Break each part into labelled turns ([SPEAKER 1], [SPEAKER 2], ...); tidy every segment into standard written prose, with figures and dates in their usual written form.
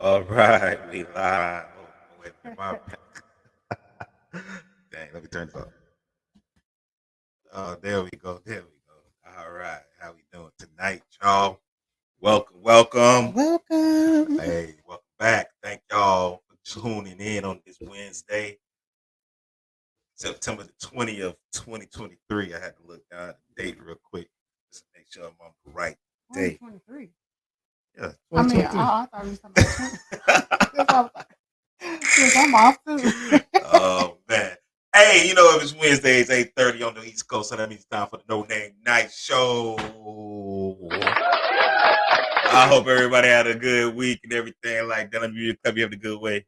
[SPEAKER 1] All right, we live. Oh, wait, dang, let me turn this off. Oh, there we go. There we go. All right, how we doing tonight, y'all? Welcome, welcome.
[SPEAKER 2] Welcome.
[SPEAKER 1] Hey, welcome back. Thank y'all for tuning in on this Wednesday, September the 20th, 2023. I had to look down the date real quick just to make sure I'm on the right day.
[SPEAKER 3] 2023.
[SPEAKER 1] Yeah.
[SPEAKER 3] I mean, I thought you were talking about I'm off too.
[SPEAKER 1] Oh man. Hey, you know if it's Wednesday, it's 8:30 on the East Coast, so that means it's time for the No Name Night Show. I hope everybody had a good week and everything like that. Let me have a good way.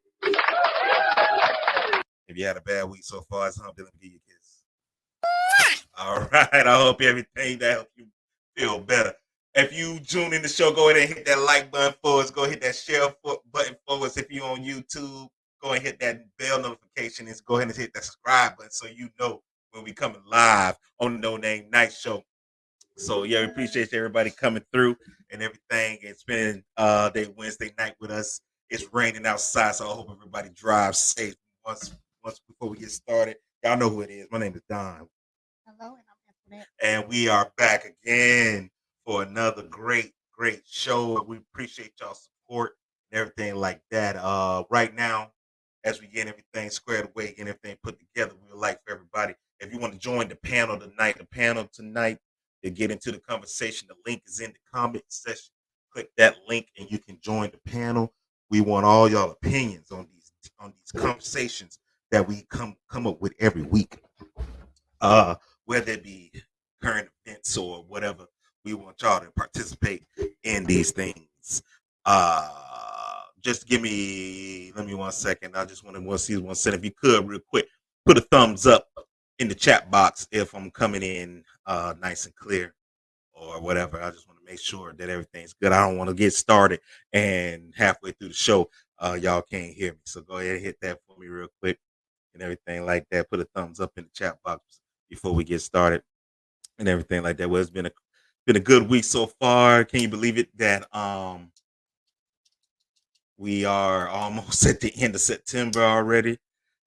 [SPEAKER 1] If you had a bad week so far, it's hump. Let me give you a kiss. All right. I hope everything that helps you feel better. If you tune in the show, go ahead and hit that like button for us. Go hit that share button for us. If you're on YouTube, go ahead and hit that bell notification and go ahead and hit that subscribe button so you know when we coming live on the No Name Night Show. So yeah, we appreciate everybody coming through and everything and spending day Wednesday night with us. It's raining outside, so I hope everybody drives safe. Once before we get started, y'all know who it is. My name is Don.
[SPEAKER 3] Hello, and I'm Antoinette.
[SPEAKER 1] And we are back again for another great show. We appreciate y'all's support and everything like that. Right now, as we get everything squared away and everything put together, we would like for everybody, if you want to join the panel tonight, to get into the conversation, the link is in the comment section. Click that link and you can join the panel. We want all y'all opinions on these conversations that we come up with every week. Whether it be current events or whatever, we want y'all to participate in these things. Just let me 1 second. I just want to see 1 second. If you could, real quick, put a thumbs up in the chat box if I'm coming in nice and clear or whatever. I just want to make sure that everything's good. I don't want to get started and halfway through the show, y'all can't hear me. So go ahead and hit that for me real quick and everything like that. Put a thumbs up in the chat box before we get started and everything like that. Well, it's been a good week so far. Can you believe it that we are almost at the end of September already?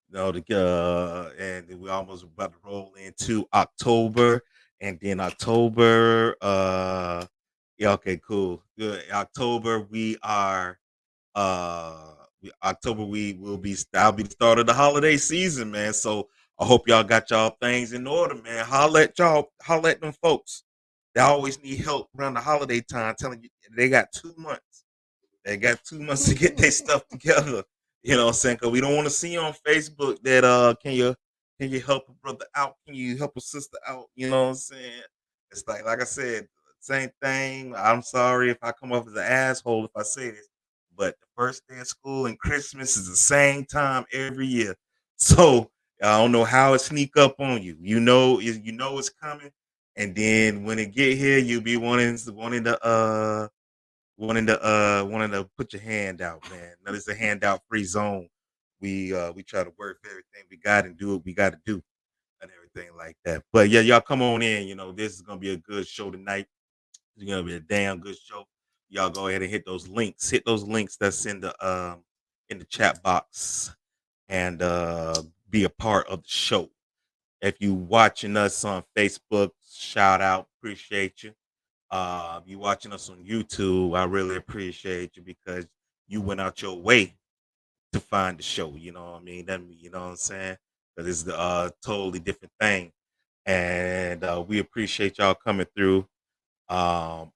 [SPEAKER 1] No, and we almost about to roll into October, and then October. Yeah, okay, cool, good. October, we are. October, we will be. That'll be the start of the holiday season, man. So I hope y'all got y'all things in order, man. Holla at y'all. Holla at them folks. They always need help around the holiday time. Telling you they got 2 months. They got 2 months to get their stuff together. You know what I'm saying? Cause we don't want to see on Facebook that can you help a brother out? Can you help a sister out? You know what I'm saying? It's like I said, same thing. I'm sorry if I come off as an asshole if I say this, but the first day of school and Christmas is the same time every year. So I don't know how it sneak up on you. You know it's coming, and then when it get here, you'll be wanting to put your hand out, man. Now it's a handout free zone. We try to work for everything we got and do what we got to do and everything like that. But yeah, y'all come on in. This is gonna be a good show tonight. It's gonna be a damn good show. Y'all go ahead and hit those links. Hit those links that's in the chat box and be a part of the show. If you watching us on Facebook, shout out, appreciate you. You watching us on YouTube, I really appreciate you because you went out your way to find the show. You know what I mean? You know what I'm saying? Because it's the totally different thing, and we appreciate y'all coming through and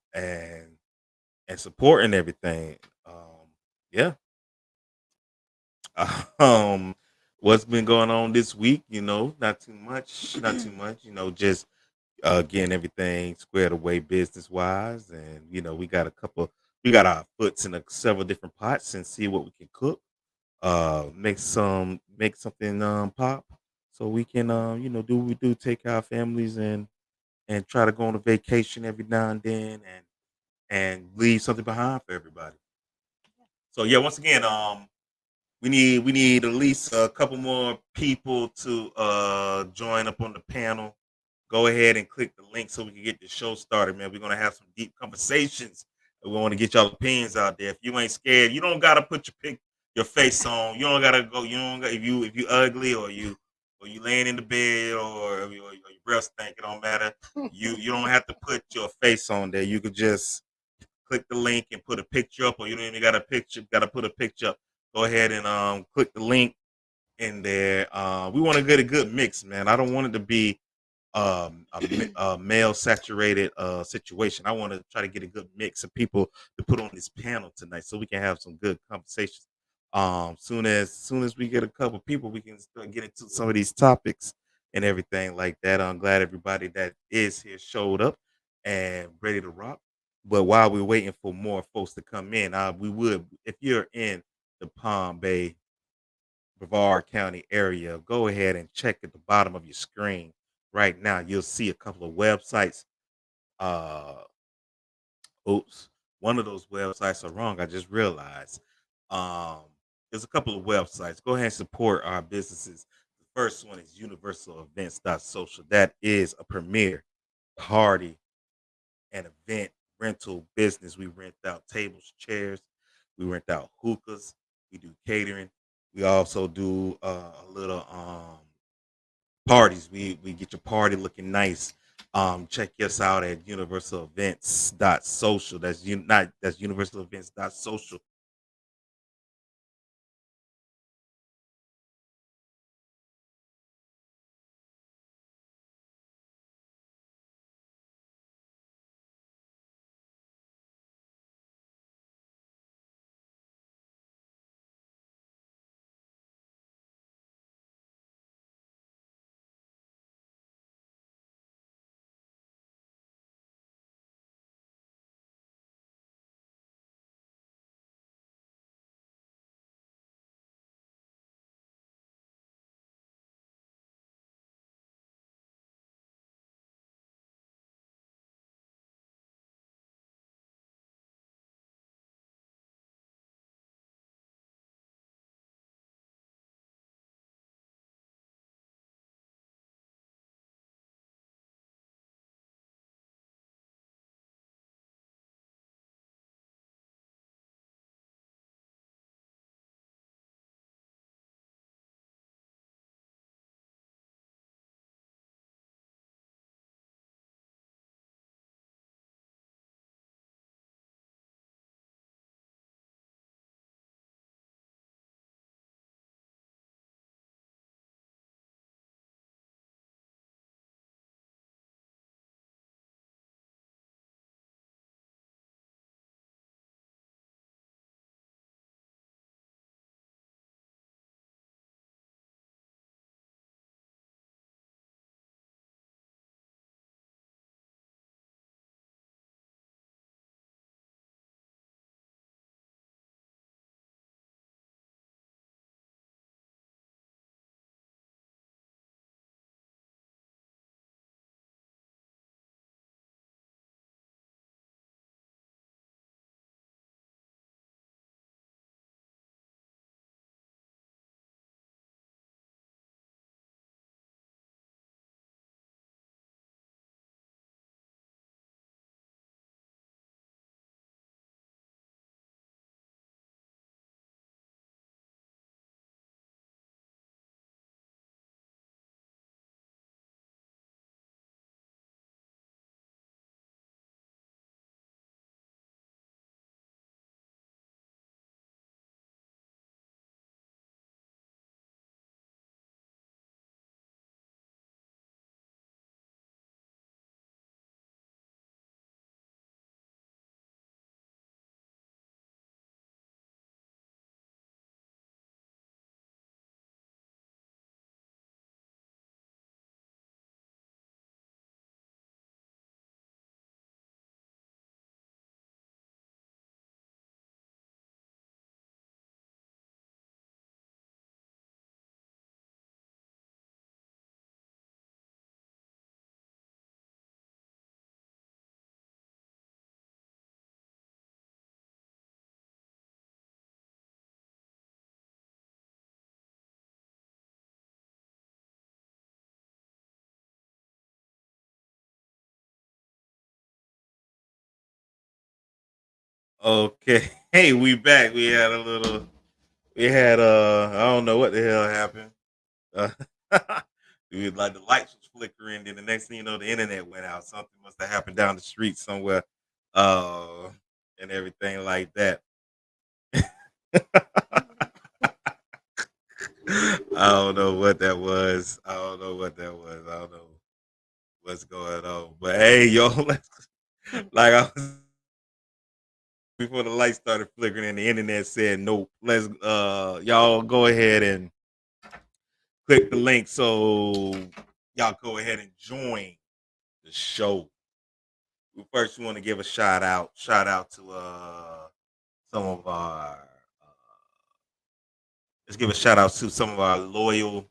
[SPEAKER 1] supporting everything. Yeah. Um, what's been going on this week? Not too much. Not too much. Just getting everything squared away business wise, and we got our foots in several different pots and see what we can cook. Make something pop, so we can do what we do, take our families and try to go on a vacation every now and then, and leave something behind for everybody. So yeah, once again, we need at least a couple more people to join up on the panel. Go ahead and click the link so we can get the show started, man. We're gonna have some deep conversations. We want to get y'all opinions out there. If you ain't scared, you don't gotta put your face on. You don't gotta go. You don't got, if you ugly or you laying in the bed or your breath stink. It don't matter. You don't have to put your face on there. You could just click the link and put a picture up, or you don't even got a picture. Got to put a picture up. Go ahead and click the link in there. We want to get a good mix, man. I don't want it to be a male saturated situation. I want to try to get a good mix of people to put on this panel tonight, so we can have some good conversations. Soon as we get a couple people, we can start getting to some of these topics and everything like that. I'm glad everybody that is here showed up and ready to rock. But while we're waiting for more folks to come in, if you're in the Palm Bay, Brevard County area, go ahead and check at the bottom of your screen right now. You'll see a couple of websites. Uh, oops, one of those websites are wrong. I just realized. Um, there's a couple of websites. Go ahead and support our businesses. The first one is universalevents.social. That is a premier party and event rental business. We rent out tables, chairs. We rent out hookahs. We do catering. We also do a little parties. We get your party looking nice. Check us out at universalevents.social. That's universalevents.social. Okay. Hey, we back. We had a little. We had I don't know what the hell happened. Uh, like the lights was flickering, then the next thing you know, the internet went out. Something must have happened down the street somewhere, uh, and everything like that. I don't know what that was. I don't know what that was. I don't know what's going on. But hey, yo, like I was before the lights started flickering and the internet said nope. Let's y'all go ahead and click the link so y'all go ahead and join the show. We first want to give a shout out to some of our let's give a shout out to some of our loyal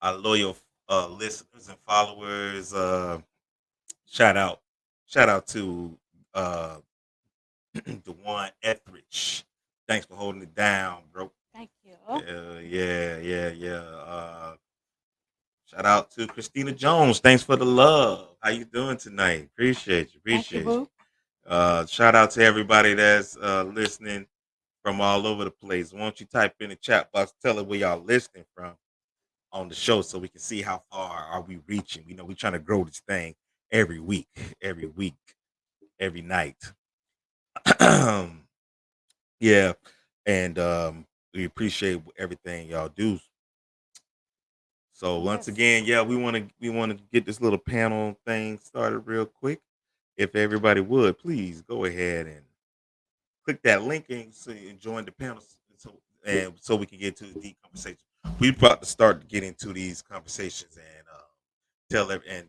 [SPEAKER 1] listeners and followers. Shout out shout out to uh Dewan Etheridge. Thanks for holding it down, bro.
[SPEAKER 3] Thank you.
[SPEAKER 1] Yeah. Shout out to Christina Jones. Thanks for the love. How you doing tonight? Appreciate you.
[SPEAKER 3] Thank you,
[SPEAKER 1] Appreciate you.
[SPEAKER 3] boo.
[SPEAKER 1] Shout out to everybody that's listening from all over the place. Why don't you type in the chat box, tell us where y'all listening from on the show so we can see how far are we reaching. You know, we're trying to grow this thing every week, every night. Yeah. And we appreciate everything y'all do. So once
[SPEAKER 3] Yes.
[SPEAKER 1] again, yeah, we want to get this little panel thing started real quick. If everybody would, please go ahead and click that link and so you join the panel so we can get to the deep conversation. We about to start to get into these conversations and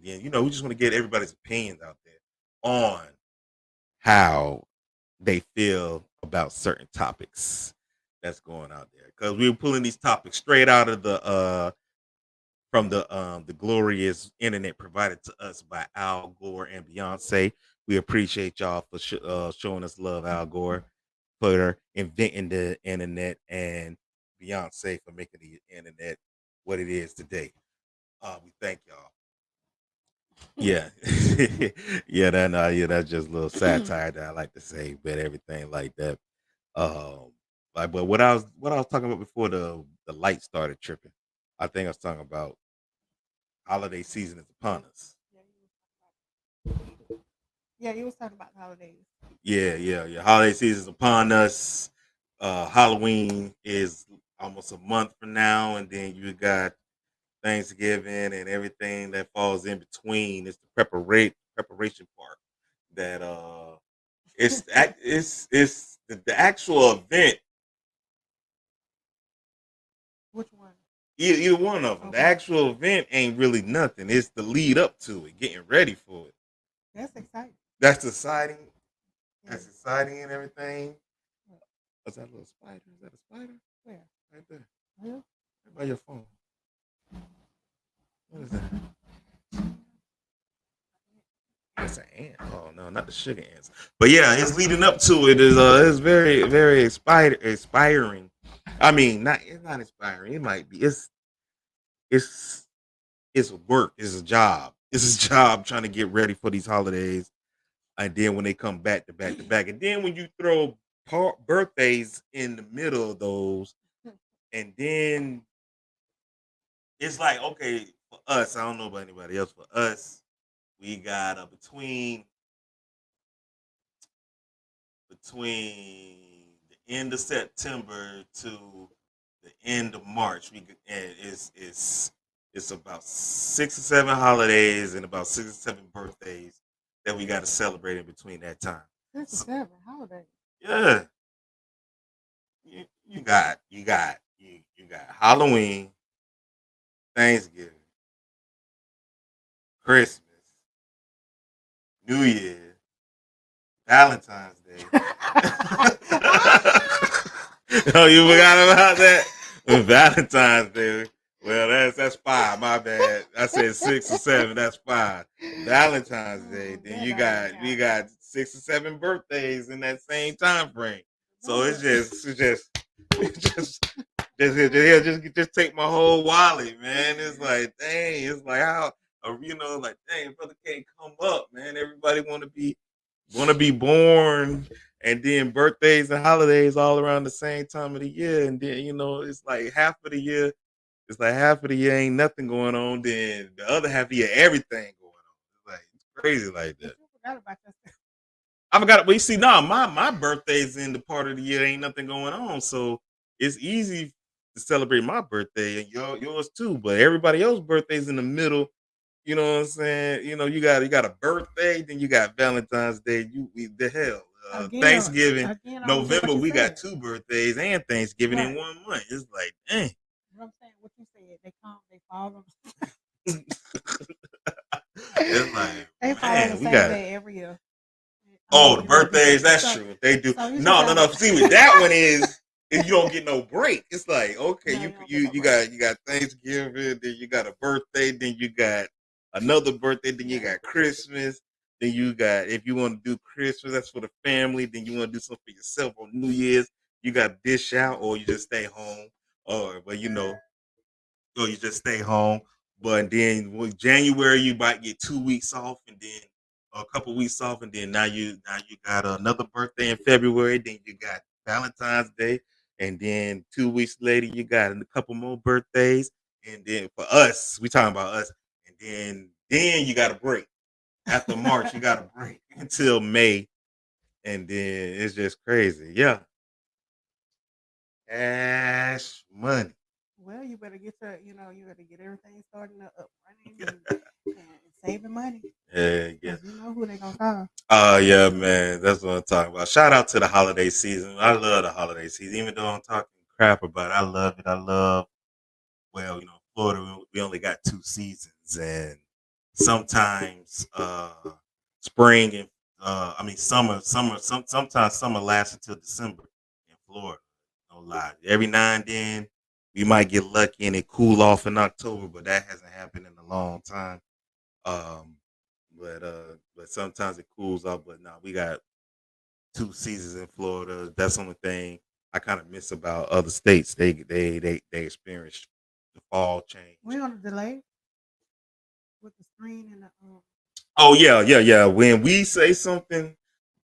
[SPEAKER 1] we just want to get everybody's opinions out there on how they feel about certain topics that's going out there because we were pulling these topics straight out of the from the glorious internet provided to us by Al Gore and Beyonce. We appreciate y'all for showing us love, Al Gore, for inventing the internet, and Beyonce for making the internet what it is today. We thank y'all. Yeah, that's just a little satire that I like to say, but everything like that. But what I was talking about before the light started tripping. I think I was talking about holiday season is upon us.
[SPEAKER 3] Yeah, you was talking about the holidays.
[SPEAKER 1] Yeah. Holiday season is upon us. Halloween is almost a month from now, and then you got Thanksgiving and everything that falls in between. It's the preparation part that it's the actual event.
[SPEAKER 3] Which one?
[SPEAKER 1] Either one of them. The
[SPEAKER 3] Okay.
[SPEAKER 1] actual event ain't really nothing. It's the lead up to it, getting ready for it.
[SPEAKER 3] That's exciting.
[SPEAKER 1] That's exciting.
[SPEAKER 3] Yeah.
[SPEAKER 1] That's exciting and everything.
[SPEAKER 3] What?
[SPEAKER 1] What's that little spider? Is that a spider?
[SPEAKER 3] Where?
[SPEAKER 1] Right there.
[SPEAKER 3] Where?
[SPEAKER 1] Right by your phone. What is that? That's an ant. Oh no, not the sugar ants. But yeah, it's leading up to it is it's very, very inspiring. I mean, not it's not inspiring. It might be. It's it's work. It's a job. It's a job trying to get ready for these holidays. And then when they come back to back to back, and then when you throw birthdays in the middle of those, and then it's like okay for us. I don't know about anybody else. For us, we got between the end of September to the end of March. And it's about 6 or 7 holidays and about 6 or 7 birthdays that we got to celebrate in between that time.
[SPEAKER 3] 6 or 7 holidays.
[SPEAKER 1] Yeah, you got Halloween, Thanksgiving, Christmas, New Year, Valentine's Day. Oh, you forgot about that? Valentine's Day. Well, that's 5. My bad. I said 6 or 7. That's 5. Valentine's Day. Then we got 6 or 7 birthdays in that same time frame. So it's just take my whole wallet, man. It's like dang. It's like how like dang, brother can't come up, man. Everybody want to be born And then birthdays and holidays all around the same time of the year. And then, it's like half of the year, it's like half of the year ain't nothing going on. Then the other half of the year, everything going on. It's crazy like
[SPEAKER 3] But
[SPEAKER 1] that.
[SPEAKER 3] you forgot about that.
[SPEAKER 1] I forgot. Well, you see, nah, my birthday's in the part of the year ain't nothing going on, so it's easy to celebrate my birthday and yours too. But everybody else's birthday's in the middle. You know what I'm saying? You got a birthday, then you got Valentine's Day. The hell, Thanksgiving,
[SPEAKER 3] Again, on what
[SPEAKER 1] November.
[SPEAKER 3] you
[SPEAKER 1] We got
[SPEAKER 3] said.
[SPEAKER 1] two birthdays and Thanksgiving in
[SPEAKER 3] Right.
[SPEAKER 1] 1 month. It's like, dang.
[SPEAKER 3] What I'm saying, what you said, they come, they fall on,
[SPEAKER 1] It's like,
[SPEAKER 3] they fall on the
[SPEAKER 1] man, we
[SPEAKER 3] same
[SPEAKER 1] got.
[SPEAKER 3] day every year.
[SPEAKER 1] Oh, the
[SPEAKER 3] You know,
[SPEAKER 1] birthdays. That's
[SPEAKER 3] so
[SPEAKER 1] true. They do.
[SPEAKER 3] so you just
[SPEAKER 1] No, no,
[SPEAKER 3] gotta.
[SPEAKER 1] no. See, with that one is you don't get no break. It's like, okay,
[SPEAKER 3] No,
[SPEAKER 1] you
[SPEAKER 3] you don't get
[SPEAKER 1] you
[SPEAKER 3] no
[SPEAKER 1] you
[SPEAKER 3] break.
[SPEAKER 1] got you got Thanksgiving, then you got a birthday, then you got another birthday, then you
[SPEAKER 3] Yeah.
[SPEAKER 1] got Christmas, then you got, if you want to do Christmas, that's for the family. Then you want to do something for yourself on New Year's. You got to dish out, or you just stay home, or you just stay home. But then with January, you might get 2 weeks off, and then a couple weeks off, and then now you got another birthday in February. Then you got Valentine's Day, and then 2 weeks later, you got a couple more birthdays, and then for us, we talking about us, and then you got a break after March. You got a break until May, and then it's just crazy. Yeah, cash money.
[SPEAKER 3] Well, you better get you better get everything starting up running and saving money
[SPEAKER 1] Yeah, yeah.
[SPEAKER 3] because you know who they gonna call.
[SPEAKER 1] Oh yeah, man. That's what I'm talking about. Shout out to the holiday season. I love the holiday season. Even though I'm talking crap about it, I love it. I love, well, Florida, we only got 2 seasons, and sometimes spring and I mean sometimes summer lasts until December in Florida. No lie. Every now and then we might get lucky and it cool off in October, but that hasn't happened in a long time. Um, but sometimes it cools off. But now we got 2 seasons in Florida. That's the only thing I kind of miss about other states. They experience the fall change.
[SPEAKER 3] We're on a delay with the screen and the
[SPEAKER 1] Oh yeah, yeah, yeah. When we say something,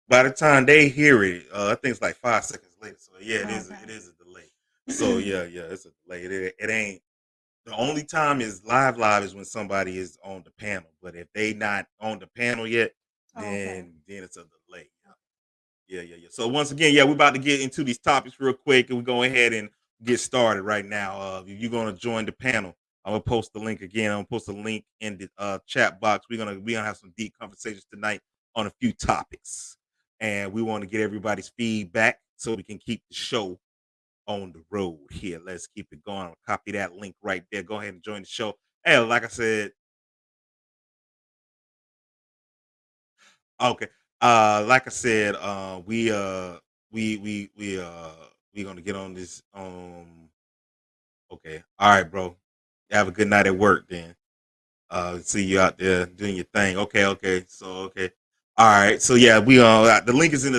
[SPEAKER 1] by the time they hear it, I think it's like 5 seconds later. So yeah, it is
[SPEAKER 3] okay.
[SPEAKER 1] it is a delay. So yeah, yeah, it's a delay. It ain't. The only time is live is when somebody is on the panel. But if they not on the panel yet,
[SPEAKER 3] Oh, okay.
[SPEAKER 1] then it's a delay. Yeah, yeah, yeah. So once again, yeah, we're about to get into these topics real quick, and we're going ahead and get started right now. If you're gonna join the panel, I'm gonna post the link again. I'm gonna post a link in the chat box. We're gonna have some deep conversations tonight on a few topics, and we want to get everybody's feedback so we can keep the show on the road here. Let's keep it going. I'll copy that link right there. Go ahead and join the show. Hey, like I said, okay. Like I said, we gonna get on this. Okay. All right, bro. Have a good night at work then. See you out there doing your thing. Okay, okay. So okay. All right. So yeah, we the link is in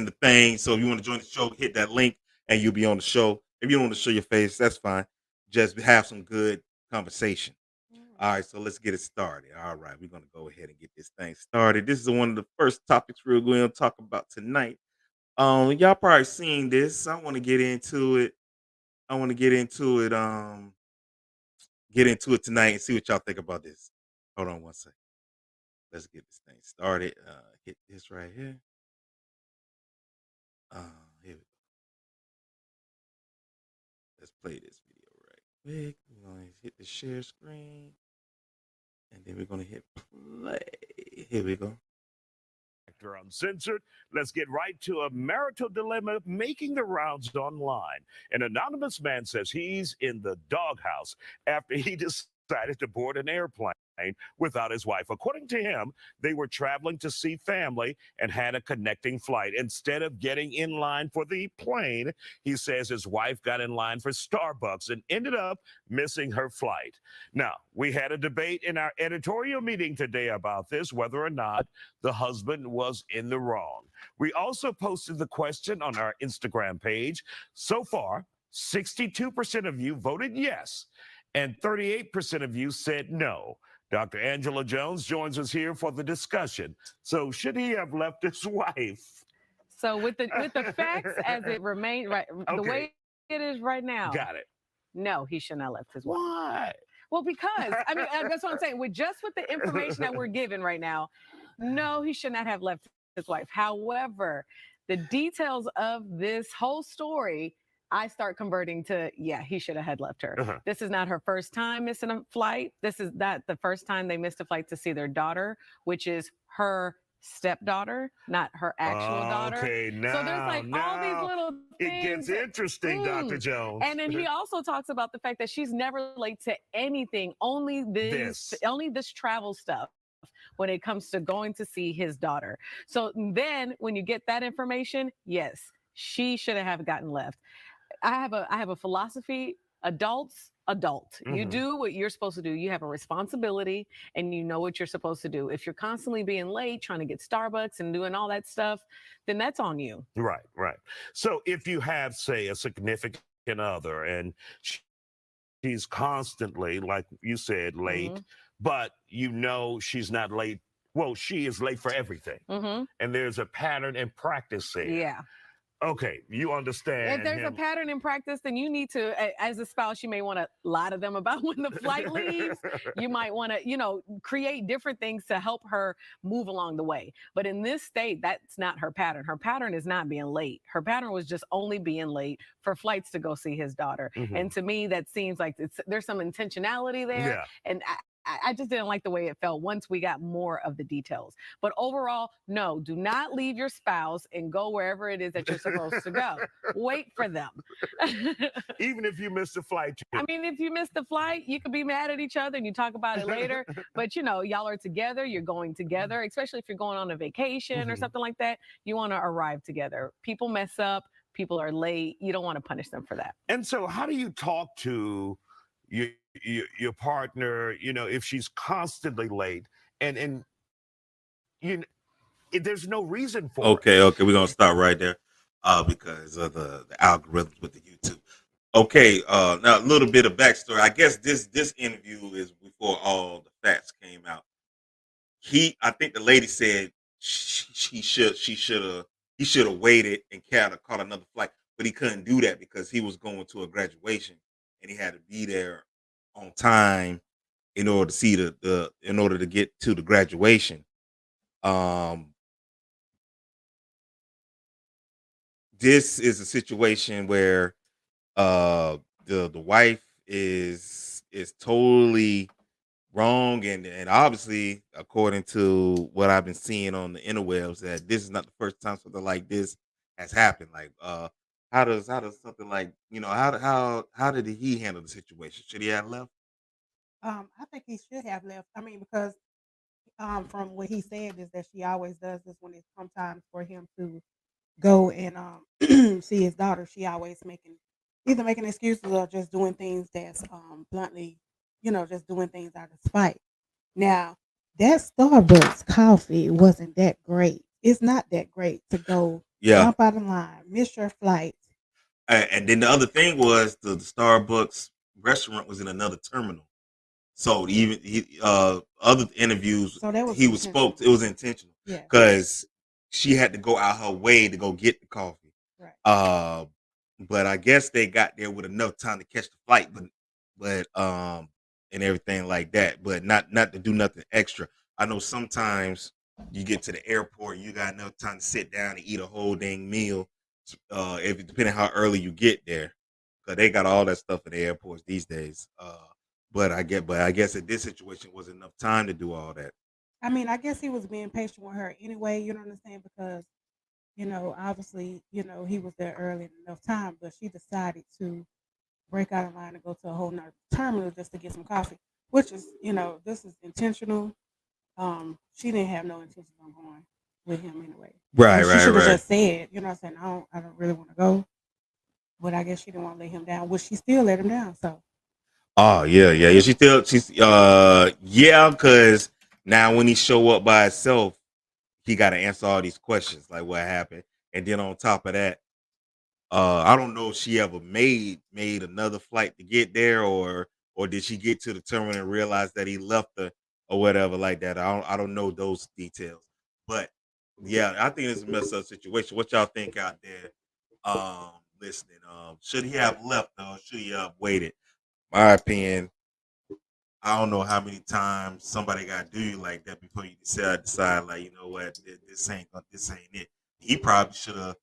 [SPEAKER 1] the thing. So if you want to join the show, hit that link and you'll be on the show. If you don't want to show your face, that's fine. Just have some good conversation. All right, so let's get it started. All right, we're gonna go ahead and get this thing started. This is one of the first topics we're going to talk about tonight. Y'all probably seen this. I want to get into it. I want to get into it tonight and see what y'all think about this. Hold on one second. Let's get this thing started. Hit this right here. Here we go. Let's play this video right quick. We're gonna hit the share screen, and then we're gonna hit play. Here we go.
[SPEAKER 2] Uncensored. Let's get right to a marital dilemma making the rounds online. An anonymous man says he's in the doghouse after he decided to board an airplane without his wife. According to him, they were traveling to see family and had a connecting flight. Instead of getting in line for the plane, he says his wife got in line for Starbucks and ended up missing her flight. Now, we had a debate in our editorial meeting today about this, whether or not the husband was in the wrong. We also posted the question on our Instagram page. So far, 62% of you voted yes, and 38% of you said no. Dr. Angela Jones joins us here for the discussion. So, should he have left his wife?
[SPEAKER 4] So with the facts as it remains right the
[SPEAKER 2] Okay,
[SPEAKER 4] way it is right now,
[SPEAKER 2] got it.
[SPEAKER 4] no, he should not have left his wife.
[SPEAKER 2] Why?
[SPEAKER 4] Well, because I mean that's what I'm saying. With the information that we're given right now, no, he should not have left his wife. However, the details of this whole story, I start converting to yeah, he should have had left her.
[SPEAKER 2] Uh-huh.
[SPEAKER 4] This is not her first time missing a flight. This is not the first time they missed a flight to see their daughter, which is her stepdaughter, not her actual daughter.
[SPEAKER 2] Okay,
[SPEAKER 4] So there's like all these
[SPEAKER 2] now
[SPEAKER 4] little
[SPEAKER 2] it
[SPEAKER 4] things.
[SPEAKER 2] gets interesting, Dr.
[SPEAKER 4] Mm.
[SPEAKER 2] Jones.
[SPEAKER 4] And then he also talks about the fact that she's never late to anything, only
[SPEAKER 2] This.
[SPEAKER 4] this travel stuff when it comes to going to see his daughter. So then when you get that information, yes, she should have gotten left. I have a philosophy. Adult. You
[SPEAKER 2] Mhm.
[SPEAKER 4] do what you're supposed to do. You have a responsibility and you know what you're supposed to do. If you're constantly being late, trying to get Starbucks and doing all that stuff, then that's on you.
[SPEAKER 2] Right, right. So if you have, say, a significant other and she's constantly, like you said, late,
[SPEAKER 4] Mhm.
[SPEAKER 2] but you know she's not late. Well, she is late for everything.
[SPEAKER 4] Mhm.
[SPEAKER 2] And there's a pattern and practice there.
[SPEAKER 4] Yeah.
[SPEAKER 2] Okay, you
[SPEAKER 4] If
[SPEAKER 2] understand
[SPEAKER 4] there's a
[SPEAKER 2] him.
[SPEAKER 4] pattern in practice, then you need to, as a spouse, you may want to lie to them about when the flight leaves. You might want to, create different things to help her move along the way. But in this state, that's not her pattern. Her pattern is not being late. Her pattern was just only being late for flights to go see his daughter.
[SPEAKER 2] Mhm.
[SPEAKER 4] And to me, that seems like there's some intentionality there.
[SPEAKER 2] Yeah.
[SPEAKER 4] And I just didn't like the way it felt once we got more of the details. But overall, no, do not leave your spouse and go wherever it is that you're supposed to go. Wait for them.
[SPEAKER 2] Even if you miss the flight.
[SPEAKER 4] I mean, if you miss the flight, you could be mad at each other and you talk about it later. But y'all are together, you're going together, especially if you're going on a vacation or
[SPEAKER 2] Mhm.
[SPEAKER 4] something like that. You want to arrive together. People mess up, people are late. You don't want to punish them for that.
[SPEAKER 2] And so, how do you talk to your partner? If she's constantly late, and you, there's no reason for it.
[SPEAKER 1] Okay, we're gonna start right there, because of the algorithms with the YouTube. Okay, now a little bit of backstory. I guess this interview is before all the facts came out. I think the lady said he should have waited and caught another flight, but he couldn't do that because he was going to a graduation and he had to be there on time in order to see in order to get to the graduation. Um, this is a situation where the wife is totally wrong, and obviously according to what I've been seeing on the interwebs, that this is not the first time something like this has happened. Like, how does something like, how did he handle the situation? Should he have left?
[SPEAKER 3] I think he should have left. I mean, because from what he said is that she always does this when it's sometimes for him to go and see his daughter. She always either making excuses or just doing things that's bluntly, just doing things out of spite. Now, that Starbucks coffee wasn't that great. It's not that great to go
[SPEAKER 1] Yeah.
[SPEAKER 3] jump out of line, miss your flight.
[SPEAKER 1] And then the other thing was the Starbucks restaurant was in another terminal. So even other interviews
[SPEAKER 3] So that was
[SPEAKER 1] he was
[SPEAKER 3] intentional.
[SPEAKER 1] spoke. It was intentional
[SPEAKER 3] Yeah,
[SPEAKER 1] because she had to go out her way to go get the coffee.
[SPEAKER 3] right.
[SPEAKER 1] But I guess they got there with enough time to catch the flight, but and everything like that. But not to do nothing extra. I know sometimes you get to the airport, you got enough time to sit down and eat a whole dang meal. If depending how early you get there, because they got all that stuff in the airports these days. But I guess in this situation wasn't enough time to do all that.
[SPEAKER 3] I mean, I guess he was being patient with her anyway, you know what I'm saying? Because, obviously, he was there early enough time, but she decided to break out of line and go to a whole nother terminal just to get some coffee, which is, this is intentional. She didn't have no intention on going with him anyway.
[SPEAKER 1] Right,
[SPEAKER 3] She
[SPEAKER 1] right,
[SPEAKER 3] should have
[SPEAKER 1] right.
[SPEAKER 3] just said, what I'm saying, I don't really want to go, but I guess she didn't want to let him down, which she still let him down. So
[SPEAKER 1] Oh yeah. Yeah, because now when he show up by himself, he got to answer all these questions like what happened, and then on top of that, I don't know if she ever made another flight to get there, or did she get to the terminal and realize that he left her or whatever like that. I don't know those details, but Yeah, I think it's a messed up situation. What y'all think out there? Listening. Should he have left though? Should he have waited? My opinion, I don't know how many times somebody got to do you like that before you decide like, you know what, this ain't it. He probably should have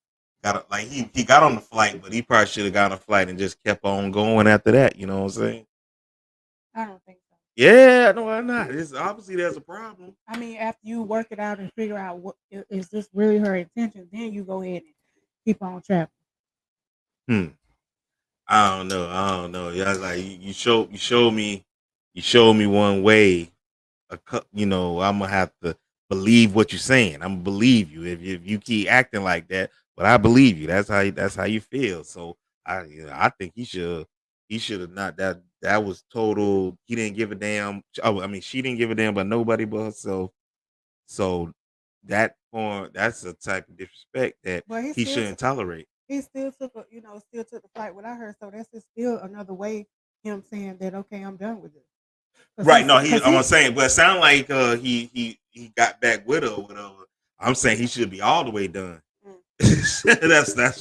[SPEAKER 1] like he got on the flight, but he probably should have got on the flight and just kept on going after that. You know what I'm saying?
[SPEAKER 3] I don't think so.
[SPEAKER 1] Yeah, no, why not? It's obviously there's a problem.
[SPEAKER 3] I mean, after you work it out and figure out what is this really her intention, then you go ahead and keep on traveling.
[SPEAKER 1] Hmm. I don't know. I don't know. Yeah, like you showed me one way. You know, I'm gonna have to believe what you're saying. I'm gonna believe you if you keep acting like that. But I believe you. That's how you feel. So I think he should have not that was total. He didn't give a damn. Oh, I mean, she didn't give a damn about nobody but herself. So that's a type of disrespect that
[SPEAKER 3] But
[SPEAKER 1] he shouldn't tolerate.
[SPEAKER 3] he still took still took the flight without her. So that's just still another way him saying that okay, I'm done with this.
[SPEAKER 1] Right. No,
[SPEAKER 3] Because
[SPEAKER 1] I'm saying, but it sound like he got back with her or whatever. I'm saying he should be all the way done. That's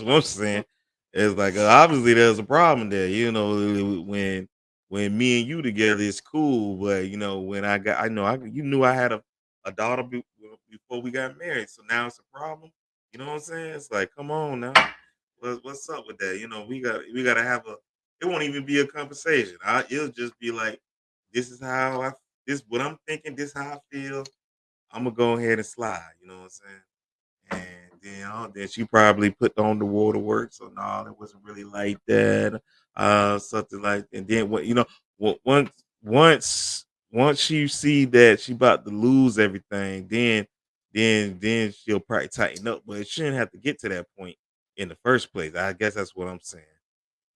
[SPEAKER 1] what I'm saying. It's like obviously there's a problem there. You know, when me and you together it's cool, but you know when you knew I had a daughter before we got married, so now it's a problem. You know what I'm saying? It's like, come on now, what's up with that? You know, we got to have a. It won't even be a conversation. It'll just be like, this is how this what I'm thinking. This how I feel. I'm gonna go ahead and slide. You know what I'm saying? And then she probably put on the waterworks or no, it wasn't really like that. Something like and then what once you see that she about to lose everything, then she'll probably tighten up. But it shouldn't have to get to that point in the first place. I guess that's what I'm saying.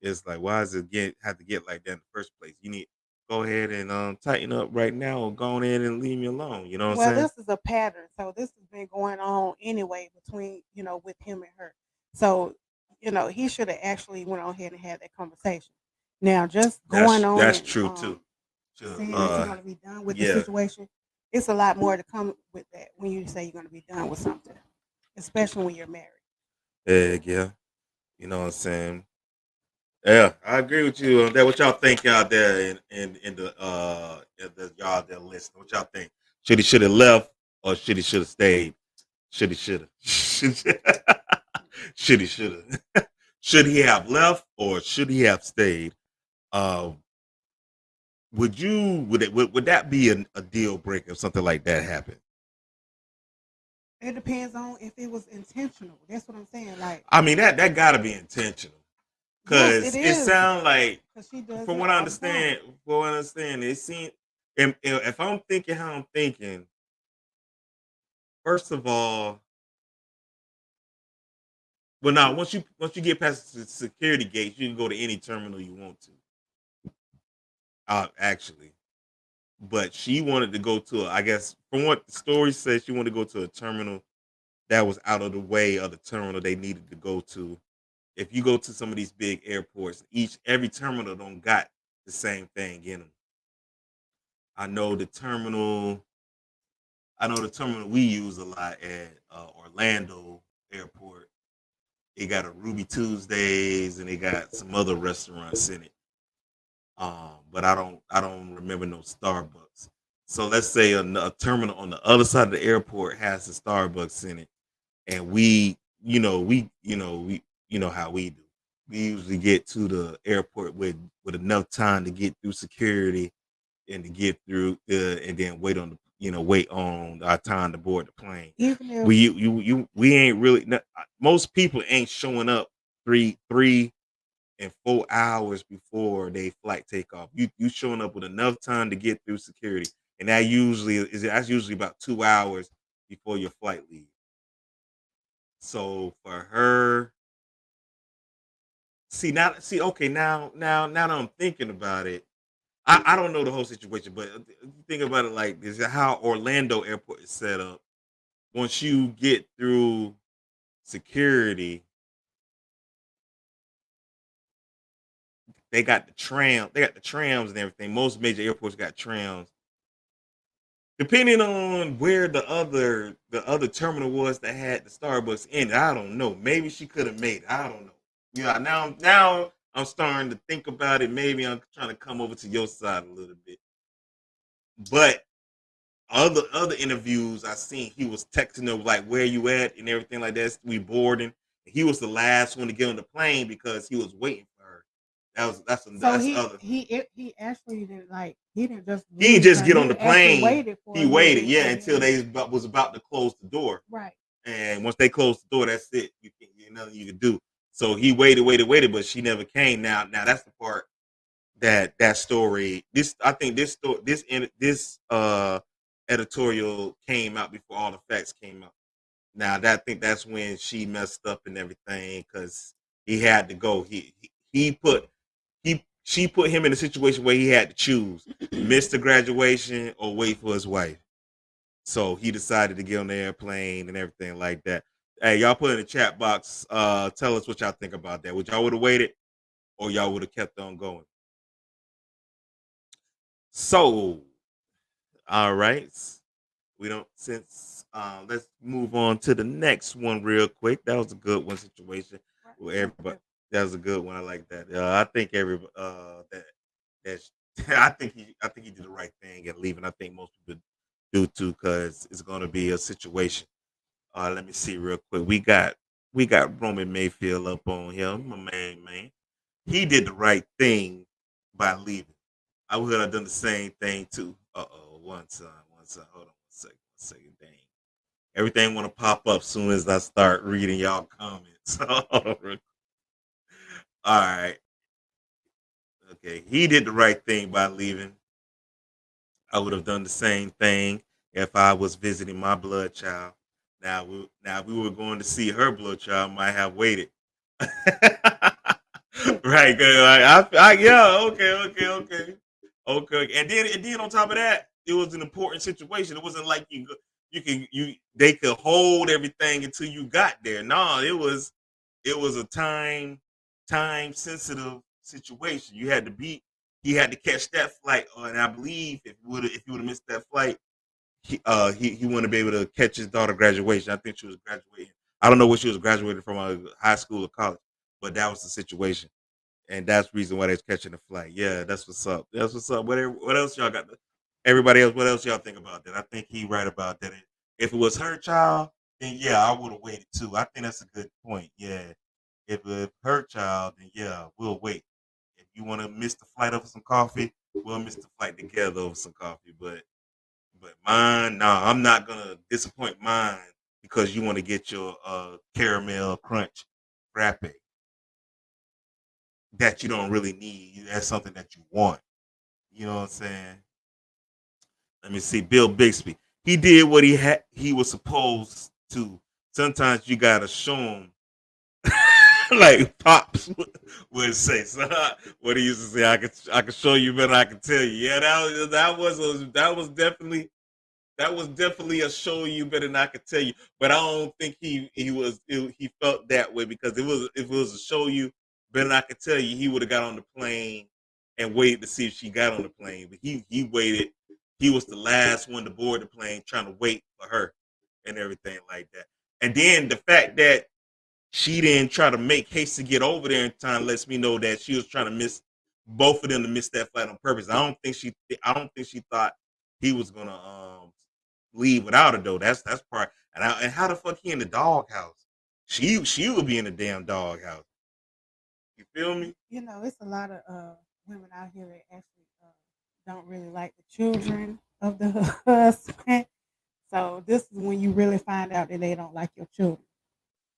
[SPEAKER 1] It's like why does it have to get like that in the first place? You need go ahead and tighten up right now or go on in and leave me alone. You know what I'm
[SPEAKER 3] well,
[SPEAKER 1] saying?
[SPEAKER 3] this is a pattern. So this has been going on anyway between with him and her. So he should have actually went on ahead and had that conversation. Now just going on
[SPEAKER 1] That's
[SPEAKER 3] and
[SPEAKER 1] true too.
[SPEAKER 3] saying that you're going to be done with the
[SPEAKER 1] Yeah,
[SPEAKER 3] situation, it's a lot more to come with that when you say you're going to be done with something, especially when you're married.
[SPEAKER 1] yeah. You know what I'm saying? Yeah, I agree with you on that. What y'all think out there in the y'all that listening? What y'all think? Should have left or should have stayed? Should have. Should have. Should he have left or should he have stayed? Um, would that be a deal breaker if something like that happened?
[SPEAKER 3] It depends on if it was intentional. That's what I'm saying. Like,
[SPEAKER 1] I mean that gotta be intentional.
[SPEAKER 3] yes, it
[SPEAKER 1] Cause it
[SPEAKER 3] is.
[SPEAKER 1] sounds like,
[SPEAKER 3] Because she does
[SPEAKER 1] from
[SPEAKER 3] it
[SPEAKER 1] what I
[SPEAKER 3] all the time.
[SPEAKER 1] understand, it seems. If I'm thinking how I'm thinking, first of all, well, now once you get past the security gates, you can go to any terminal you want to. Actually, but she wanted to go to, I guess, from what the story says, she wanted to go to a terminal that was out of the way of the terminal they needed to go to. If you go to some of these big airports, every terminal don't got the same thing in them. I know the terminal. I know the terminal we use a lot at Orlando Airport. It got a Ruby Tuesdays and it got some other restaurants in it. But I don't remember no Starbucks. So let's say a terminal on the other side of the airport has a Starbucks in it, and we know how we do. We usually get to the airport with enough time to get through security and to get through and then wait on our time to board the plane.
[SPEAKER 3] Even if
[SPEAKER 1] We ain't really most people ain't showing up 3 and 4 hours before they flight take off. You showing up with enough time to get through security, and that's usually about 2 hours before your flight leaves. So for her, okay, now that I'm thinking about it, I don't know the whole situation, but think about it like this: how Orlando Airport is set up. Once you get through security, they got the trams and everything. Most major airports got trams. depending on where the other terminal was that had the Starbucks in it, I don't know. Maybe she could have made it. I don't know. Yeah, now I'm starting to think about it. Maybe I'm trying to come over to your side a little bit. But other interviews I seen, he was texting her like, "Where you at?" and everything like that. We boarding. He was the last one to get on the plane because he was waiting for her. That's
[SPEAKER 3] So
[SPEAKER 1] that's other.
[SPEAKER 3] he actually didn't like he didn't just
[SPEAKER 1] He didn't
[SPEAKER 3] leave
[SPEAKER 1] just
[SPEAKER 3] her.
[SPEAKER 1] get
[SPEAKER 3] He
[SPEAKER 1] on the
[SPEAKER 3] actually
[SPEAKER 1] plane.
[SPEAKER 3] waited for
[SPEAKER 1] He
[SPEAKER 3] a little
[SPEAKER 1] waited,
[SPEAKER 3] bit
[SPEAKER 1] yeah,
[SPEAKER 3] and
[SPEAKER 1] until
[SPEAKER 3] then
[SPEAKER 1] was about to close the door.
[SPEAKER 3] right.
[SPEAKER 1] And once they closed the door, that's it. You can't nothing you can do. So he waited, but she never came. Now that's the part that story. This I think this story this editorial came out before all the facts came out. Now that I think that's when she messed up and everything because he had to go. He put she put him in a situation where he had to choose miss the graduation or wait for his wife. So he decided to get on the airplane and everything like that. Hey, y'all put in the chat box. Tell us what y'all think about that. Would y'all would have waited or y'all would have kept on going? So, all right. We don't since let's move on to the next one real quick. That was a good one situation
[SPEAKER 3] Right.
[SPEAKER 1] where
[SPEAKER 3] That was
[SPEAKER 1] everybody
[SPEAKER 3] good.
[SPEAKER 1] that was a good one. I like that. I think every that's I think he did the right thing and leaving. I think most people do too because it's going to be a situation. Let me see real quick. We got Roman Mayfield up on here, my man. He did the right thing by leaving. I would have done the same thing too. One time. Hold on one second. Dang. Everything want to pop up soon as I start reading y'all comments. All right. Okay. He did the right thing by leaving. I would have done the same thing if I was visiting my blood child. Now we were going to see her blood child. Might have waited. Right, good. Yeah, okay. And then on top of that, it was an important situation. It wasn't like they could hold everything until you got there. No, it was a time sensitive situation. He had to catch that flight, and I believe if he would have missed that flight, he wouldn't be able to catch his daughter graduation. I think she was graduating. I don't know what she was graduating from, high school or college, but that was the situation, and that's the reason why they're catching the flight. Yeah, that's what's up. That's what's up. What else y'all got? Everybody else, what else y'all think about that? I think he right about that. If it was her child, then yeah, I would have waited too. I think that's a good point. Yeah, if it's her child, then yeah, we'll wait. If you want to miss the flight over some coffee, we'll miss the flight together over some coffee. But mine, nah, I'm not gonna disappoint mine because you want to get your caramel crunch frappe that you don't really need. That's something that you want. You know what I'm saying? Let me see. Bill Bixby. He did what he was supposed to. Sometimes you gotta show him, like Pops would say. So, what he used to say, I can show you better. I can tell you. Yeah, that was definitely a show you better than I could tell you. But I don't think he felt that way because if it was a show you better than I could tell you, he would have got on the plane and waited to see if she got on the plane. But he waited. He was the last one to board the plane, trying to wait for her and everything like that. And then the fact that she didn't try to make haste to get over there in time lets me know that she was trying to miss both of them to miss that flight on purpose. I don't think she thought he was gonna leave without her though. That's part. And how the fuck he in the doghouse? She would be in the damn doghouse. You feel me?
[SPEAKER 3] It's a lot of women out here that actually don't really like the children of the husband. So this is when you really find out that they don't like your children.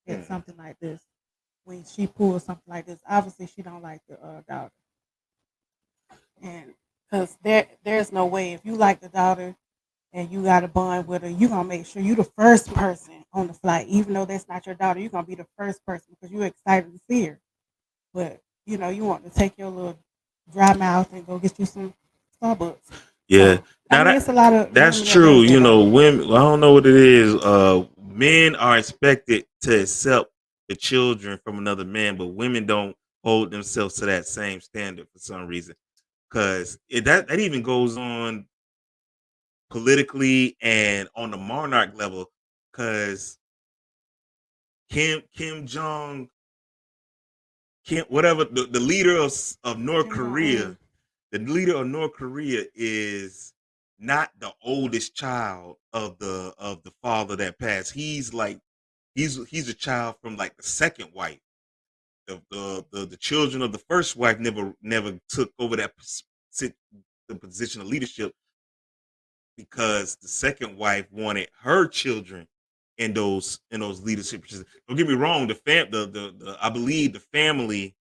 [SPEAKER 3] It's
[SPEAKER 1] Mm.
[SPEAKER 3] something like this. When she pulls something like this, obviously she don't like the daughter, and because there's no way if you like the daughter and you got a bond with her, you gonna make sure you the first person on the flight, even though that's not your daughter. You're gonna be the first person because you're excited to see her. But you want to take your little dry mouth and go get you some Starbucks.
[SPEAKER 1] Yeah.
[SPEAKER 3] So I
[SPEAKER 1] Now
[SPEAKER 3] mean, it's a lot of
[SPEAKER 1] that's
[SPEAKER 3] women
[SPEAKER 1] true.
[SPEAKER 3] that don't like it.
[SPEAKER 1] Women. I don't know what it is. Men are expected to accept the children from another man, but women don't hold themselves to that same standard for some reason. Because that even goes on politically and on the monarch level, because Kim Jong, whatever the leader of North
[SPEAKER 3] Kim
[SPEAKER 1] Korea,
[SPEAKER 3] Jong-un.
[SPEAKER 1] the leader of North Korea is not the oldest child of the father that passed. He's like he's a child from like the second wife. The children of the first wife never took over the position of leadership because the second wife wanted her children in those leadership positions. Don't get me wrong, the I believe the family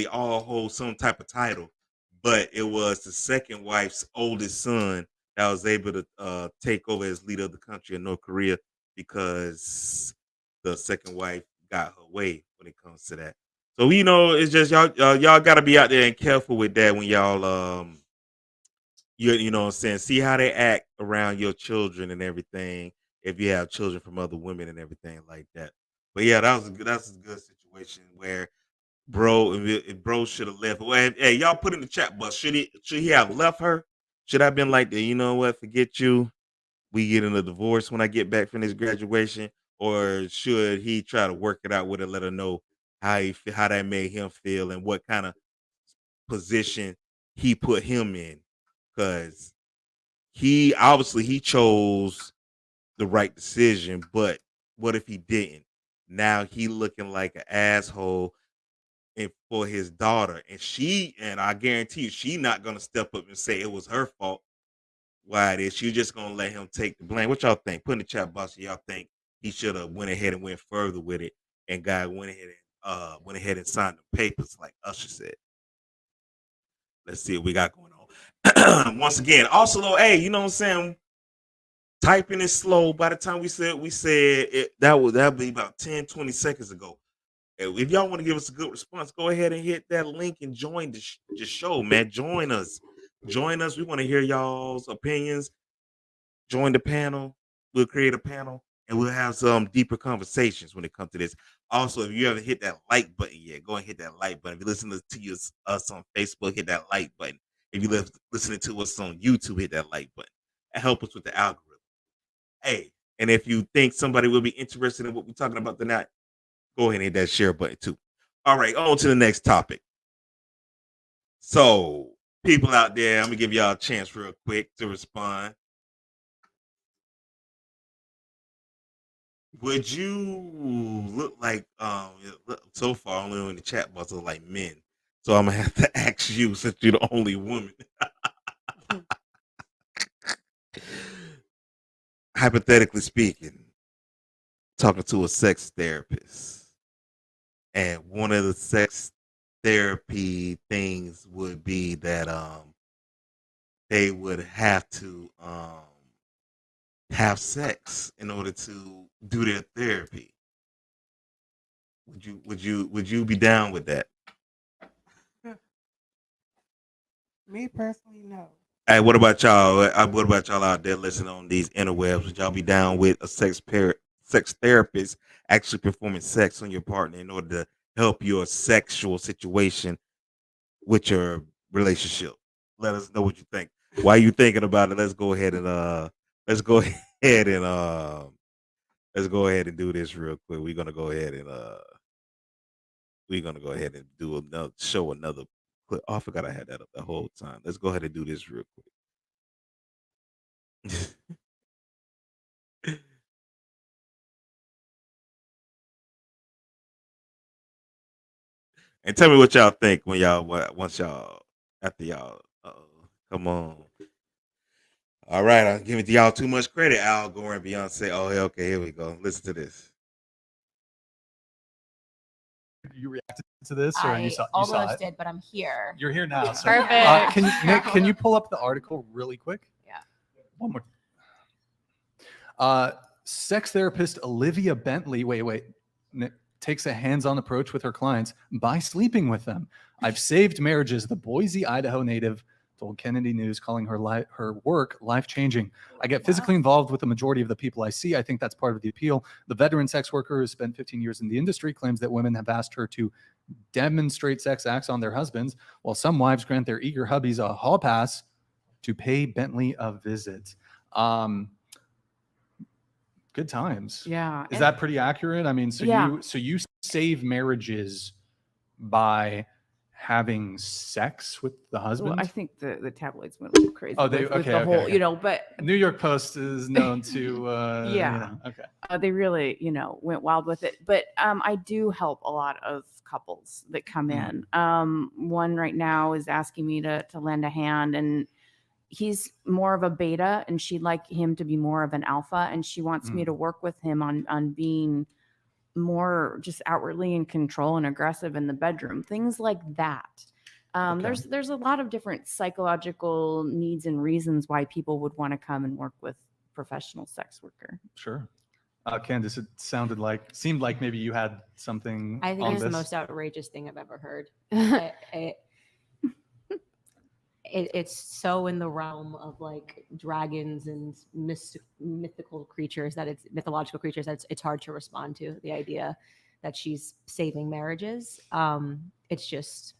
[SPEAKER 1] all hold some type of title, but it was the second wife's oldest son that was able to take over as leader of the country in North Korea because the second wife got her way when it comes to that. So it's just y'all got to be out there and careful with that when y'all you know what I'm saying, see how they act around your children and everything if you have children from other women and everything like that. But yeah, that's a good situation where bro, if bro should have left. Well, hey, y'all put in the chat box. Should he have left her? Should I have been like, you know what? Forget you. We get in a divorce when I get back from this graduation, or should he try to work it out with her, let her know how that made him feel and what kind of position he put him in? Because he chose the right decision, but what if he didn't? Now he looking like an asshole and for his daughter, and I guarantee you, she not gonna step up and say it was her fault. Why it is? She's just gonna let him take the blame. What y'all think? Put in the chat box. Y'all think he should have went ahead and went further with it, and guy went ahead and signed the papers like Usher said. Let's see what we got going on. Once again, also though, hey, you know what I'm saying? Typing is slow. By the time we said it, that'd be about 10, 20 seconds ago. If y'all want to give us a good response, go ahead and hit that link and join the show, man. Join us. Join us. We want to hear y'all's opinions. Join the panel. We'll create a panel and we'll have some deeper conversations when it comes to this. Also, if you haven't hit that like button yet, go and hit that like button. If you listen to us on Facebook, hit that like button. If you listening to us on YouTube, hit that like button. And help us with the algorithm. Hey, and if you think somebody will be interested in what we're talking about tonight, go ahead and hit that share button too. All right, on to the next topic. So, people out there, I'm gonna give y'all a chance real quick to respond. Would you look like so far only in the chat box look like men? So I'm gonna have to ask you since you're the only woman. Hypothetically speaking, talking to a sex therapist, and one of the sex therapy things would be that they would have to have sex in order to do their therapy. Would you be down with that?
[SPEAKER 3] Me personally, no.
[SPEAKER 1] Hey, what about y'all? What about y'all out there listening on these interwebs? Would y'all be down with a sex therapist actually performing sex on your partner in order to help your sexual situation with your relationship? Let us know what you think. While you thinking about it, let's go ahead and let's go ahead and do this real quick. We're gonna go ahead and do another clip. Oh, I forgot I had that up the whole time. Let's go ahead and do this real quick. And tell me what y'all think when after y'all. Come on. All right, I'm giving y'all too much credit. Al Gore and Beyonce. Oh, okay, here we go. Listen to this.
[SPEAKER 5] You reacted to this, or you saw
[SPEAKER 6] almost
[SPEAKER 5] it?
[SPEAKER 6] did, but I'm here.
[SPEAKER 5] You're here now. So,
[SPEAKER 6] Perfect.
[SPEAKER 5] Nick, can you pull up the article really quick?
[SPEAKER 6] Yeah.
[SPEAKER 5] One more. Sex therapist Olivia Bentley. Wait. Nick takes a hands-on approach with her clients by sleeping with them. I've saved marriages. The Boise, Idaho native told Kennedy News, calling her work life-changing. I get physically involved with the majority of the people I see. I think that's part of the appeal. The veteran sex worker who spent 15 years in the industry claims that women have asked her to demonstrate sex acts on their husbands, while some wives grant their eager hubbies a hall pass to pay Bentley a visit. Good times.
[SPEAKER 6] Yeah.
[SPEAKER 5] Is that pretty accurate? I mean, so
[SPEAKER 6] Yeah.
[SPEAKER 5] you save marriages by having sex with the husband?
[SPEAKER 6] Well, I think the tabloids went a little crazy.
[SPEAKER 5] Oh, they
[SPEAKER 6] with
[SPEAKER 5] okay,
[SPEAKER 6] the
[SPEAKER 5] okay,
[SPEAKER 6] whole,
[SPEAKER 5] okay.
[SPEAKER 6] you know, but
[SPEAKER 5] New York Post is known to
[SPEAKER 6] Yeah.
[SPEAKER 5] you know, okay.
[SPEAKER 6] they really, you know, went wild with it. But I do help a lot of couples that come in. One right now is asking me to lend a hand, and he's more of a beta, and she'd like him to be more of an alpha, and she wants me to work with him on being more just outwardly in control and aggressive in the bedroom, things like that.
[SPEAKER 5] Okay.
[SPEAKER 6] There's a lot of different psychological needs and reasons why people would want to come and work with professional sex worker.
[SPEAKER 5] Sure. Candace, it seemed like maybe you had something
[SPEAKER 7] I think
[SPEAKER 5] on
[SPEAKER 7] it's the
[SPEAKER 5] this.
[SPEAKER 7] most outrageous thing I've ever heard. It's so in the realm of like dragons and mythical creatures that mythological creatures that it's hard to respond to. The idea that she's saving marriages, it's just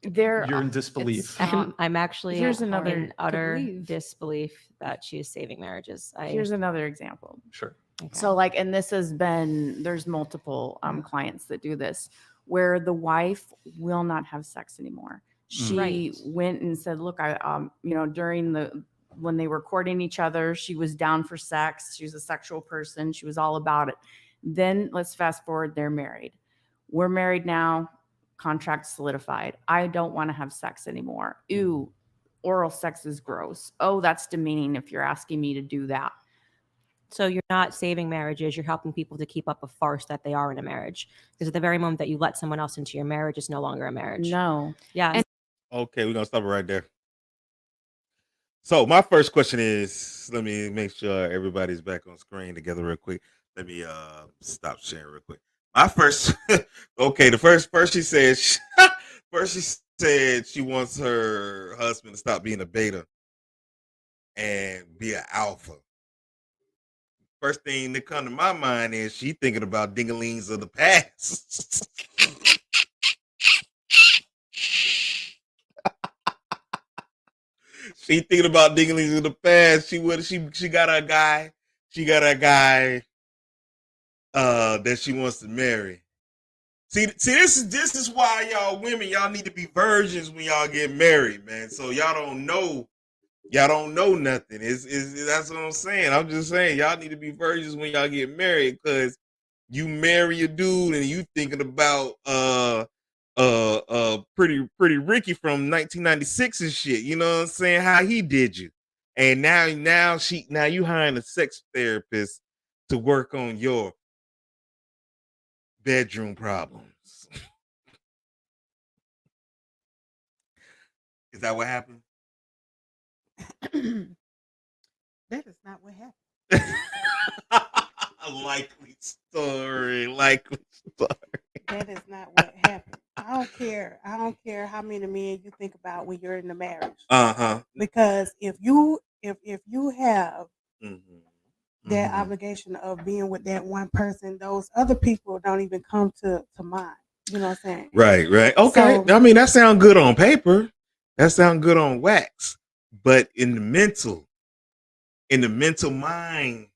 [SPEAKER 6] There,
[SPEAKER 5] You're in disbelief.
[SPEAKER 7] I'm actually
[SPEAKER 6] Here's another
[SPEAKER 7] in utter
[SPEAKER 4] believe.
[SPEAKER 7] disbelief that she is saving marriages.
[SPEAKER 6] here's another example.
[SPEAKER 5] Sure.
[SPEAKER 7] Okay.
[SPEAKER 6] So like, and this has been, there's multiple clients that do this, where the wife will not have sex anymore. She
[SPEAKER 7] Right.
[SPEAKER 6] went and said, look, I, you know, when they were courting each other, she was down for sex. She was a sexual person. She was all about it. Then let's fast forward. They're married. We're married now. Contract solidified. I don't want to have sex anymore. Ew, oral sex is gross. Oh, that's demeaning if you're asking me to do that.
[SPEAKER 7] So you're not saving marriages. You're helping people to keep up a farce that they are in a marriage. Because at the very moment that you let someone else into your marriage, it's no longer a marriage.
[SPEAKER 6] No.
[SPEAKER 7] Yeah.
[SPEAKER 6] And-
[SPEAKER 1] Okay, we're gonna stop it right there. So my first question is, let me make sure everybody's back on screen together real quick. Let me stop sharing real quick. My first okay, the first she said first she said she wants her husband to stop being a beta and be an alpha. First thing that come to my mind is she thinking about dingalings of the past. She thinking about dingalings of the past. She got a guy. She got a guy that she wants to marry. See, this is why y'all women, y'all need to be virgins when y'all get married, man. So y'all don't know nothing. That's what I'm saying. I'm just saying y'all need to be virgins when y'all get married, because you marry a dude and you thinking about pretty Ricky from 1996 and shit. You know what I'm saying? How he did you, and now you hiring a sex therapist to work on your bedroom problems. Is that what happened?
[SPEAKER 3] That is not what happened.
[SPEAKER 1] Likely story.
[SPEAKER 3] That is not what happened. I don't care how many men you think about when you're in the marriage. Because if you have that obligation of being with that one person, those other people don't even come to mind. You know what I'm saying?
[SPEAKER 1] Right. Okay.
[SPEAKER 3] So-
[SPEAKER 1] I mean, that sounds good on paper. That sounds good on wax. But in the mental mind,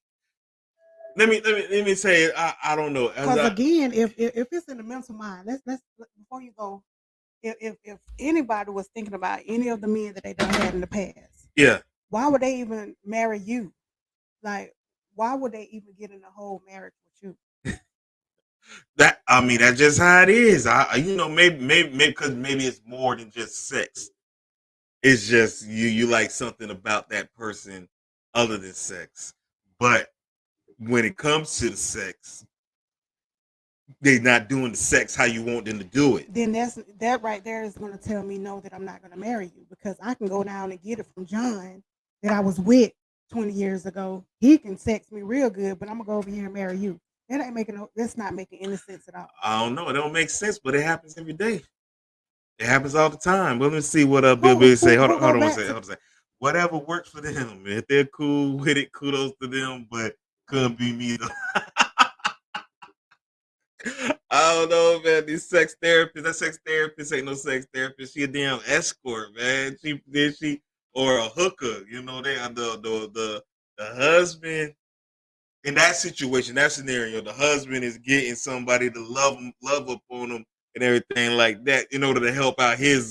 [SPEAKER 1] let me say, I don't know.
[SPEAKER 3] Because again, if it's in the mental mind, let's before you go, if anybody was thinking about any of the men that they done had in the past,
[SPEAKER 1] yeah,
[SPEAKER 3] why would they even marry you? Like, why would they even get in a whole marriage with you?
[SPEAKER 1] that's just how it is. Maybe because maybe it's more than just sex. It's just you like something about that person other than sex. But when it comes to the sex, they're not doing the sex how you want them to do it.
[SPEAKER 3] Then that right there is going to tell me no, that I'm not going to marry you, because I can go down and get it from John that I was with 20 years ago. He can sex me real good, but I'm gonna go over here and marry you. That's not making any sense at all.
[SPEAKER 1] I don't know. It don't make sense, but it happens every day. It happens all the time. Well, let's see what Bill Big say. Hold on one second. Whatever works for them. If they're cool with it, kudos to them, but couldn't be me though. I don't know, man. These sex therapists, that sex therapist ain't no sex therapist. She a damn escort, man. She or a hooker. You know, they are the husband in that situation, that scenario. The husband is getting somebody to love up on him, and everything like that in order to help out their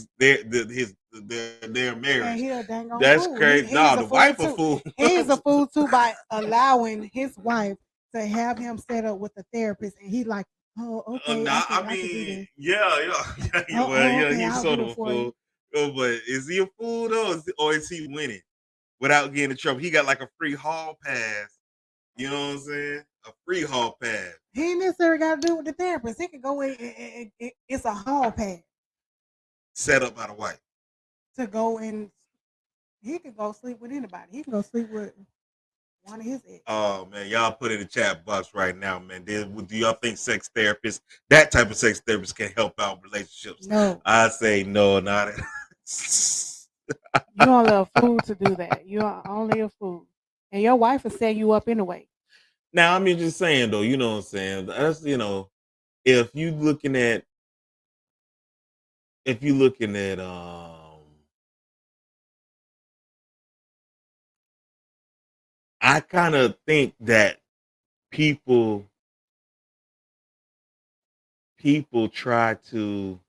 [SPEAKER 1] marriage.
[SPEAKER 3] And he a dang on
[SPEAKER 1] That's
[SPEAKER 3] fool.
[SPEAKER 1] crazy.
[SPEAKER 3] He's
[SPEAKER 1] No,
[SPEAKER 3] a
[SPEAKER 1] the
[SPEAKER 3] fool
[SPEAKER 1] wife a
[SPEAKER 3] too.
[SPEAKER 1] fool.
[SPEAKER 3] He's a fool too by allowing his wife to have him set up with a therapist, and he like, oh, okay,
[SPEAKER 1] Nah,
[SPEAKER 3] I can do
[SPEAKER 1] mean,
[SPEAKER 3] this.
[SPEAKER 1] yeah.
[SPEAKER 3] Oh,
[SPEAKER 1] Well, yeah,
[SPEAKER 3] okay,
[SPEAKER 1] he's
[SPEAKER 3] I'll
[SPEAKER 1] sort
[SPEAKER 3] do
[SPEAKER 1] of
[SPEAKER 3] it
[SPEAKER 1] a
[SPEAKER 3] for you.
[SPEAKER 1] fool. Oh, but is he a fool though, or is he winning without getting in trouble? He got like a free hall pass. You know what I'm saying? A free hall pass
[SPEAKER 3] He ain't necessarily got to do it with the therapist. He can go in. It's a hall pass
[SPEAKER 1] set up by the wife.
[SPEAKER 3] to go and he can go sleep with anybody. He can go sleep with one of his ex.
[SPEAKER 1] Oh man, y'all put in the chat box right now, man. Do y'all think sex therapists, that type of sex therapist, can help out relationships?
[SPEAKER 3] No,
[SPEAKER 1] I say no, not.
[SPEAKER 3] you're only a fool to do that. You're only a fool, and your wife will set you up anyway.
[SPEAKER 1] Now, I mean, just saying though, you know what I'm saying? That's if you looking at I kind of think that people try to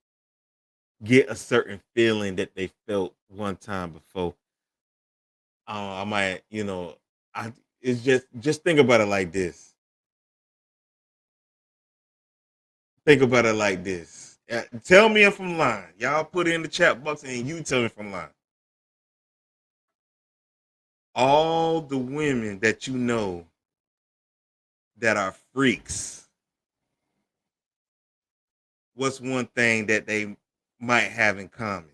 [SPEAKER 1] get a certain feeling that they felt one time before. I might, I it's just think about it like this. Think about it like this. Tell me if I'm lying. Y'all put it in the chat box and you tell me if I'm lying. All the women that you know that are freaks, what's one thing that they might have in common?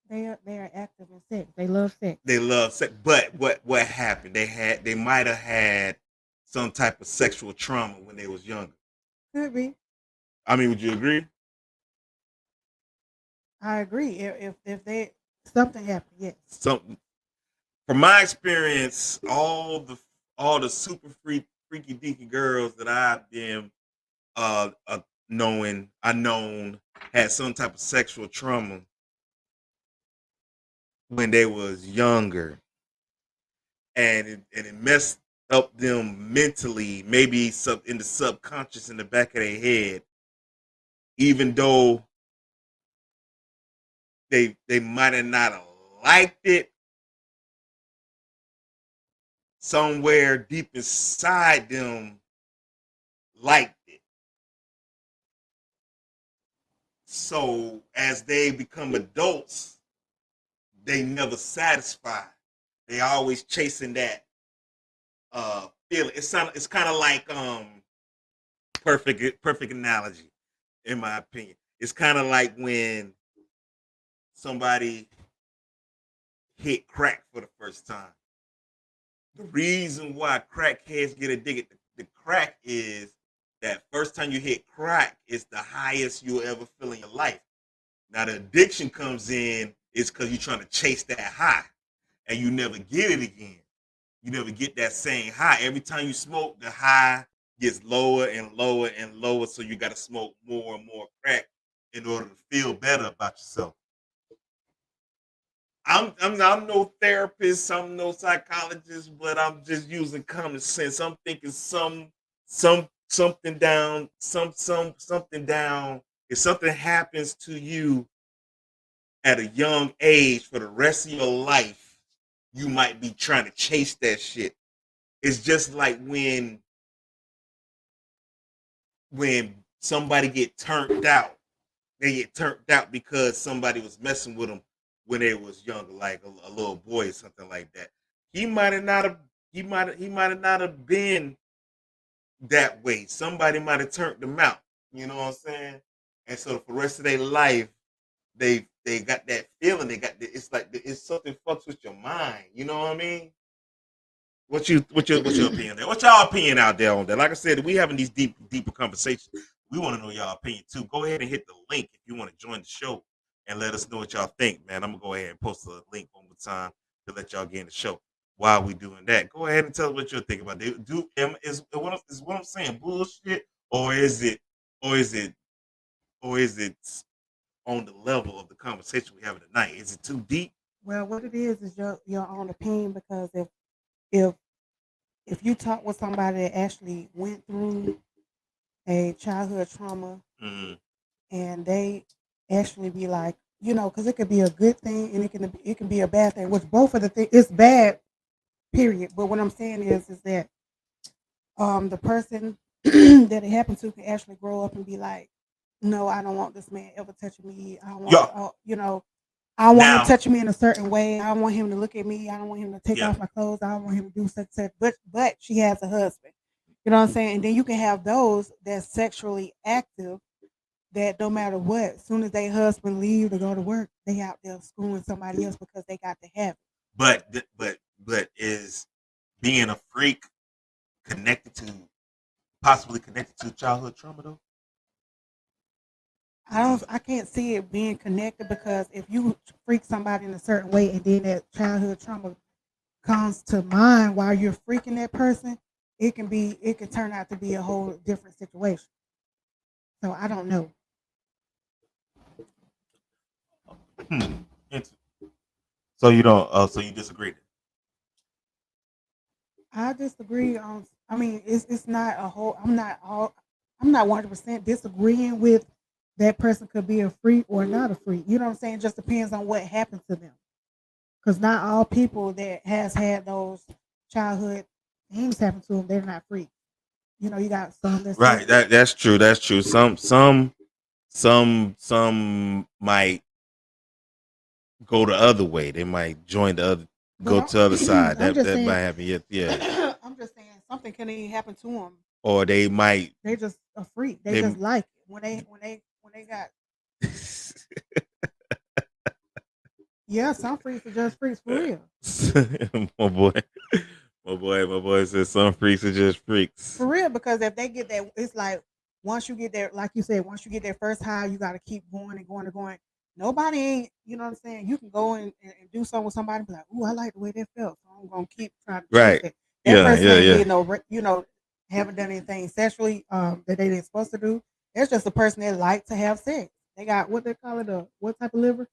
[SPEAKER 3] They are active in sex. They love sex.
[SPEAKER 1] They love sex, but what happened? They might have had some type of sexual trauma when they was younger.
[SPEAKER 3] Could be.
[SPEAKER 1] I mean, would you agree?
[SPEAKER 3] I agree. If they something happened, yes.
[SPEAKER 1] Something from my experience, all the super freaky deaky girls that I've been I known had some type of sexual trauma when they was younger, and it messed up them mentally, maybe in the subconscious in the back of their head, even though they might have not liked it. Somewhere deep inside them liked it. So as they become adults, they never satisfied. They always chasing that feeling. It's kind of like perfect analogy, in my opinion. It's kind of like when somebody hit crack for the first time. The reason why crackheads get addicted to crack is that first time you hit crack is the highest you'll ever feel in your life. Now the addiction comes in is because you're trying to chase that high, and you never get it again. You never get that same high. Every time you smoke, the high gets lower and lower and lower. So you got to smoke more and more crack in order to feel better about yourself. I'm no therapist, I'm no psychologist, but I'm just using common sense. I'm thinking something down, something down. If something happens to you at a young age for the rest of your life, you might be trying to chase that shit. It's just like when somebody get turned out, they get turned out because somebody was messing with them when they was younger, like a little boy or something like that. He might have not have he might have not have been that way. Somebody might have turned them out. You know what I'm saying? And so for the rest of their life, they got that feeling. It's like it's something fucks with your mind. You know what I mean? What's your opinion there? What's y'all opinion out there on that? Like I said, we having these deeper conversations. We want to know y'all opinion too. Go ahead and hit the link if you want to join the show and let us know what y'all think, man. I'm gonna go ahead and post the link one more time to let y'all get in the show. While we doing that, go ahead and tell us what you're thinking about. Is what I'm saying bullshit, or is it or is it or is it on the level of the conversation we having tonight? Is it too deep?
[SPEAKER 3] Well, what it is your own opinion because if if you talk with somebody that actually went through a childhood trauma
[SPEAKER 1] Mhm.
[SPEAKER 3] and they actually be like, because it could be a good thing and it can be a bad thing. Which both of the things it's bad, period. But what I'm saying is that the person that it happened to can actually grow up and be like, no, I don't want this man ever touching me. I don't want,
[SPEAKER 1] Yeah.
[SPEAKER 3] I want him
[SPEAKER 1] Now,
[SPEAKER 3] touching me in a certain way. I don't want him to look at me. I don't want him to take
[SPEAKER 1] yeah,
[SPEAKER 3] off my clothes. I don't want him to do such. But she has a husband. You know what I'm saying? And then you can have those that's sexually active that no matter what, as soon as their husband leave to go to work, they out there screwing somebody else because they got to have it.
[SPEAKER 1] but is being a freak connected to possibly connected to childhood trauma though?
[SPEAKER 3] I can't see it being connected because if you freak somebody in a certain way and then that childhood trauma comes to mind while you're freaking that person, it can turn out to be a whole different situation. So I don't know.
[SPEAKER 1] Hmm. So you don't. So you disagree?
[SPEAKER 3] I disagree on. I mean, it's not a whole. I'm not 100% disagreeing with that person could be a freak or not a freak. You know what I'm saying? It just depends on what happened to them. Because not all people that has had those childhood things happen to them, they're not freaks. You got some that's just
[SPEAKER 1] Right. That's true. That's true. Some might go the other way. They might join the other,
[SPEAKER 3] but
[SPEAKER 1] go to the other side.
[SPEAKER 3] I'm just
[SPEAKER 1] That
[SPEAKER 3] saying
[SPEAKER 1] might happen. Yeah.
[SPEAKER 3] I'm just saying something can even happen to them.
[SPEAKER 1] Or they might.
[SPEAKER 3] They just a freak. They
[SPEAKER 1] They,
[SPEAKER 3] just like it. When they got yeah, some freaks are just freaks for real.
[SPEAKER 1] my boy, my boy says some freaks are just freaks.
[SPEAKER 3] For real, because if they get that, it's like once you get there, like you said, once you get that first high, you got to keep going and going and going. Nobody ain't, you know what I'm saying? You can go and do something with somebody and be like, ooh, I like the way that felt. So I'm going to keep trying to chase
[SPEAKER 1] Right.
[SPEAKER 3] it. That
[SPEAKER 1] Yeah.
[SPEAKER 3] person
[SPEAKER 1] Yeah.
[SPEAKER 3] ain't
[SPEAKER 1] Yeah.
[SPEAKER 3] did no, haven't done anything sexually that they didn't supposed to do. That's just a person that like to have sex. They got what they call it, what type of liver?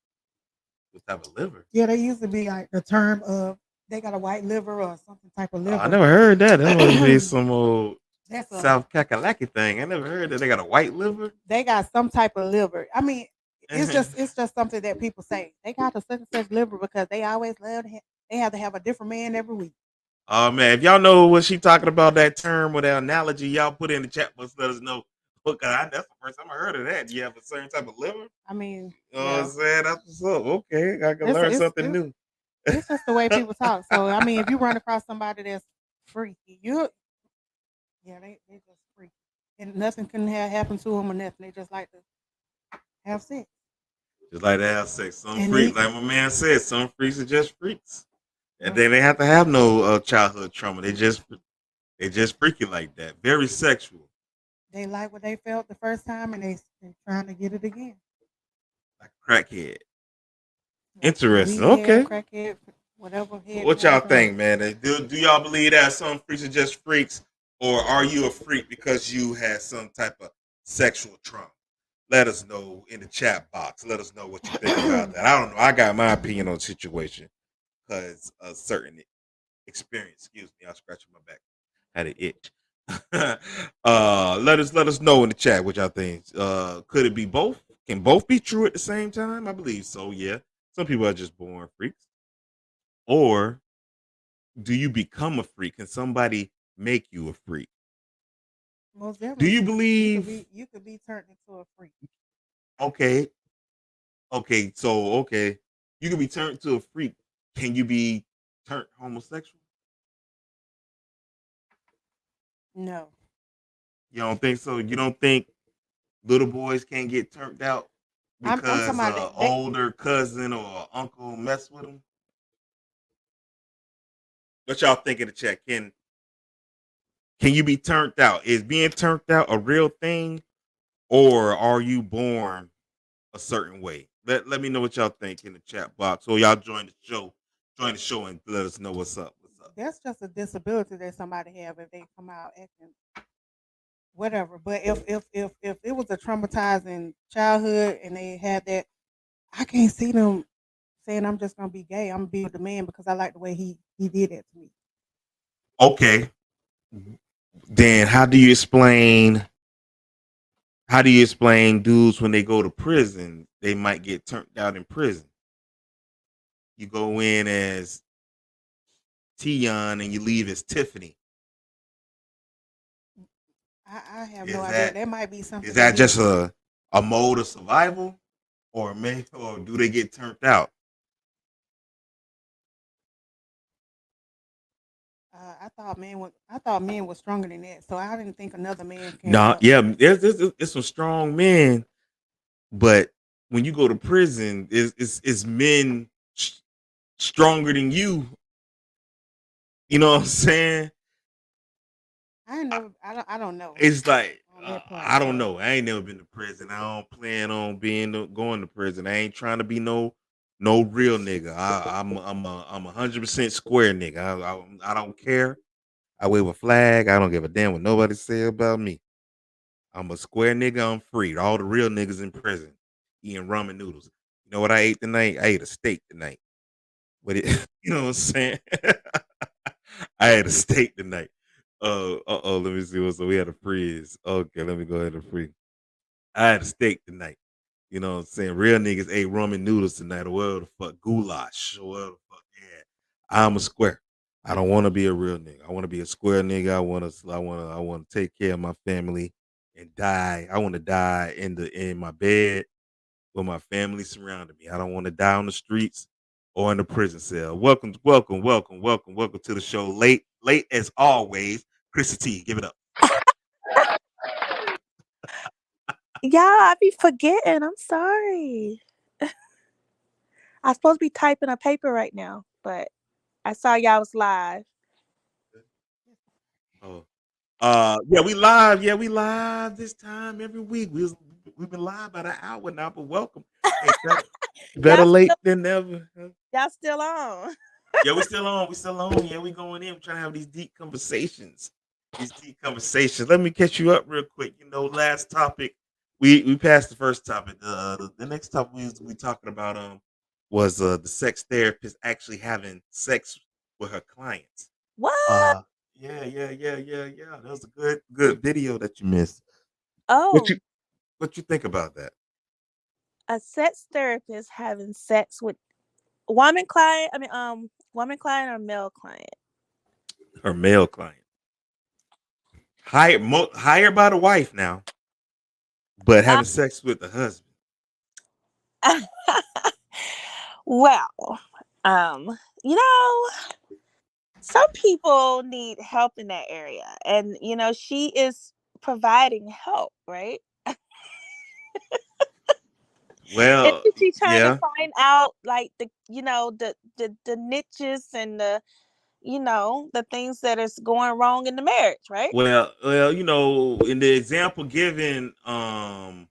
[SPEAKER 1] What type of liver?
[SPEAKER 3] Yeah, they used to be like the term of they got a white liver or something type of
[SPEAKER 1] Oh, I
[SPEAKER 3] liver.
[SPEAKER 1] never heard that. That must be some old
[SPEAKER 3] That's a
[SPEAKER 1] South Kakalaki thing. I never heard that they got a white liver.
[SPEAKER 3] they got some type of liver. I mean, it's just something that people say. They got a such and such liver because they always love they have to have a different man every week.
[SPEAKER 1] Oh man, if y'all know what she talking about, that term or that analogy, y'all put it in the chat box. Let us know. Look, that's the first time I heard of that. You have a certain type of liver.
[SPEAKER 3] I mean,
[SPEAKER 1] You know what
[SPEAKER 3] yeah,
[SPEAKER 1] I'm saying? That's what's up. Okay, I can
[SPEAKER 3] it's
[SPEAKER 1] learn
[SPEAKER 3] it's
[SPEAKER 1] something
[SPEAKER 3] it's,
[SPEAKER 1] new.
[SPEAKER 3] it's just the way people talk. So I mean, if you run across somebody that's freaky, they just freaky, and nothing can happen to them or nothing. They just like to have sex.
[SPEAKER 1] Just like to have sex. Some
[SPEAKER 3] And
[SPEAKER 1] freaks,
[SPEAKER 3] they,
[SPEAKER 1] like my man said, some freaks are just freaks, and
[SPEAKER 3] well,
[SPEAKER 1] then they have to have no childhood trauma. They just freaky like that. Very sexual,
[SPEAKER 3] they like what they felt the first time, and they trying to get it again.
[SPEAKER 1] like a crackhead.
[SPEAKER 3] Like
[SPEAKER 1] Interesting.
[SPEAKER 3] weed head,
[SPEAKER 1] Okay.
[SPEAKER 3] crackhead, whatever head they
[SPEAKER 1] What
[SPEAKER 3] want
[SPEAKER 1] y'all
[SPEAKER 3] to call
[SPEAKER 1] think,
[SPEAKER 3] it.
[SPEAKER 1] man? Do y'all believe that some freaks are just freaks, or are you a freak because you had some type of sexual trauma? Let us know in the chat box. Let us know what you think about that. I don't know. I got my opinion on the situation because a certain experience. Excuse me, I was scratching my back. Had an itch. Let us know in the chat what y'all think. Could it be both? Can both be true at the same time? I believe so. Yeah. Some people are just born freaks, or do you become a freak? Can somebody make you a freak?
[SPEAKER 3] Most
[SPEAKER 1] Do
[SPEAKER 3] definitely,
[SPEAKER 1] you believe?
[SPEAKER 3] you could be turned into a freak.
[SPEAKER 1] Okay, okay, you can be turned to a freak. Can you be turned homosexual?
[SPEAKER 3] No,
[SPEAKER 1] You don't think so? You don't think little boys can't get turned out
[SPEAKER 3] I'm talking
[SPEAKER 1] because
[SPEAKER 3] about they.
[SPEAKER 1] older cousin or uncle mess with them? What y'all think in the chat? Can you be turned out? Is being turned out a real thing, or are you born a certain way? Let me know what y'all think in the chat box. Or y'all join the show and let us know what's up. What's up?
[SPEAKER 3] That's just a disability that somebody have if they come out acting whatever. But if it was a traumatizing childhood and they had that, I can't see them saying I'm just gonna be gay. I'm gonna be with the man because I like the way he did that to me.
[SPEAKER 1] Okay. Then how do you explain dudes when they go to prison, they might get turned out in prison? You go in as Tion and you leave as Tiffany.
[SPEAKER 3] I have
[SPEAKER 1] Is
[SPEAKER 3] no idea.
[SPEAKER 1] that
[SPEAKER 3] That might be something.
[SPEAKER 1] is
[SPEAKER 3] That
[SPEAKER 1] that
[SPEAKER 3] he,
[SPEAKER 1] just a mode of survival, or do they get turned out?
[SPEAKER 3] I thought men was stronger than that. So I didn't think another man can.
[SPEAKER 1] No, yeah, there's some strong men, but when you go to prison, is men stronger than you? You know what I'm saying?
[SPEAKER 3] I don't know
[SPEAKER 1] It's like
[SPEAKER 3] on that part.
[SPEAKER 1] I don't
[SPEAKER 3] So
[SPEAKER 1] know. I ain't never been to prison. I don't plan on going to prison. I ain't trying to be no real nigga. I'm 100% square nigga. I don't care. I wave a flag. I don't give a damn what nobody say about me. I'm a square nigga. I'm free. All the real niggas in prison eating ramen noodles. You know what I ate tonight? I ate a steak tonight. But it, you know what I'm saying? I had a steak tonight. Let me see what. So we had a freeze. Okay, let me go ahead and freeze. I had a steak tonight. You know what I'm saying? Real niggas ate ramen noodles tonight, or whatever the fuck, goulash, or whatever the fuck. Yeah, I'm a square. I don't want to be a real nigga. I want to be a square nigga. I want to take care of my family and die. I want to die in my bed with my family surrounding me. I don't want to die on the streets or in the prison cell. Welcome to the show. Late as always. Chrissy T, give it up.
[SPEAKER 8] Yeah, I be forgetting. I'm sorry. I'm supposed to be typing a paper right now, but I saw y'all was live.
[SPEAKER 1] Oh, yeah, we live. Yeah, we live this time every week. We've been live about an hour now, but welcome. Hey, better
[SPEAKER 8] Y'all
[SPEAKER 1] late
[SPEAKER 8] still,
[SPEAKER 1] than never. Huh?
[SPEAKER 8] y'all still on.
[SPEAKER 1] Yeah, we still on. We still on. Yeah, we going in. We're trying to have these deep conversations. Let me catch you up real quick. You know, last topic, we passed the first topic. The next topic we talking about was the sex therapist actually having sex with her clients.
[SPEAKER 8] What?
[SPEAKER 1] Uh yeah. That was a good video that you missed. What
[SPEAKER 8] Oh,
[SPEAKER 1] you what you think about that?
[SPEAKER 8] a sex therapist having sex with woman client. Woman client or male client?
[SPEAKER 1] Her male client. Hired by the wife now, but
[SPEAKER 8] Uh,
[SPEAKER 1] having sex with the husband.
[SPEAKER 8] well, you know, some people need help in that area, and she is providing help, right?
[SPEAKER 1] Well,
[SPEAKER 8] Isn't she trying to
[SPEAKER 1] yeah.
[SPEAKER 8] find out like the niches and the things that is going wrong in the marriage, right?
[SPEAKER 1] Well, in the example given, I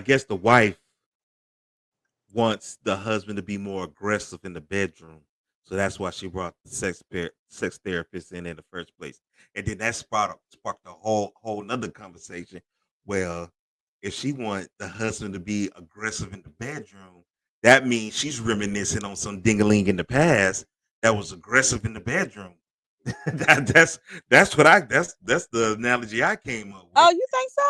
[SPEAKER 1] guess the wife wants the husband to be more aggressive in the bedroom, so that's why she brought the sex therapist in the first place, and then that sparked a whole nother conversation. Well, if she want the husband to be aggressive in the bedroom, that means she's reminiscing on some dingaling in the past that was aggressive in the bedroom. That's what that's the analogy I came up with.
[SPEAKER 8] Oh, you think so?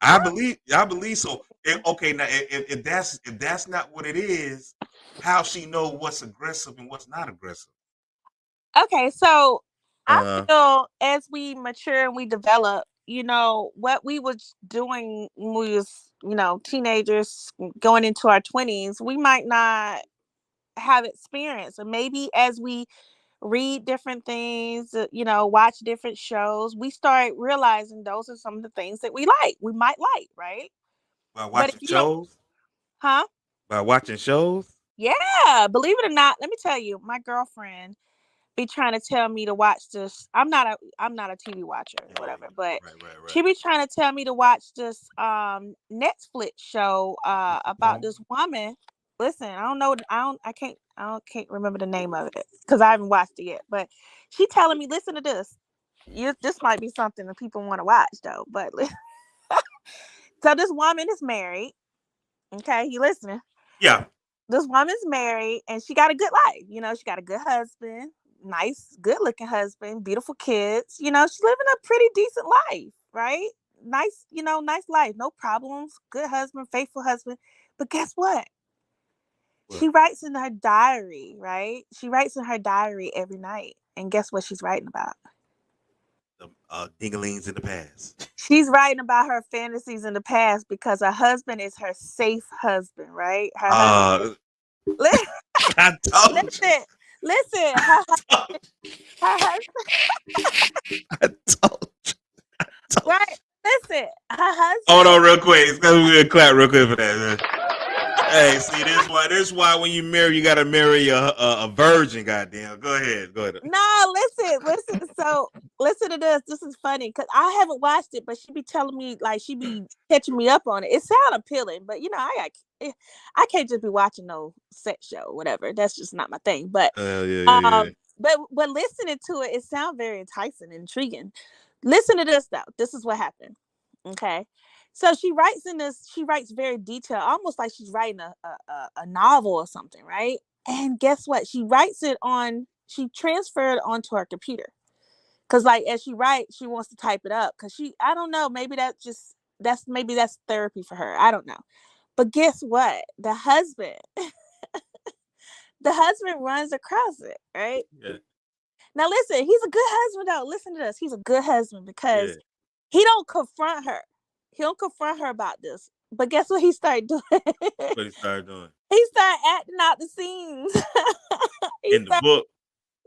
[SPEAKER 1] I believe so. Okay, now if that's not what it is, how she know what's aggressive and what's not aggressive?
[SPEAKER 8] Okay, so I
[SPEAKER 1] Uh,
[SPEAKER 8] feel as we mature and we develop, what we was doing when we was, teenagers going into our 20s, we might not have experience. And maybe as we read different things, watch different shows, we start realizing those are some of the things that we might like, right?
[SPEAKER 1] by
[SPEAKER 8] But if
[SPEAKER 1] watching
[SPEAKER 8] you don't,
[SPEAKER 1] shows,
[SPEAKER 8] huh?
[SPEAKER 1] by watching shows.
[SPEAKER 8] Yeah, believe it or not, let me tell you, my girlfriend be trying to tell me to watch this. I'm not a TV watcher or
[SPEAKER 1] Yeah, yeah,
[SPEAKER 8] whatever, but
[SPEAKER 1] yeah. Right.
[SPEAKER 8] she be trying to tell me to watch this Netflix show about this woman. Listen, I can't remember the name of it because I haven't watched it yet. But she telling me, listen to this. This might be something that people want to watch though. But so this woman is married. Okay, you listening?
[SPEAKER 1] Yeah.
[SPEAKER 8] this woman's married and she got a good life. You know, she got a good husband, nice, good looking husband, beautiful kids. You know, she's living a pretty decent life, right? Nice, you know, nice life, no problems, good husband, faithful husband. But guess what?
[SPEAKER 1] What?
[SPEAKER 8] She writes in her diary, right? She writes in her diary every night. And guess what she's writing about?
[SPEAKER 1] The dinglings in the past.
[SPEAKER 8] She's writing about her fantasies in the past because her husband is her safe husband, right? Her husband.
[SPEAKER 1] I told you.
[SPEAKER 8] Listen. Her husband.
[SPEAKER 1] I told you.
[SPEAKER 8] Right. Listen. Her husband.
[SPEAKER 1] Hold on, real quick. It's gonna be a clap real quick for that. Hey, see, this is why when you marry, you gotta marry a virgin. Goddamn. Go ahead.
[SPEAKER 8] No, listen. So listen to this. This is funny because I haven't watched it, but she be telling me like she be catching me up on it. It sounds appealing, but you know, I can't just be watching no sex show, or whatever. That's just not my thing. But
[SPEAKER 1] yeah.
[SPEAKER 8] But listening to it, it sounds very enticing, and intriguing. Listen to this though. This is what happened. Okay. So she writes very detailed, almost like she's writing a novel or something, right? And guess what? She transferred it onto her computer. Cause like as she writes, she wants to type it up. Cause I don't know, maybe that's therapy for her. I don't know. But guess what? The husband runs across it, right?
[SPEAKER 1] Yeah.
[SPEAKER 8] Now listen, he's a good husband though. Listen to this. He's a good husband because he don't confront her. He don't confront her about this. But guess what he started doing?
[SPEAKER 1] What he started doing?
[SPEAKER 8] He started acting out the scenes.
[SPEAKER 1] In the book.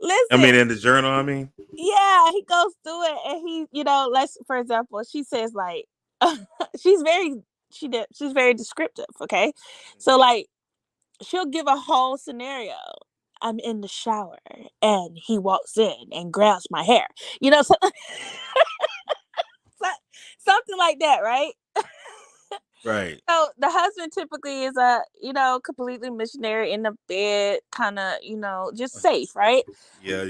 [SPEAKER 8] Listen.
[SPEAKER 1] I mean, in the journal, I mean.
[SPEAKER 8] Yeah, he goes through it and he, you know, for example, she says like she's very descriptive, okay? So like she'll give a whole scenario. I'm in the shower and he walks in and grabs my hair. You know, something like that, right?
[SPEAKER 1] Right.
[SPEAKER 8] So the husband typically is completely missionary in the bed, kind of, you know, just safe, right?
[SPEAKER 1] Yeah.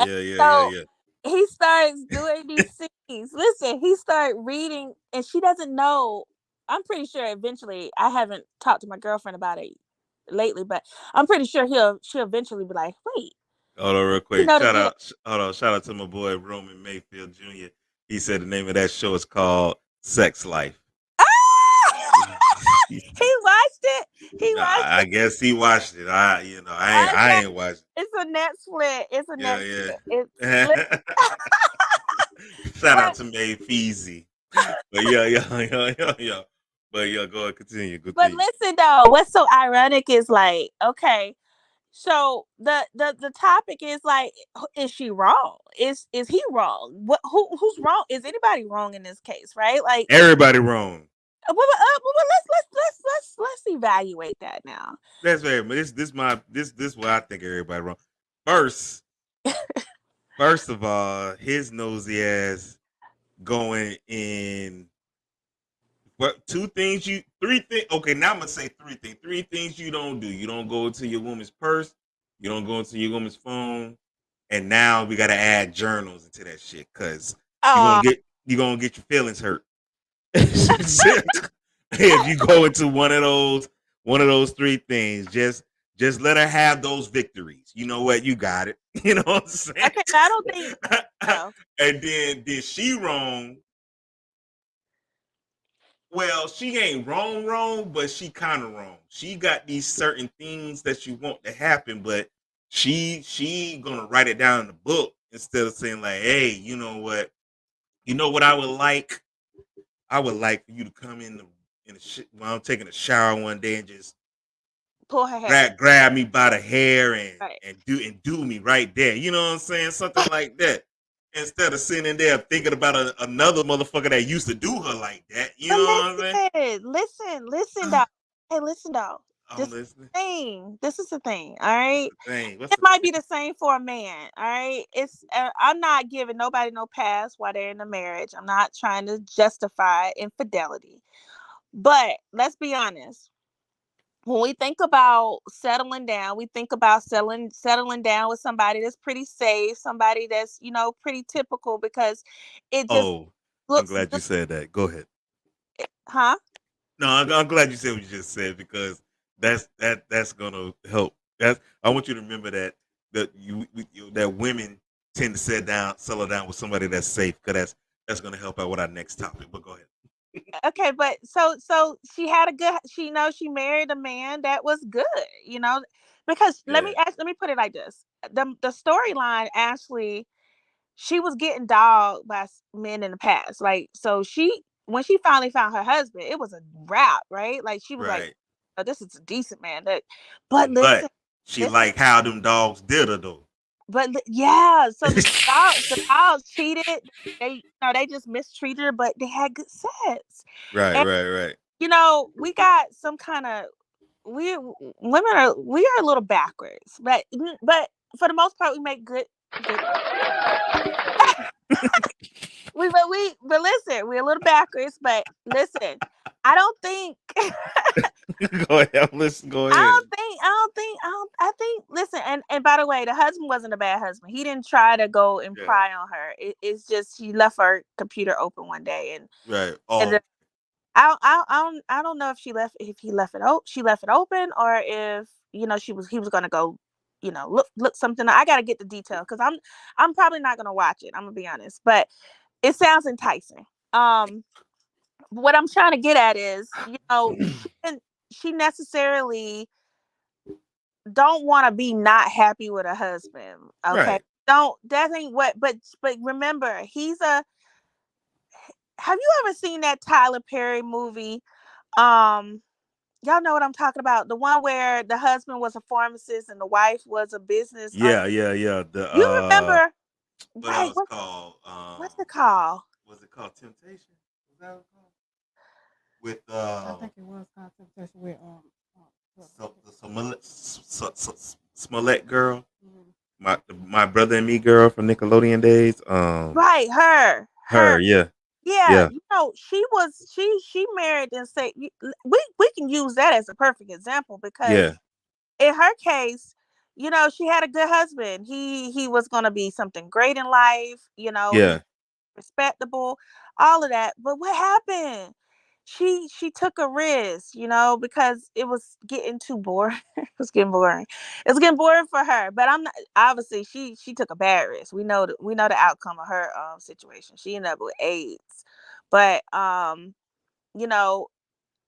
[SPEAKER 8] He starts doing these scenes. Listen, he started reading, and she doesn't know. I'm pretty sure eventually, I haven't talked to my girlfriend about it lately, but I'm pretty sure she'll eventually be like, wait.
[SPEAKER 1] Hold on, real quick. Shout out to my boy Roman Mayfield Jr. He said the name of that show is called Sex Life.
[SPEAKER 8] He watched it.
[SPEAKER 1] I guess he watched it. I ain't watched it.
[SPEAKER 8] It's a Netflix. It's a Netflix.
[SPEAKER 1] Yeah. Shout out to May Feezy. But yeah. But yeah, go ahead, continue.
[SPEAKER 8] But listen though, what's so ironic is like, okay, so the topic is like, is she wrong? Is he wrong? Who's wrong? Is anybody wrong in this case? Right? Like
[SPEAKER 1] everybody wrong.
[SPEAKER 8] Well, let's evaluate that now.
[SPEAKER 1] That's very. This what I think everybody wrong. First of all, his nosy ass going in. What three things? Okay, now I'm gonna say three things. Three things you don't do. You don't go into your woman's purse. You don't go into your woman's phone. And now we gotta add journals into that shit because you're gonna get your feelings hurt. If you go into one of those three things, just let her have those victories. You know what? You got it. You know what I'm saying?
[SPEAKER 8] Okay, I don't think. No.
[SPEAKER 1] And then did she wrong? Well, she ain't wrong, but she kind of wrong. She got these certain things that she want to happen, but she gonna write it down in the book instead of saying like, hey, you know what? You know what I would like? I would like for you to come while I'm taking a shower one day and just
[SPEAKER 8] pull her hair,
[SPEAKER 1] grab me by the hair
[SPEAKER 8] right.
[SPEAKER 1] and do me right there. You know what I'm saying? Something like that. Instead of sitting there thinking about another motherfucker that used to do her like that. You know what I mean?
[SPEAKER 8] Listen, dog. Hey, listen, dog. This is the thing. All right. It might be the same for a man. All right. It's I'm not giving nobody no pass while they're in a marriage. I'm not trying to justify infidelity. But let's be honest. When we think about settling down, we think about settling down with somebody that's pretty safe, somebody that's, you know, pretty typical because it just
[SPEAKER 1] I'm glad you said that. Go ahead.
[SPEAKER 8] Huh?
[SPEAKER 1] No, I'm glad you said what you just said because that's gonna help. I want you to remember that women tend to settle down with somebody that's safe, because that's gonna help out with our next topic. But go ahead.
[SPEAKER 8] Okay, but so she had a good, she married a man that was good, because
[SPEAKER 1] Yeah.
[SPEAKER 8] let me put it like this. The storyline, actually, she was getting dogged by men in the past. Like, so when she finally found her husband, it was a wrap, right? Like, she was like,
[SPEAKER 1] Right.
[SPEAKER 8] oh, this is a decent man. But
[SPEAKER 1] But
[SPEAKER 8] listen,
[SPEAKER 1] she
[SPEAKER 8] listen,
[SPEAKER 1] like how them dogs did her though.
[SPEAKER 8] yeah. So the dogs cheated. They just mistreated her, but they had good sex.
[SPEAKER 1] Right,
[SPEAKER 8] And
[SPEAKER 1] right, right.
[SPEAKER 8] we got some kind of we we are a little backwards, but for the most part, we make good. But listen, we're a little backwards, but listen, I don't think
[SPEAKER 1] Go ahead. Listen. Go
[SPEAKER 8] I
[SPEAKER 1] ahead.
[SPEAKER 8] don't think I don't think I don't I think listen, and by the way, the husband wasn't a bad husband. He didn't try to go and
[SPEAKER 1] Yeah.
[SPEAKER 8] pry on her. It's just he left her computer open one day,
[SPEAKER 1] Right.
[SPEAKER 8] and
[SPEAKER 1] Oh.
[SPEAKER 8] I don't know if he left it she left it open, or if he was gonna go look something up. I gotta get the detail, because I'm probably not gonna watch it. I'm gonna be honest, but it sounds enticing. What I'm trying to get at is, she necessarily don't want to be not happy with her husband. Okay,
[SPEAKER 1] Right.
[SPEAKER 8] don't that ain't what. But remember, he's a. Have you ever seen that Tyler Perry movie? Y'all know what I'm talking about. The one where the husband was a pharmacist and the wife was a business owner.
[SPEAKER 1] Yeah, yeah, yeah. The
[SPEAKER 8] You remember,
[SPEAKER 1] what that
[SPEAKER 8] right?
[SPEAKER 1] was called?
[SPEAKER 8] What's it called?
[SPEAKER 1] Was it called Temptation? Was that what it called? With
[SPEAKER 3] I think it was called Temptation with
[SPEAKER 1] the Smollett girl,
[SPEAKER 3] mhm.
[SPEAKER 1] my brother and me girl from Nickelodeon days.
[SPEAKER 8] Right, her.
[SPEAKER 1] Her, yeah,
[SPEAKER 8] Yeah,
[SPEAKER 1] yeah,
[SPEAKER 8] she married and say we can use that as a perfect example, because
[SPEAKER 1] yeah,
[SPEAKER 8] in her case, she had a good husband. He was going to be something great in life. He
[SPEAKER 1] yeah.
[SPEAKER 8] respectable, all of that. But what happened? She took a risk, because it was getting too boring. It was getting boring. It's getting boring for her. But I'm not, obviously she took a bad risk. We know the outcome of her situation. She ended up with AIDS. But you know,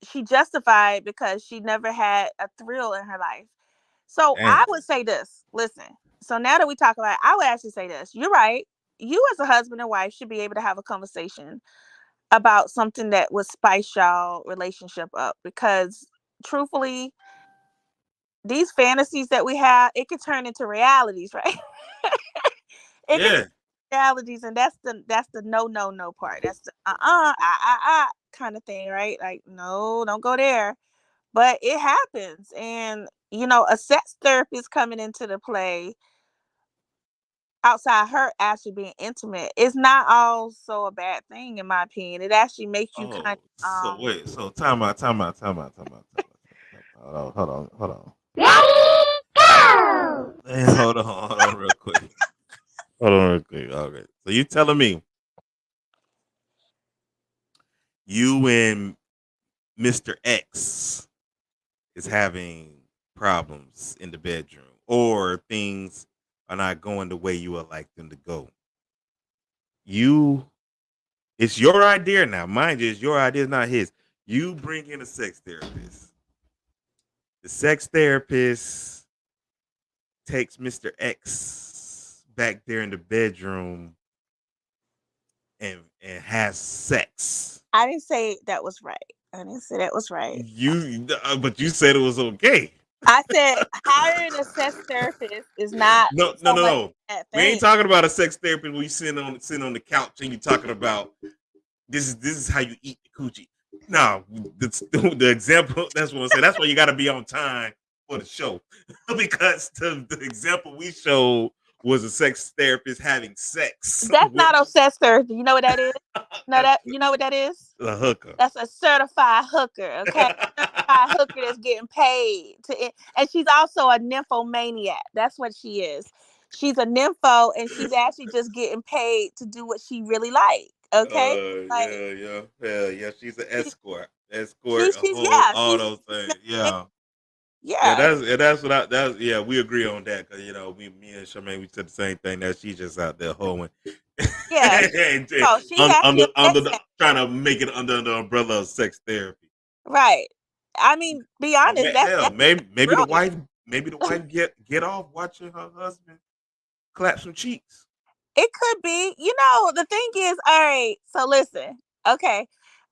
[SPEAKER 8] she justified because she never had a thrill in her life. So
[SPEAKER 1] Damn.
[SPEAKER 8] I would say this. Listen. So now that we talk about it, I would actually say this. You're right. You as a husband and wife should be able to have a conversation about something that would spice y'all relationship up, because truthfully, these fantasies that we have, it could turn into realities, right? It could
[SPEAKER 1] Yeah.
[SPEAKER 8] realities, and that's the no part. That's the kind of thing, right? Like, no, don't go there. But it happens, and a sex therapist coming into the play outside her actually being intimate is not also a bad thing, in my opinion. It actually makes you kind
[SPEAKER 1] Oh,
[SPEAKER 8] of
[SPEAKER 1] so wait. So time out. Time out. Time out. Time out. Time out. Hold on. Hold on. Hold on. Man, hold on. Hold on, real quick. Hold on, real quick. Okay. So you telling me you and Mr. X is having problems in the bedroom, or things are not going the way you would like them to go. You, it's your idea now. Mind you, it's your idea, it's not his. You bring in a sex therapist. The sex therapist takes Mr. X back there in the bedroom and has sex.
[SPEAKER 8] I didn't say that was right. I didn't say that was right.
[SPEAKER 1] But you said it was okay.
[SPEAKER 8] I said hiring a sex therapist is not
[SPEAKER 1] No, no,
[SPEAKER 8] so
[SPEAKER 1] no,
[SPEAKER 8] much
[SPEAKER 1] no.
[SPEAKER 8] that
[SPEAKER 1] We ain't
[SPEAKER 8] thing.
[SPEAKER 1] talking about a sex therapist where you sitting on the couch and you talking about this is how you eat the coochie. No, the example. That's what I'm saying. That's why you got to be on time for the show, because the example we showed was a sex therapist having sex
[SPEAKER 8] That's
[SPEAKER 1] with
[SPEAKER 8] not a sex therapist. You know what that is? You know what that is?
[SPEAKER 1] a hooker.
[SPEAKER 8] That's a certified hooker, okay? Certified hooker that's getting paid and she's also a nymphomaniac. That's what she is. She's a nympho, and she's actually just getting paid to do what she really like. Okay? Like,
[SPEAKER 1] Yeah, yeah, yeah, yeah. She's an
[SPEAKER 8] she,
[SPEAKER 1] escort, a whole,
[SPEAKER 8] yeah,
[SPEAKER 1] all those
[SPEAKER 8] she's
[SPEAKER 1] things. Yeah, Yeah,
[SPEAKER 8] Yeah.
[SPEAKER 1] that's what we agree on that because me and Charmaine we said the same thing that she's just out there hoeing
[SPEAKER 8] Yeah.
[SPEAKER 1] and,
[SPEAKER 8] Oh, she happy on
[SPEAKER 1] under
[SPEAKER 8] that side.
[SPEAKER 1] trying to make it under the umbrella of sex therapy.
[SPEAKER 8] Right. I mean, be honest,
[SPEAKER 1] Hell,
[SPEAKER 8] that's
[SPEAKER 1] maybe
[SPEAKER 8] brilliant.
[SPEAKER 1] the wife get off watching her husband clap some cheeks.
[SPEAKER 8] It could be. The thing is, all right, so listen. Okay.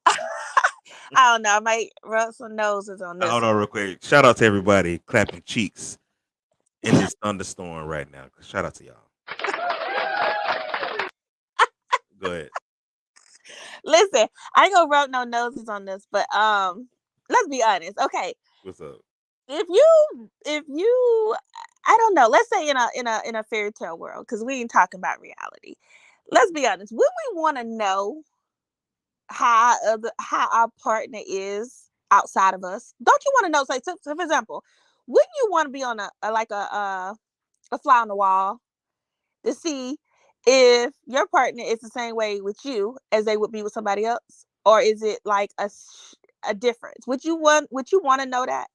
[SPEAKER 8] I don't know. I might rub some noses on this
[SPEAKER 1] Hold
[SPEAKER 8] one.
[SPEAKER 1] on real quick. Shout out to everybody clapping cheeks in this thunderstorm right now. Shout out to y'all. Go ahead.
[SPEAKER 8] Listen, I ain't gonna rub no noses on this, but let's be honest. Okay.
[SPEAKER 1] What's up?
[SPEAKER 8] If you I don't know, let's say in a fairy tale world, because we ain't talking about reality. Let's be honest. Would we want to know how our partner is outside of us? Don't you want to know? Like, so for example, wouldn't you want to be on a fly on the wall to see if your partner is the same way with you as they would be with somebody else, or is it like a difference? Would you want to know that?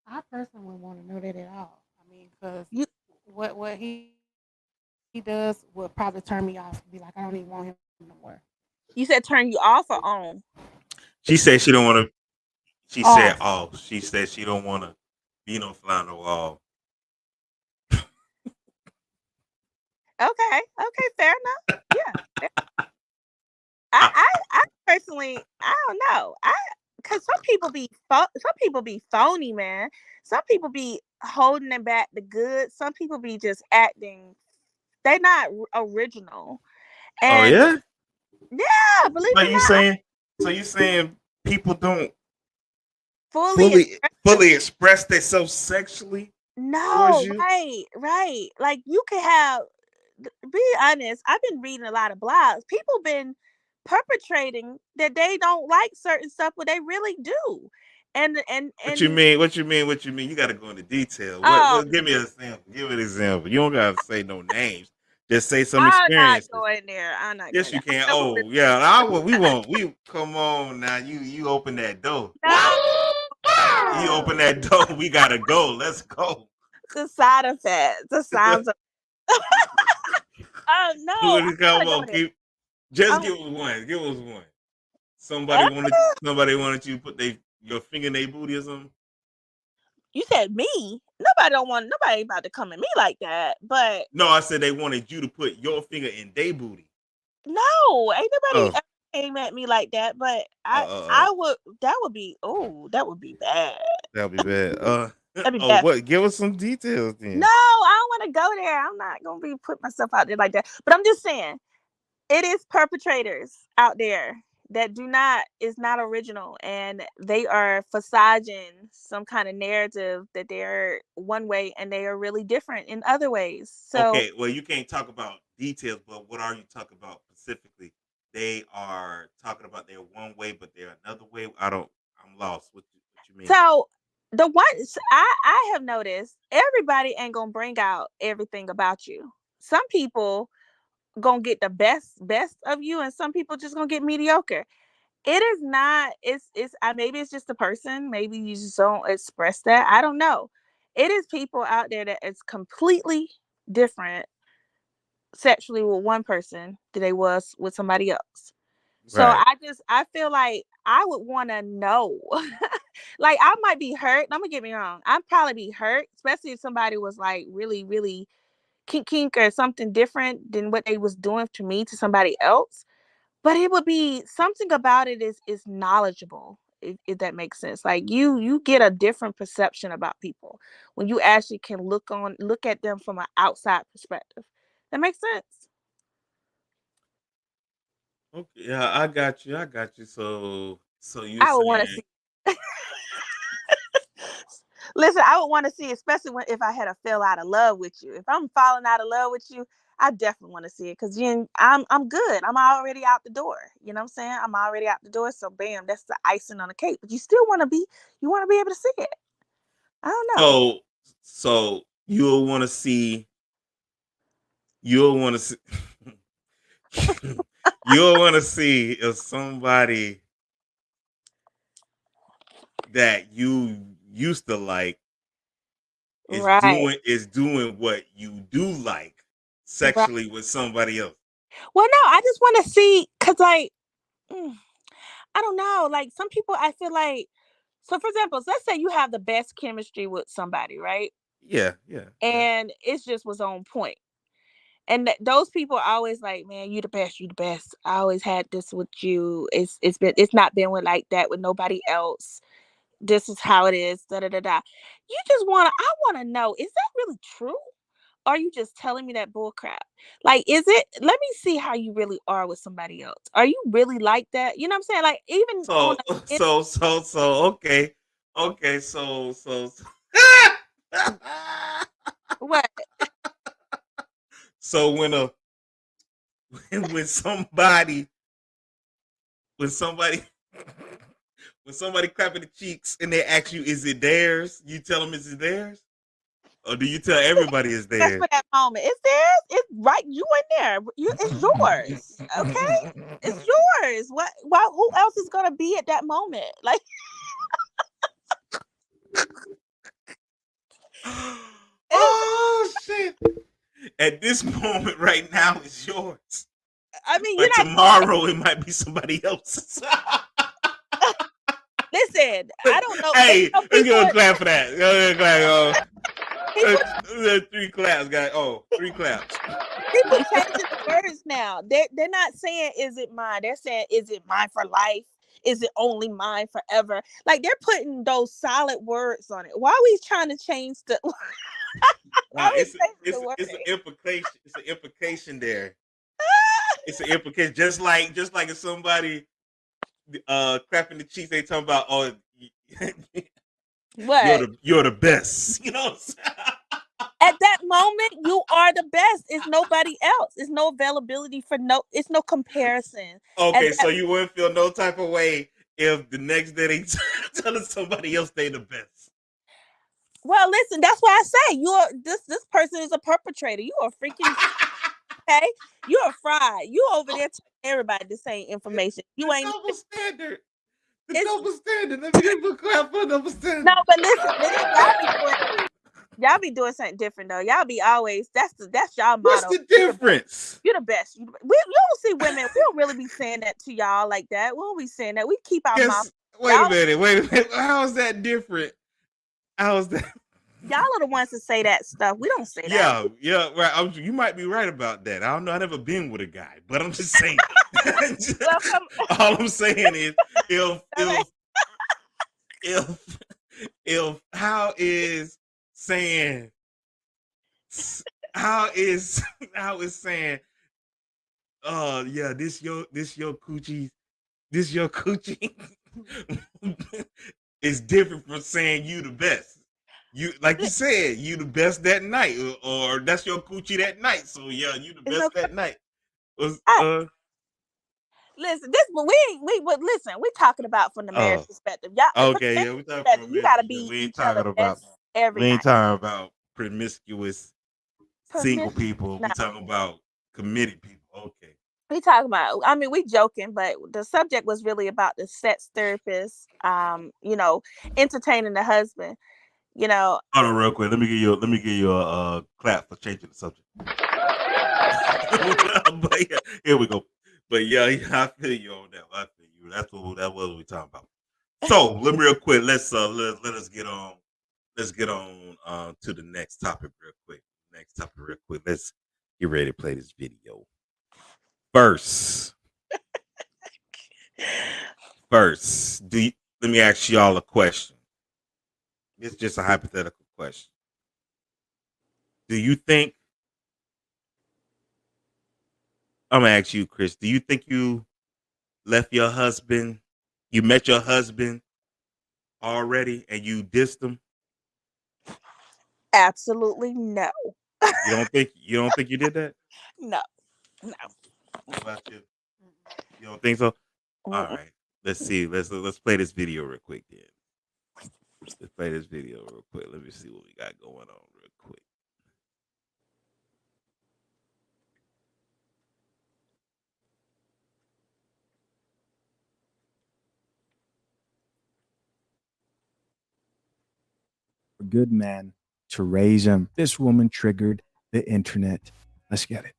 [SPEAKER 3] I personally wouldn't want to know that at all. I mean, because
[SPEAKER 8] You
[SPEAKER 3] what he does would probably turn me off. Be like, I don't even want him no more.
[SPEAKER 8] you said turn you off or on?
[SPEAKER 1] She said she don't want to. She
[SPEAKER 3] Off.
[SPEAKER 1] said off. She said she don't want to be no fly on the wall.
[SPEAKER 8] Okay, fair enough. Yeah. I personally, I don't know. Cause some people be phony, man. Some people be holding them back the good. Some people be just acting. They're not original.
[SPEAKER 1] Oh
[SPEAKER 8] And
[SPEAKER 1] yeah.
[SPEAKER 8] yeah, believe
[SPEAKER 1] So
[SPEAKER 8] it or
[SPEAKER 1] you
[SPEAKER 8] not,
[SPEAKER 1] saying? So you saying people don't
[SPEAKER 8] fully
[SPEAKER 1] fully express themselves sexually towards
[SPEAKER 8] no,
[SPEAKER 1] you?
[SPEAKER 8] right. Like you could have. Be honest. I've been reading a lot of blogs. People been perpetrating that they don't like certain stuff, but they really do.
[SPEAKER 1] What you mean? What you mean? What you mean? You got to go into detail.
[SPEAKER 8] Oh,
[SPEAKER 1] Give me an example. Give me an example. You don't got to say no names. Just say some
[SPEAKER 8] I'm not
[SPEAKER 1] experiences.
[SPEAKER 8] going there. I'm not
[SPEAKER 1] Yes,
[SPEAKER 8] going
[SPEAKER 1] you
[SPEAKER 8] there.
[SPEAKER 1] can.
[SPEAKER 8] I know who
[SPEAKER 1] Oh, yeah. I will. We won't. We come on now. You open that door.
[SPEAKER 8] no,
[SPEAKER 1] You open that door. We gotta go. Let's go.
[SPEAKER 8] the side effects, the sounds of. Oh no, I'm
[SPEAKER 1] Come
[SPEAKER 8] gonna go
[SPEAKER 1] on.
[SPEAKER 8] there.
[SPEAKER 1] Just
[SPEAKER 8] I'm,
[SPEAKER 1] give us one. Give us one.
[SPEAKER 8] uh,
[SPEAKER 1] Somebody wanted you to put your finger in their booty or something.
[SPEAKER 8] you said me. Nobody ain't about to come at me like that. But
[SPEAKER 1] No, I said they wanted you to put your finger in their booty.
[SPEAKER 8] no, ain't nobody
[SPEAKER 1] Oh,
[SPEAKER 8] ever came at me like that. But
[SPEAKER 1] uh,
[SPEAKER 8] I would. That would be bad.
[SPEAKER 1] that'll be bad.
[SPEAKER 8] That'd be
[SPEAKER 1] Oh,
[SPEAKER 8] bad.
[SPEAKER 1] what? Give us some details
[SPEAKER 8] No,
[SPEAKER 1] then.
[SPEAKER 8] I don't want to go there. I'm not gonna be put myself out there like that. But I'm just saying, it is perpetrators out there that is not original, and they are facading some kind of narrative that they're one way and they are really different in other ways. So
[SPEAKER 1] Okay, well, you can't talk about details, but what are you talking about specifically? They are talking about they're one way, but they're another way. I'm lost. What you mean?
[SPEAKER 8] so the ones I have noticed, everybody ain't gonna bring out everything about you. Some people gonna get the best of you, and some people just gonna get mediocre. It is not. It's maybe it's just a person. Maybe you just don't express that. I don't know. It is people out there that is completely different sexually with one person than they was with somebody else. So
[SPEAKER 1] Right.
[SPEAKER 8] I feel like I would want to know. Like I might be hurt. Don't get me wrong. I'd probably be hurt, especially if somebody was like really, really kink or something different than what they was doing to me to somebody else. But it would be something about it is knowledgeable, if that makes sense. Like you get a different perception about people when you actually can look at them from an outside perspective. That makes sense.
[SPEAKER 1] Okay. Yeah, I got you. I got you. So you're
[SPEAKER 8] I would want to
[SPEAKER 1] saying
[SPEAKER 8] see. Listen, I would want to see, especially if I had a fell out of love with you. If I'm falling out of love with you, I definitely want to see it because I'm good. I'm already out the door. You know what I'm saying? I'm already out the door. So bam, that's the icing on the cake. But you want to be able to see it. I don't know.
[SPEAKER 1] so so you'll want to see you'll want to see if somebody that you used to like
[SPEAKER 8] Right.
[SPEAKER 1] is doing what you do like
[SPEAKER 8] Right.
[SPEAKER 1] sexually with somebody else.
[SPEAKER 8] Well, no, I just want to see because, like, mm, I don't know. Like, some people, I feel like, so for example, let's say you have the best chemistry with somebody, right?
[SPEAKER 1] Yeah, yeah, yeah.
[SPEAKER 8] And it just was on point. And those people are always like, man, you the best, you the best. I always had this with you. It's not been with like that with nobody else. This is how it is. Da da da da. You just I wanna know, is that really true? Or are you just telling me that bull crap? Like, is it? Let me see how you really are with somebody else. Are you really like that? You know what I'm saying? Like, even on
[SPEAKER 1] So
[SPEAKER 8] a,
[SPEAKER 1] okay. Okay, so
[SPEAKER 8] what?
[SPEAKER 1] so when a when somebody when somebody when somebody clapping the cheeks and they ask you, is it theirs? You tell them, is it theirs? Or do you tell everybody it's
[SPEAKER 8] Just
[SPEAKER 1] theirs?
[SPEAKER 8] for that moment. It's theirs. It's right. You in there. It's yours. Okay. It's yours. What? Why? Who else is gonna be at that moment? Like, it's,
[SPEAKER 1] Oh shit. At this moment right now, it's yours.
[SPEAKER 8] I mean, you're
[SPEAKER 1] But
[SPEAKER 8] not.
[SPEAKER 1] tomorrow it might be somebody else's.
[SPEAKER 8] Listen, I don't know.
[SPEAKER 1] Hey,
[SPEAKER 8] You know,
[SPEAKER 1] let's go and clap for that. Go clap.
[SPEAKER 8] people,
[SPEAKER 1] 3 claps, guys. Oh, 3 claps.
[SPEAKER 8] people changing the words now. They're not saying, "Is it mine?" They're saying, "Is it mine for life? Is it only mine forever?" Like, they're putting those solid words on it. Why are we trying to change the? Why
[SPEAKER 1] Nah,
[SPEAKER 8] are we changing the
[SPEAKER 1] it's an
[SPEAKER 8] word?
[SPEAKER 1] implication. It's an implication there. It's an implication. Just like if somebody clapping the cheeks, they talking about, oh,
[SPEAKER 8] What?
[SPEAKER 1] you're the best. You know what I'm saying?
[SPEAKER 8] At that moment, you are the best. It's nobody else. It's no availability for no. It's no comparison. At
[SPEAKER 1] Okay,
[SPEAKER 8] that,
[SPEAKER 1] so you wouldn't feel no type of way if the next day they telling somebody else they the best.
[SPEAKER 8] well, listen. That's why I say this person is a perpetrator. You are freaking okay. You're a fraud. You over there telling everybody the same information. You
[SPEAKER 1] The
[SPEAKER 8] ain't.
[SPEAKER 1] double standard. The
[SPEAKER 8] It's
[SPEAKER 1] double standard. Let me give a clap for double
[SPEAKER 8] no.
[SPEAKER 1] standard.
[SPEAKER 8] But listen, y'all be doing something different though. Y'all be always that's y'all
[SPEAKER 1] What's
[SPEAKER 8] motto.
[SPEAKER 1] the difference?
[SPEAKER 8] You're the best. We you don't see women. We don't really be saying that to y'all like that. We don't be saying that. We keep our mouth.
[SPEAKER 1] Yes. Wait a
[SPEAKER 8] Y'all
[SPEAKER 1] minute. Wait a minute. How is that different? How is that?
[SPEAKER 8] y'all are the ones that say that stuff. We don't say that.
[SPEAKER 1] Yeah, yeah, right. You might be right about that. I don't know. I never been with a guy, but I'm just saying.
[SPEAKER 8] Welcome.
[SPEAKER 1] All I'm saying is, if
[SPEAKER 8] Okay.
[SPEAKER 1] if if saying how is how is saying, yeah, this your coochie, this your coochie is different from saying you the best. You, like you said, you the best that night, or that's your coochie that night. So yeah, you the
[SPEAKER 8] It's no.
[SPEAKER 1] best that night. Was
[SPEAKER 8] I, listen, this but we but listen. We talking about from the marriage
[SPEAKER 1] oh,
[SPEAKER 8] perspective. Y'all, from the
[SPEAKER 1] okay,
[SPEAKER 8] marriage
[SPEAKER 1] yeah, we talking
[SPEAKER 8] perspective,
[SPEAKER 1] from a
[SPEAKER 8] you
[SPEAKER 1] marriage
[SPEAKER 8] got to
[SPEAKER 1] perspective.
[SPEAKER 8] be
[SPEAKER 1] We ain't
[SPEAKER 8] each other
[SPEAKER 1] talking about
[SPEAKER 8] best every
[SPEAKER 1] we ain't
[SPEAKER 8] night.
[SPEAKER 1] talking about promiscuous single
[SPEAKER 8] Permission?
[SPEAKER 1] people.
[SPEAKER 8] No.
[SPEAKER 1] We talking about committed people. Okay.
[SPEAKER 8] We talking about. I mean, we joking, but the subject was really about the sex therapist. Entertaining the husband. You know,
[SPEAKER 1] Hold on, real quick. Let me give you a clap for changing the subject. But yeah, here we go. But yeah, I feel you on that. I feel you. That was what we talking about. So let me real quick. Let us get on. Let's get on to the next topic real quick. Next topic real quick. Let's get ready to play this video. First, let me ask y'all a question. It's just a hypothetical question. Do you think I'm gonna ask you, Chris? Do you think you left your husband? You met your husband already, and you dissed him?
[SPEAKER 8] absolutely no,
[SPEAKER 1] You don't think you did that?
[SPEAKER 8] no, no.
[SPEAKER 1] What about you? You don't think so? All
[SPEAKER 8] Mm-mm.
[SPEAKER 1] right. Let's see. Let's play this video real quick then. Let's play this video real quick. Let me see what we got going on real quick.
[SPEAKER 9] a good man to raise him. This woman triggered the internet. Let's get it.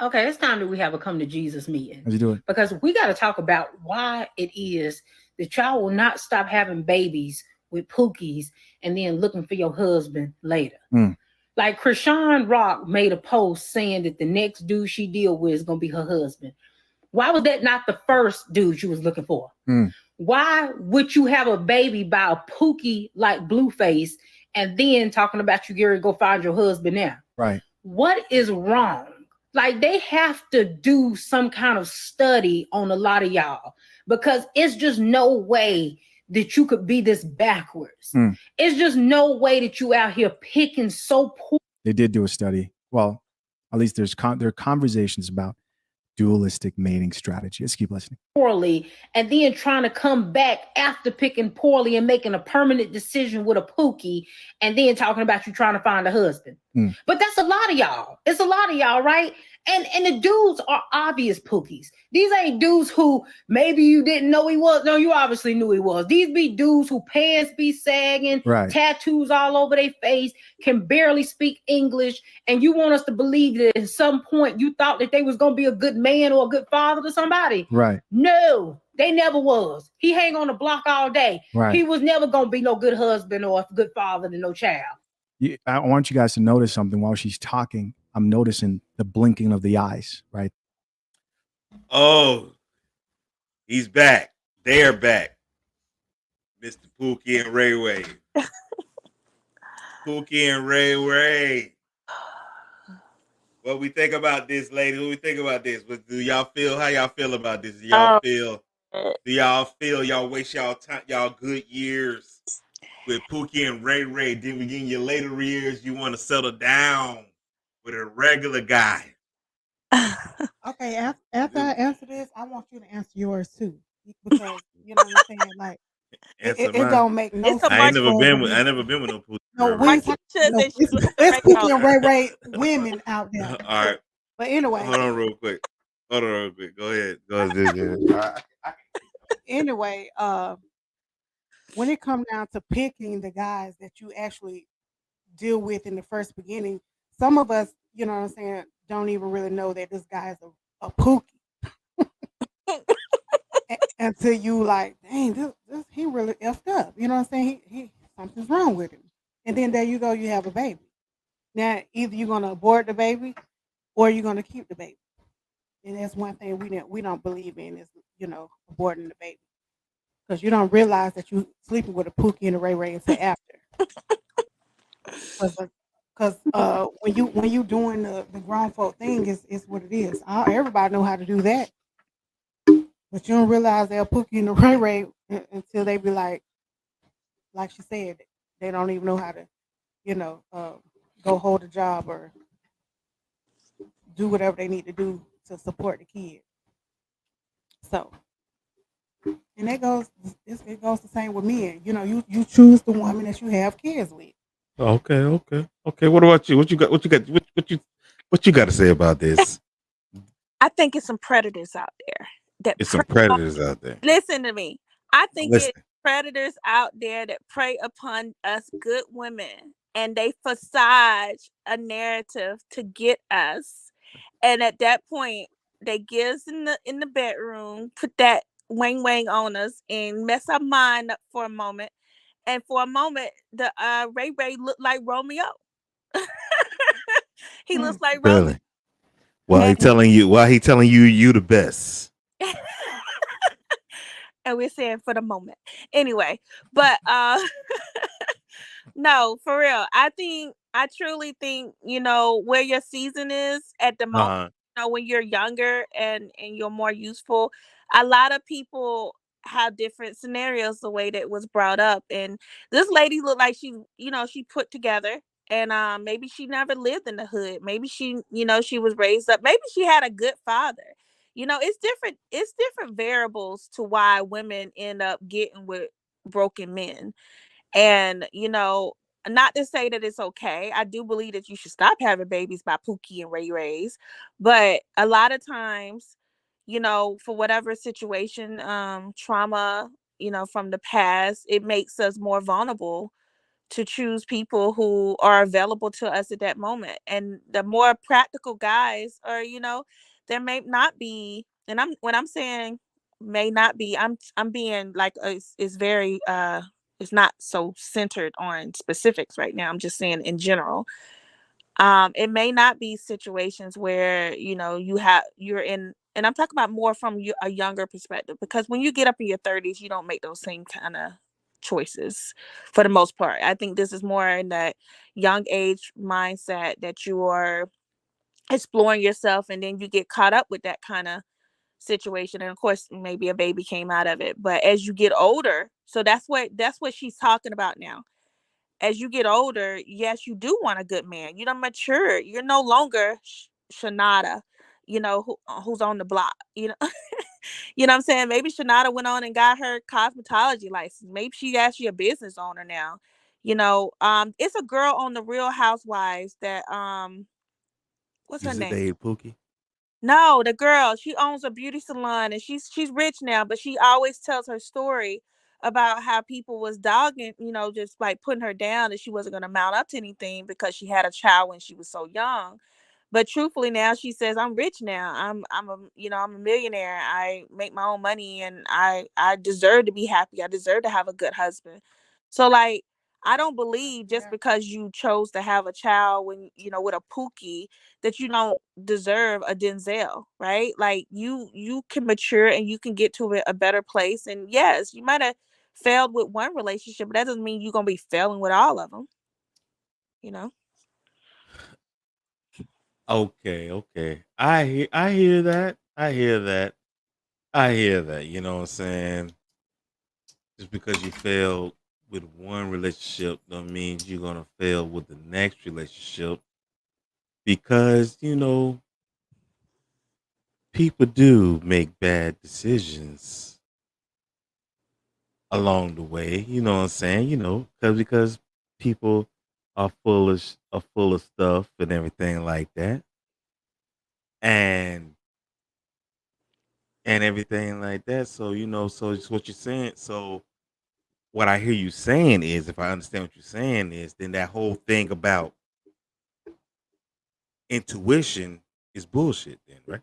[SPEAKER 10] Okay, it's time that we have a come to Jesus meeting
[SPEAKER 9] How's he doing?
[SPEAKER 10] because we got to talk about why it is that y'all will not stop having babies with pookies and then looking for your husband later.
[SPEAKER 9] Mm.
[SPEAKER 10] Like Krishan Rock made a post saying that the next dude she deal with is gonna be her husband. Why was that not the first dude you was looking for?
[SPEAKER 9] Mm.
[SPEAKER 10] Why would you have a baby by a pookie like Blueface and then talking about you, Gary, go find your husband now?
[SPEAKER 9] Right.
[SPEAKER 10] What is wrong? Like they have to do some kind of study on a lot of y'all because it's just no way that you could be this backwards.
[SPEAKER 9] Mm.
[SPEAKER 10] It's just no way that you out here picking so poor.
[SPEAKER 9] They did do a study. Well, at least there are conversations about dualistic mating strategy. Let's keep listening.
[SPEAKER 10] Poorly and then trying to come back after picking poorly and making a permanent decision with a pookie and then talking about you trying to find a husband.
[SPEAKER 9] Mm.
[SPEAKER 10] But that's a lot of y'all. It's a lot of y'all, right? And the dudes are obvious pookies. These ain't dudes who maybe you didn't know he was. No, you obviously knew he was. These be dudes who pants be sagging,
[SPEAKER 9] Right.
[SPEAKER 10] tattoos all over their face, can barely speak English, and you want us to believe that at some point you thought that they was gonna be a good man or a good father to somebody.
[SPEAKER 9] Right.
[SPEAKER 10] No, they never was. He hang on the block all day.
[SPEAKER 9] Right.
[SPEAKER 10] He was never gonna be no good husband or a good father to no child.
[SPEAKER 9] I want you guys to notice something while she's talking. I'm noticing the blinking of the eyes, right?
[SPEAKER 1] Oh, he's back. They're back. Mr. Pookie and Ray Ray. Pookie and Ray Ray. What we think about this, ladies? What we think about this? What do y'all feel? How y'all feel about this? Do y'all feel? Do y'all feel y'all waste y'all time, y'all good years with Pookie and Ray Ray? Then we get in your later years, you want to settle down with a regular guy.
[SPEAKER 3] Okay, after I answer this, I want you to answer yours too, because you know what I'm saying. Like it don't make no
[SPEAKER 8] It's a
[SPEAKER 3] sense.
[SPEAKER 1] I ain't never
[SPEAKER 3] for
[SPEAKER 1] been with.
[SPEAKER 3] women.
[SPEAKER 1] I never been with no Pookie.
[SPEAKER 3] No, we ain't talking-
[SPEAKER 8] Markeisha
[SPEAKER 3] no,
[SPEAKER 8] said she
[SPEAKER 3] it's
[SPEAKER 8] was
[SPEAKER 3] it's
[SPEAKER 8] a
[SPEAKER 3] Pookie and
[SPEAKER 8] regular.
[SPEAKER 3] Ray women out there.
[SPEAKER 1] All right,
[SPEAKER 3] But anyway,
[SPEAKER 1] hold on real quick. Go ahead. Go ahead.
[SPEAKER 3] anyway, when it comes down to picking the guys that you actually deal with in the first beginning, some of us, you know what I'm saying, don't even really know that this guy is a pookie until you like, dang, this he really effed up. You know what I'm saying? He something's wrong with him. And then there you go, you have a baby. Now either you're gonna abort the baby or you're gonna keep the baby. And that's one thing we don't believe in is, you know, aborting the baby. Because you don't realize that you sleeping with a Pookie and a Ray Ray until after. Because when you doing the grown folk thing is what it is. Everybody know how to do that, but you don't realize they're Pookie and a Ray Ray until they be like she said, they don't even know how to, you know, go hold a job or do whatever they need to do to support the kid. So. And it goes the same with men. You know, you choose the woman that you have kids with.
[SPEAKER 1] Okay. What about you? What you got? What you got to say about this?
[SPEAKER 8] I think it's some predators out there that
[SPEAKER 1] It's some predators out there.
[SPEAKER 8] Listen to me. I think
[SPEAKER 1] Listen.
[SPEAKER 8] it's predators out there that prey upon us good women and they facade a narrative to get us. And at that point, they get us in the bedroom, put that wang wang on us and mess our mind up for a moment. And for a moment, the Ray Ray looked like Romeo. He looks like Romeo.
[SPEAKER 1] Really? Why he telling you you the best?
[SPEAKER 8] And we're saying for the moment. Anyway, but no, for real. I truly think, you know, where your season is at the moment, you know, when you're younger and you're more useful, a lot of people have different scenarios the way that was brought up. And this lady looked like she, you know, she put together and maybe she never lived in the hood. Maybe she, you know, she was raised up. Maybe she had a good father. You know, it's different variables to why women end up getting with broken men. And, you know, not to say that it's okay. I do believe that you should stop having babies by Pookie and Ray Rays. But a lot of times, you know, for whatever situation, trauma, you know, from the past, it makes us more vulnerable to choose people who are available to us at that moment. And the more practical guys are, there may not be, and when I'm saying may not be, I'm being like it's very it's not so centered on specifics right now. I'm just saying in general. It may not be situations where you're in, and I'm talking about more from a younger perspective, because when you get up in your 30s, you don't make those same kind of choices for the most part. I think this is more in that young age mindset that you are exploring yourself, and then you get caught up with that kind of situation, and of course maybe a baby came out of it. But as you get older, so that's what she's talking about now. As you get older, yes, you do want a good man. You don't mature. You're no longer Shanada, who's on the block. You know what I'm saying? Maybe Shanada went on and got her cosmetology license. Maybe she actually a business owner now. It's a girl on the Real Housewives that what's her
[SPEAKER 1] Is it
[SPEAKER 8] name?
[SPEAKER 1] Dave Pookie?
[SPEAKER 8] No, the girl, she owns a beauty salon, and she's rich now, but she always tells her story about how people was dogging, just like putting her down, that she wasn't going to mount up to anything because she had a child when she was so young. But truthfully, now she says, I'm rich now. I'm a millionaire. I make my own money, and I deserve to be happy. I deserve to have a good husband. So like, I don't believe just because you chose to have a child with a Pookie, that you don't deserve a Denzel, right? Like, you can mature and you can get to a better place. And yes, you might have failed with one relationship, but that doesn't mean you're gonna be failing with all of them. You know.
[SPEAKER 1] Okay, okay. I hear that. I hear that. I hear that. You know what I'm saying? Just because you failed with one relationship don't mean you're gonna fail with the next relationship, because people do make bad decisions along the way. You know what I'm saying? Because people are full of stuff and everything like that, and everything like that. So so it's what you're saying. So what I hear you saying is, if I understand what you're saying is, then that whole thing about intuition is bullshit. Then, right?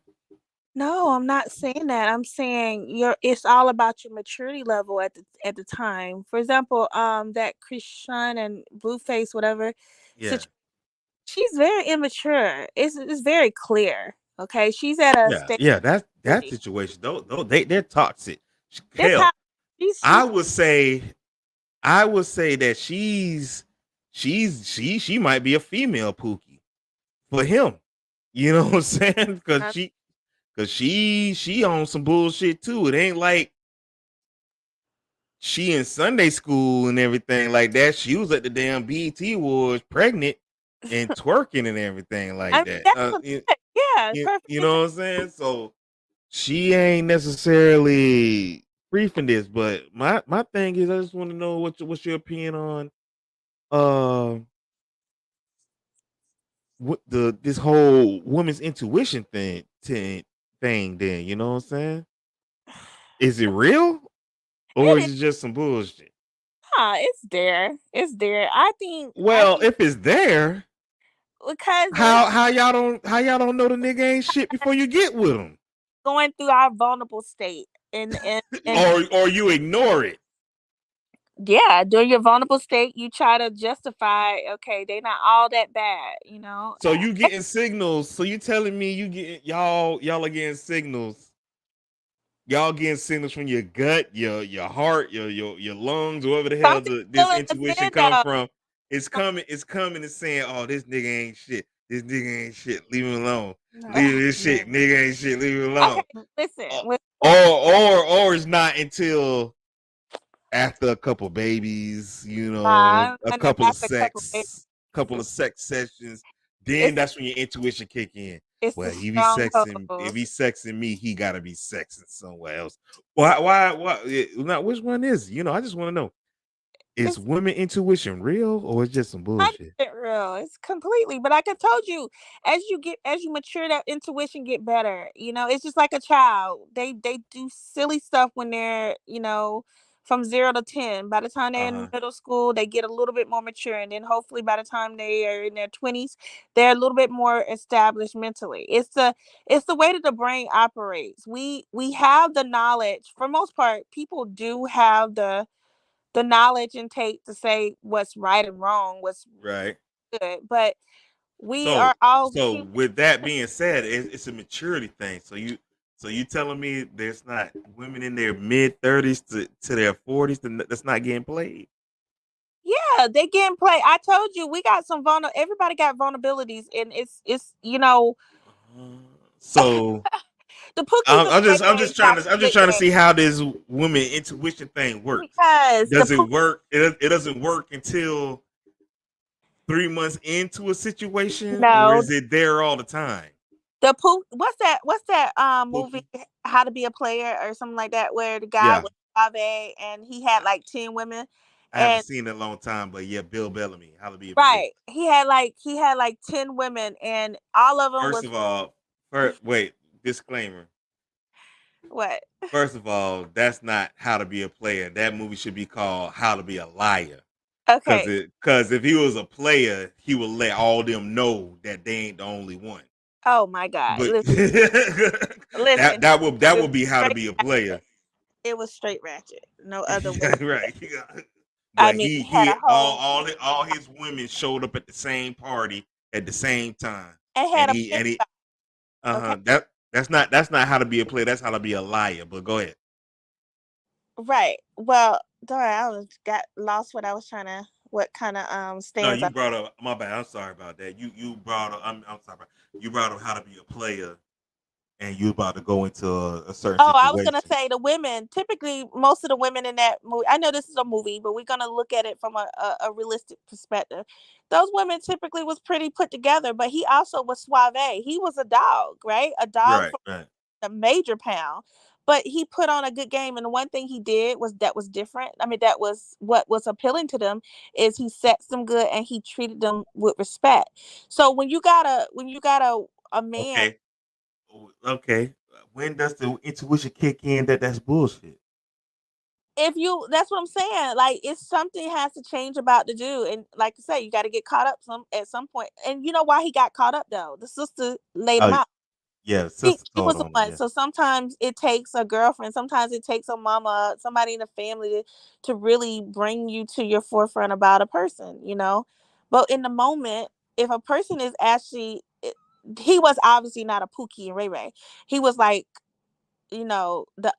[SPEAKER 8] No, I'm not saying that. I'm saying it's all about your maturity level at the time. For example, that Krishan and Blueface, whatever,
[SPEAKER 1] Yeah,
[SPEAKER 8] she's very immature. It's very clear. Okay, she's at a
[SPEAKER 1] yeah,
[SPEAKER 8] stage
[SPEAKER 1] yeah. That
[SPEAKER 8] of maturity.
[SPEAKER 1] situation, though, they're toxic.
[SPEAKER 8] This how
[SPEAKER 1] Hell,
[SPEAKER 8] she's
[SPEAKER 1] I would say I would say that she might be a female Pookie for him. You know what I'm saying? Because
[SPEAKER 8] uh,
[SPEAKER 1] she owns some bullshit too. It ain't like she in Sunday school and everything like that. She was at the damn BET Awards pregnant and twerking and everything
[SPEAKER 8] I
[SPEAKER 1] like
[SPEAKER 8] mean,
[SPEAKER 1] that.
[SPEAKER 8] that's what, yeah,
[SPEAKER 1] You
[SPEAKER 8] perfectly
[SPEAKER 1] know what I'm saying? So she ain't necessarily free from this. But my thing is, I just want to know what's your opinion on uh what this whole woman's intuition thing. Then you know what I'm saying? Is it real, or
[SPEAKER 8] it
[SPEAKER 1] is
[SPEAKER 8] is.
[SPEAKER 1] it just some bullshit?
[SPEAKER 8] It's there. It's there. I think. I
[SPEAKER 1] Well,
[SPEAKER 8] think
[SPEAKER 1] if it's there,
[SPEAKER 8] because
[SPEAKER 1] how y'all don't know the nigga ain't shit before you get with him,
[SPEAKER 8] going through our vulnerable state, and
[SPEAKER 1] or you ignore it.
[SPEAKER 8] yeah, during your vulnerable state, you try to justify, okay, they're not all that bad,
[SPEAKER 1] So you getting signals. So you telling me you get y'all are getting signals. Y'all getting signals from your gut, your heart, your lungs, wherever the hell
[SPEAKER 8] Something
[SPEAKER 1] this
[SPEAKER 8] still in the
[SPEAKER 1] intuition come
[SPEAKER 8] window.
[SPEAKER 1] from. It's coming and saying, "Oh, this nigga ain't shit. This nigga ain't shit. Leave him alone.
[SPEAKER 3] No,
[SPEAKER 1] Leave this
[SPEAKER 3] no.
[SPEAKER 1] shit. Nigga ain't shit. Leave him
[SPEAKER 8] Okay,
[SPEAKER 1] alone."
[SPEAKER 8] listen.
[SPEAKER 1] Or
[SPEAKER 8] With
[SPEAKER 1] or it's not until after a couple babies, a
[SPEAKER 8] and
[SPEAKER 1] couple of
[SPEAKER 8] after a couple of
[SPEAKER 1] sex sessions, then
[SPEAKER 8] it's
[SPEAKER 1] that's when your intuition kick in.
[SPEAKER 8] it's the
[SPEAKER 1] Well, if
[SPEAKER 8] stronghold.
[SPEAKER 1] he's sexing me, he gotta be sexing somewhere else. Why now which one is it? I just want to know. Is
[SPEAKER 8] It's
[SPEAKER 1] women intuition real, or is just some bullshit?
[SPEAKER 8] 100% real. It's completely. But like I told you, as you mature, that intuition get better. It's just like a child. They do silly stuff when they're from 0 to 10. By the time they're
[SPEAKER 1] Uh-huh.
[SPEAKER 8] in middle school, they get a little bit more mature, and then hopefully by the time they are in their 20s, they're a little bit more established mentally. It's the way that the brain operates. We have the knowledge. For most part, people do have the knowledge and take to say what's right and wrong, what's
[SPEAKER 1] Right.
[SPEAKER 8] good, but we
[SPEAKER 1] So
[SPEAKER 8] are all
[SPEAKER 1] so
[SPEAKER 8] human.
[SPEAKER 1] with that being said, it's a maturity thing. So you telling me there's not women in their mid-30s to their 40s that's not getting played?
[SPEAKER 8] Yeah, they getting play. I told you we got some everybody got vulnerabilities, and it's
[SPEAKER 1] So
[SPEAKER 8] the Pookies and Ray
[SPEAKER 1] I'm
[SPEAKER 8] Rays
[SPEAKER 1] just
[SPEAKER 8] got
[SPEAKER 1] trying
[SPEAKER 8] some
[SPEAKER 1] to
[SPEAKER 8] good
[SPEAKER 1] see
[SPEAKER 8] game
[SPEAKER 1] how this woman intuition thing works.
[SPEAKER 8] because
[SPEAKER 1] Does it work? It doesn't work until 3 months into a situation, or
[SPEAKER 8] no
[SPEAKER 1] is it there all the time?
[SPEAKER 8] the Pook. What's that movie
[SPEAKER 1] Pookie?
[SPEAKER 8] How to Be a Player or something like that, where the guy
[SPEAKER 1] Yeah,
[SPEAKER 8] was Suave and he had like 10 women,
[SPEAKER 1] I haven't
[SPEAKER 8] and
[SPEAKER 1] seen it in a long time, but yeah, Bill Bellamy, how to be a yeah.
[SPEAKER 8] right, he had like 10 women, and all of them
[SPEAKER 1] First
[SPEAKER 8] was
[SPEAKER 1] of all, wait, disclaimer.
[SPEAKER 8] what?
[SPEAKER 1] First of all, that's not How to Be a Player. That movie should be called How to Be a Liar.
[SPEAKER 8] Okay,
[SPEAKER 1] Cause if he was a player, he would let all them know that they ain't the only one.
[SPEAKER 8] oh my God,
[SPEAKER 1] But
[SPEAKER 8] listen,
[SPEAKER 1] that
[SPEAKER 8] it
[SPEAKER 1] would be
[SPEAKER 8] was
[SPEAKER 1] How to
[SPEAKER 8] straight
[SPEAKER 1] Be a
[SPEAKER 8] ratchet.
[SPEAKER 1] Player.
[SPEAKER 8] It was straight ratchet, no other way to put it.
[SPEAKER 1] Right.
[SPEAKER 8] I
[SPEAKER 1] But
[SPEAKER 8] mean,
[SPEAKER 1] he
[SPEAKER 8] he had
[SPEAKER 1] he
[SPEAKER 8] a whole
[SPEAKER 1] all his women showed up at the same party at the same time,
[SPEAKER 8] and
[SPEAKER 1] and
[SPEAKER 8] had a pimp.
[SPEAKER 1] he
[SPEAKER 8] Okay,
[SPEAKER 1] that's not How to Be a Player. That's How to Be a Liar. But go ahead.
[SPEAKER 8] right. Well, sorry, got lost what I was trying to what kind of
[SPEAKER 1] No,
[SPEAKER 8] stands
[SPEAKER 1] you
[SPEAKER 8] up.
[SPEAKER 1] brought up my bad. I'm sorry about that. You brought up I'm sorry. You brought up How to Be a Player, and you about to go into a certain
[SPEAKER 8] Oh, I was gonna
[SPEAKER 1] situation.
[SPEAKER 8] say the women. Typically, most of the women in that movie. I know this is a movie, but we're gonna look at it from a realistic perspective. Those women typically was pretty put together, but he also was suave. He was a dog, right? A dog
[SPEAKER 1] Right,
[SPEAKER 8] from
[SPEAKER 1] right.
[SPEAKER 8] a major pound, but he put on a good game. And the one thing he did was different. I mean, that was what was appealing to them is he sets them good and he treated them with respect. So when you got a man,
[SPEAKER 1] Okay. Okay. When does the intuition kick in that that's bullshit?
[SPEAKER 8] if you that's what I'm saying. Like it's something has to change about the dude. And like I say, you got to get caught up at some point. And you know why he got caught up though? The sister laid him
[SPEAKER 1] Oh
[SPEAKER 8] out.
[SPEAKER 1] yeah,
[SPEAKER 8] She,
[SPEAKER 1] sister
[SPEAKER 8] she
[SPEAKER 1] told
[SPEAKER 8] was the
[SPEAKER 1] on him.
[SPEAKER 8] one.
[SPEAKER 1] Yeah.
[SPEAKER 8] So sometimes it takes a girlfriend, sometimes it takes a mama, somebody in the family to really bring you to your forefront about a person, you know. But in the moment, if a person is actually he was obviously not a Pookie and Ray Ray. He was like, the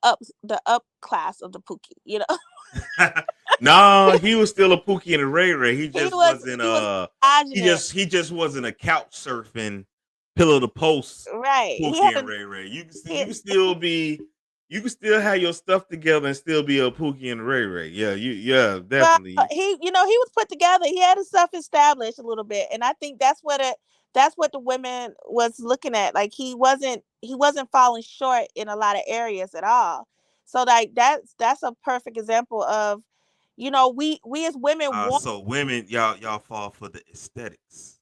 [SPEAKER 8] up class of the Pookie, you know.
[SPEAKER 1] No, he was still a Pookie and a Ray Ray. He
[SPEAKER 8] he
[SPEAKER 1] just
[SPEAKER 8] was
[SPEAKER 1] wasn't
[SPEAKER 8] he was androgynous.
[SPEAKER 1] he just wasn't a couch surfing pillow to post
[SPEAKER 8] Right. He
[SPEAKER 1] Pookie
[SPEAKER 8] had
[SPEAKER 1] and
[SPEAKER 8] a
[SPEAKER 1] Ray Ray. You
[SPEAKER 8] he,
[SPEAKER 1] can still be you can still have your stuff together and still be a Pookie and a Ray Ray. Yeah,
[SPEAKER 8] well,
[SPEAKER 1] definitely.
[SPEAKER 8] he was put together. He had himself established a little bit, and I think that's what the women was looking at. Like he wasn't falling short in a lot of areas at all. So like that's a perfect example of, we as women want.
[SPEAKER 1] So women, y'all fall for the aesthetics.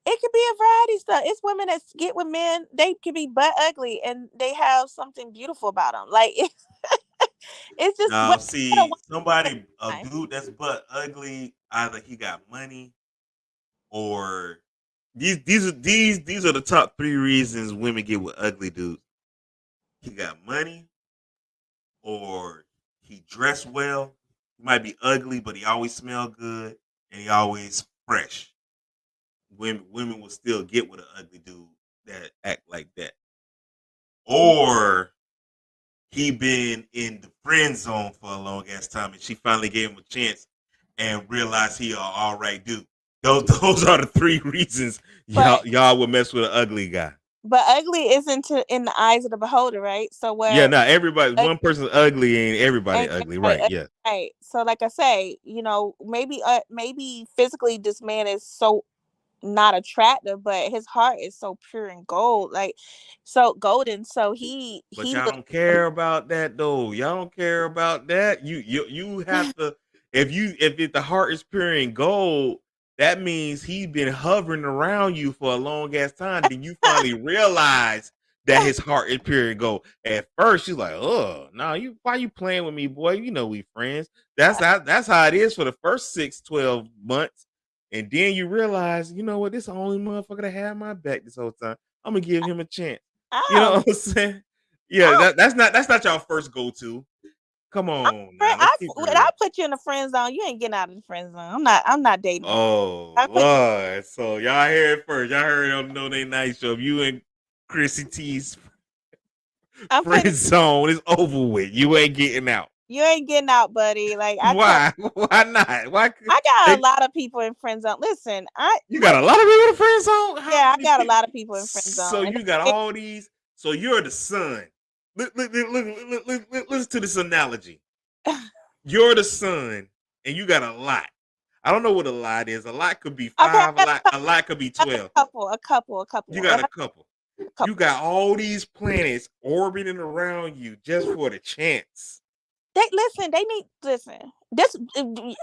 [SPEAKER 8] It could be a variety of stuff. It's women that get with men. They could be butt ugly and they have something beautiful about them. Like it's just
[SPEAKER 1] Now,
[SPEAKER 8] women gotta
[SPEAKER 1] see, a
[SPEAKER 8] want.
[SPEAKER 1] dude that's butt ugly, either he got money or these are the top three reasons women get with ugly dudes. He got money, or he dressed well. He might be ugly, but he always smell good and he always fresh. Women will still get with an ugly dude that act like that. Or he been in the friend zone for a long ass time and she finally gave him a chance and realized he a all right dude. Those are the three reasons
[SPEAKER 8] But
[SPEAKER 1] y'all would mess with an ugly guy.
[SPEAKER 8] ugly isn't in the eyes of the beholder, right? So
[SPEAKER 1] Yeah,
[SPEAKER 8] where
[SPEAKER 1] not everybody.
[SPEAKER 8] ugly
[SPEAKER 1] One person's ugly ain't everybody
[SPEAKER 8] ain't
[SPEAKER 1] ugly,
[SPEAKER 8] everybody
[SPEAKER 1] right?
[SPEAKER 8] ugly,
[SPEAKER 1] Yeah.
[SPEAKER 8] right? So like I say, maybe physically this man is so not attractive, but his heart is so pure and gold, like so golden. So
[SPEAKER 1] But
[SPEAKER 8] he
[SPEAKER 1] y'all
[SPEAKER 8] was
[SPEAKER 1] don't care about that though. Y'all don't care about that. You have to if the heart is pure and gold, that means he's been hovering around you for a long ass time. Then you finally realize that his heart is pure and go. At first, she's like, "Oh, no, why you playing with me, boy? You know we friends." That's how it is for the first 6-12 months, and then you realize, you know what? This the only motherfucker that had my back this whole time. I'm gonna give him a chance. You know
[SPEAKER 8] Oh,
[SPEAKER 1] what I'm saying? Yeah,
[SPEAKER 8] oh,
[SPEAKER 1] that's not y'all first go to. Come on now, let's keep it
[SPEAKER 8] when I
[SPEAKER 1] real.
[SPEAKER 8] put you in the friend zone, you ain't getting out of the friend zone. I'm not dating you.
[SPEAKER 1] Oh
[SPEAKER 8] I put you.
[SPEAKER 1] Lord! So y'all heard it first. Y'all heard it on the No They Night Show. If you and Chrissy T's
[SPEAKER 8] I'm
[SPEAKER 1] friend
[SPEAKER 8] putting.
[SPEAKER 1] zone is over with. You ain't getting out.
[SPEAKER 8] You ain't getting out, buddy. Like I tell.
[SPEAKER 1] Why? Why not? Why?
[SPEAKER 8] I got
[SPEAKER 1] They,
[SPEAKER 8] a lot of people in friend zone. Listen,
[SPEAKER 1] you got a lot of people in friend zone. How
[SPEAKER 8] yeah, I
[SPEAKER 1] many
[SPEAKER 8] got a
[SPEAKER 1] people?
[SPEAKER 8] lot of people in friend
[SPEAKER 1] So
[SPEAKER 8] zone.
[SPEAKER 1] you got all these. So you're the son. Listen to this analogy. You're the son, and you got a lot. I don't know what a lot is. A lot could be
[SPEAKER 8] Okay,
[SPEAKER 1] 5. A lot could be 12.
[SPEAKER 8] a couple.
[SPEAKER 1] You got a couple.
[SPEAKER 8] A
[SPEAKER 1] You
[SPEAKER 8] couple.
[SPEAKER 1] got all these planets orbiting around you just for the chance.
[SPEAKER 8] They listen. They need listen. This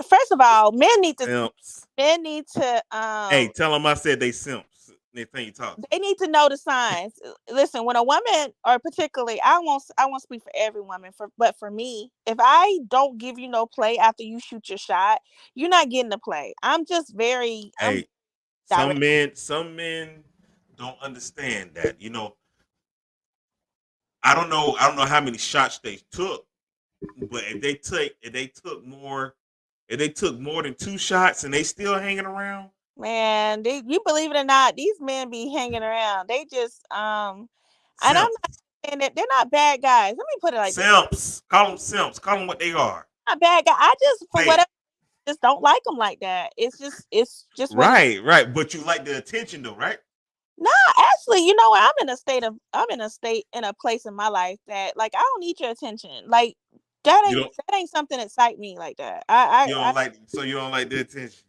[SPEAKER 8] first of all,
[SPEAKER 1] Simps.
[SPEAKER 8] men need to
[SPEAKER 1] Hey, tell them I said they simps. They think you talk to.
[SPEAKER 8] they need to know the signs. Listen, when a woman, or particularly, I won't speak for every woman, but for me, if I don't give you no play after you shoot your shot, you're not getting the play. I'm
[SPEAKER 1] Hey,
[SPEAKER 8] direct.
[SPEAKER 1] some men don't understand that. You know, I don't know how many shots they took, but if they took more than 2 shots and they still hanging around,
[SPEAKER 8] Man, you believe it or not, these men be hanging around. They just and I'm not
[SPEAKER 1] simps.
[SPEAKER 8] saying that they're not bad guys. Let me put it like this:
[SPEAKER 1] Simps. Call them simps. Call them what they are.
[SPEAKER 8] not bad guy. I just for
[SPEAKER 1] Say it.
[SPEAKER 8] whatever just don't like them like that. It's just what it.
[SPEAKER 1] Right. But you like the attention though, right?
[SPEAKER 8] No, actually, you know what? I'm in a place in my life that like I don't need your attention. Like
[SPEAKER 1] You don't
[SPEAKER 8] that ain't something that excite me like that.
[SPEAKER 1] you don't like the attention.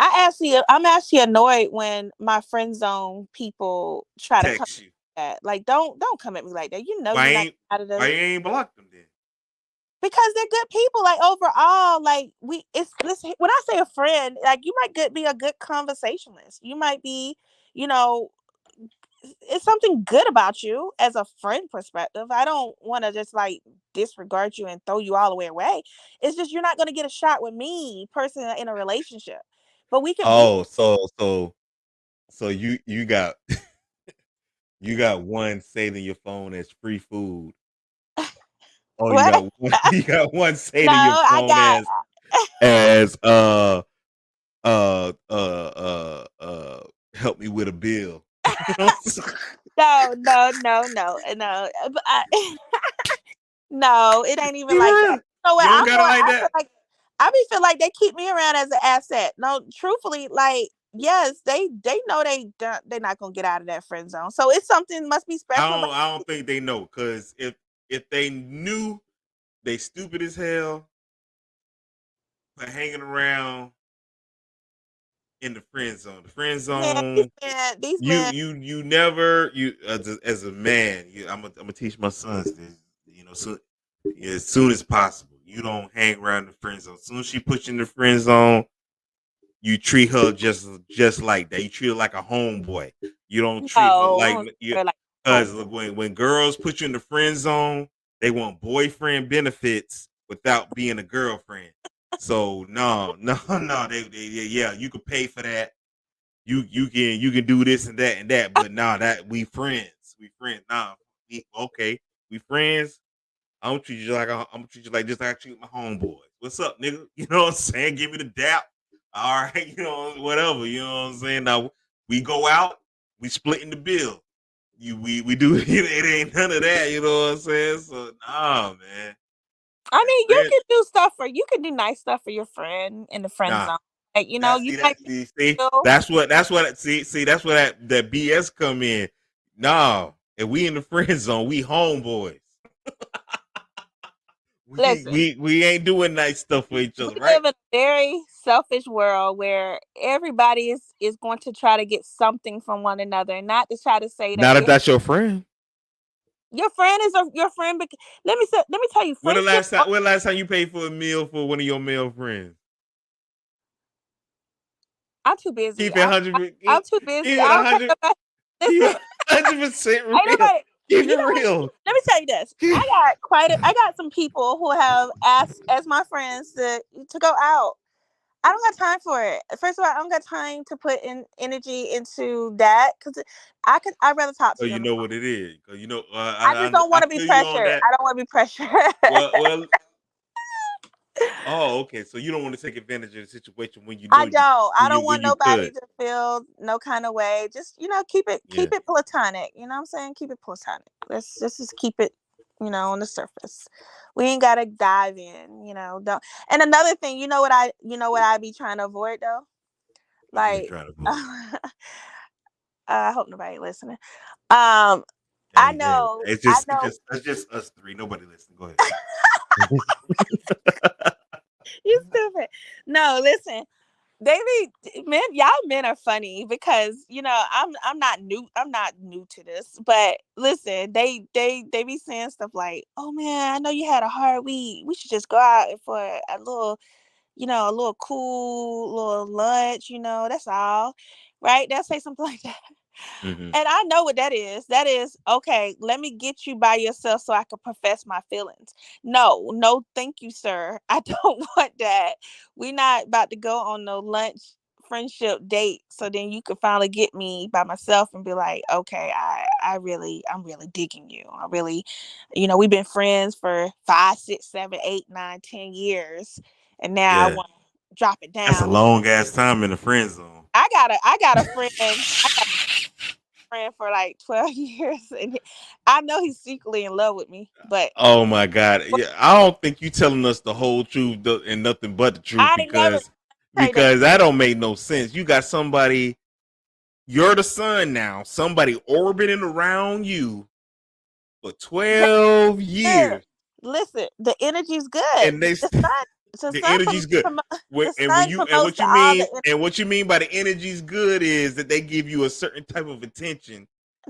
[SPEAKER 8] I'm actually annoyed when my friend zone people try to come
[SPEAKER 1] Text you.
[SPEAKER 8] at like don't come at me like that. You know
[SPEAKER 1] Why
[SPEAKER 8] you're not
[SPEAKER 1] ain't
[SPEAKER 8] out of
[SPEAKER 1] why
[SPEAKER 8] the
[SPEAKER 1] you ain't blocked them then?
[SPEAKER 8] because they're good people. Like overall, like it's listen, when I say a friend, like you might be a good conversationalist. You might be, you know, it's something good about you as a friend perspective. I don't want to just like disregard you and throw you all the way away. It's just you're not going to get a shot with me, person in a relationship. But we could be
[SPEAKER 1] Oh, so you got you got one saved in your phone as free food. Oh, you
[SPEAKER 8] what?
[SPEAKER 1] got one you got one saved
[SPEAKER 8] No,
[SPEAKER 1] in your
[SPEAKER 8] I
[SPEAKER 1] phone
[SPEAKER 8] got
[SPEAKER 1] as help me with a bill.
[SPEAKER 8] no. But no, it ain't even
[SPEAKER 1] You
[SPEAKER 8] like
[SPEAKER 1] for
[SPEAKER 8] that.
[SPEAKER 1] real?
[SPEAKER 8] You know what?
[SPEAKER 1] You don't got it like
[SPEAKER 8] I feel
[SPEAKER 1] that?
[SPEAKER 8] like feel like they keep me around as an asset. No, truthfully, like yes, they know they're not gonna get out of that friend zone. So it's something must be special about.
[SPEAKER 1] I don't think they know because if they knew they stupid as hell for hanging around in the friend zone. The friend
[SPEAKER 8] Man,
[SPEAKER 1] zone,
[SPEAKER 8] these men,
[SPEAKER 1] you never as a man. I'm gonna teach my sons this. You know, as soon as possible. You don't hang around the friend zone. As soon as she puts you in the friend zone, you treat her just like that. You treat her like a homeboy. You don't treat her like
[SPEAKER 8] no,
[SPEAKER 1] you.
[SPEAKER 8] they're like
[SPEAKER 1] Because
[SPEAKER 8] homeboy.
[SPEAKER 1] when girls put you in the friend zone, they want boyfriend benefits without being a girlfriend. So no. Yeah, you can pay for that. You can do this and that, but nah, that we friends. We friends. Nah, we friends. I'm gonna treat you like I'm gonna treat you like just like I treat my homeboys. What's up, nigga? You know what I'm saying? Give me the dap. All right, you know, whatever. You know what I'm saying? Now we go out, we splitting the bill. We do it ain't none of that, you know what I'm saying? So nah, man.
[SPEAKER 8] I mean,
[SPEAKER 1] Friend,
[SPEAKER 8] you can do nice stuff for your friend in the friend
[SPEAKER 1] nah.
[SPEAKER 8] zone. Like, you know, you might
[SPEAKER 1] See,
[SPEAKER 8] feel
[SPEAKER 1] that's where that BS come in. Nah, if we in the friend zone, we homeboys.
[SPEAKER 8] listen.
[SPEAKER 1] We ain't doing nice stuff for each
[SPEAKER 8] We
[SPEAKER 1] other, right?
[SPEAKER 8] live in a very selfish world where everybody is going to try to get something from one another, and not to try to say that
[SPEAKER 1] Not if that's your friend.
[SPEAKER 8] your friend is your friend. Let me tell you, friendship.
[SPEAKER 1] When the last time you paid for a meal for one of your male friends?
[SPEAKER 8] I'm too busy.
[SPEAKER 1] Keep it 100.
[SPEAKER 8] I'm too
[SPEAKER 1] Keep
[SPEAKER 8] busy.
[SPEAKER 1] it
[SPEAKER 8] I don't take
[SPEAKER 1] 100.
[SPEAKER 8] nobody.
[SPEAKER 1] Keep
[SPEAKER 8] Listen,
[SPEAKER 1] it 100%
[SPEAKER 8] ain't
[SPEAKER 1] real.
[SPEAKER 8] nobody.
[SPEAKER 1] Keep
[SPEAKER 8] You
[SPEAKER 1] it
[SPEAKER 8] know what?
[SPEAKER 1] real.
[SPEAKER 8] Let me tell you this. I got some people who have asked as my friends to go out. I don't got time for it. First of all, I don't got time to put in energy into that because I'd rather talk
[SPEAKER 1] So
[SPEAKER 8] to
[SPEAKER 1] you
[SPEAKER 8] them.
[SPEAKER 1] know what it is. 'Cause you know,
[SPEAKER 8] I just don't
[SPEAKER 1] I
[SPEAKER 8] want to be
[SPEAKER 1] feel you on
[SPEAKER 8] pressured.
[SPEAKER 1] that.
[SPEAKER 8] I don't want to be pressured.
[SPEAKER 1] Well. Oh, okay. So you don't want to take advantage of the situation when you know
[SPEAKER 8] I don't. I don't
[SPEAKER 1] when
[SPEAKER 8] want
[SPEAKER 1] you
[SPEAKER 8] nobody
[SPEAKER 1] could.
[SPEAKER 8] to feel no kind of way. Just keep
[SPEAKER 1] Yeah.
[SPEAKER 8] it platonic. You know what I'm saying? Keep it platonic. Let's just keep it, on the surface. We ain't gotta dive in. Don't. And another thing, what I be trying to avoid though,
[SPEAKER 1] What you be
[SPEAKER 8] like,
[SPEAKER 1] trying to avoid?
[SPEAKER 8] I hope nobody listening. I
[SPEAKER 1] Hey,
[SPEAKER 8] know,
[SPEAKER 1] it's
[SPEAKER 8] I
[SPEAKER 1] just
[SPEAKER 8] know,
[SPEAKER 1] it's just us three. Nobody listen. Go ahead.
[SPEAKER 8] you stupid. No, listen. They be men, y'all men are funny because I'm not new to this, but listen, they be saying stuff like, "Oh man, I know you had a hard week. We should just go out for a little, a little cool little lunch. That's all, right?" They'll say something like that.
[SPEAKER 1] Mhm.
[SPEAKER 8] And I know what that is. That is, okay, let me get you by yourself so I can profess my feelings. No, thank you, sir. I don't want that. We're not about to go on no lunch friendship date so then you can finally get me by myself and be like, okay, I'm really digging you. I really, we've been friends for 5, 6, 7, 8, 9, 10 years. And now I
[SPEAKER 1] Yeah,
[SPEAKER 8] want to drop it
[SPEAKER 1] that's a
[SPEAKER 8] down.
[SPEAKER 1] long ass time in the friend zone.
[SPEAKER 8] I got a friend. I got friend for like 12 years and I know he's secretly in love with me, but
[SPEAKER 1] Oh my god! Yeah, I don't think you telling us the whole truth and nothing but the truth
[SPEAKER 8] I ain't never say that.
[SPEAKER 1] because that don't make no sense. You got somebody. You're the sun now. Somebody orbiting around you for
[SPEAKER 8] That's
[SPEAKER 1] 12
[SPEAKER 8] good.
[SPEAKER 1] years,
[SPEAKER 8] Listen, the energy's good.
[SPEAKER 1] and they
[SPEAKER 8] The
[SPEAKER 1] the
[SPEAKER 8] sun
[SPEAKER 1] energy's good.
[SPEAKER 8] the
[SPEAKER 1] And when
[SPEAKER 8] sun
[SPEAKER 1] you and
[SPEAKER 8] promotes
[SPEAKER 1] what you
[SPEAKER 8] all
[SPEAKER 1] mean
[SPEAKER 8] the
[SPEAKER 1] and what you mean by the energy's good is that they give you a certain type of attention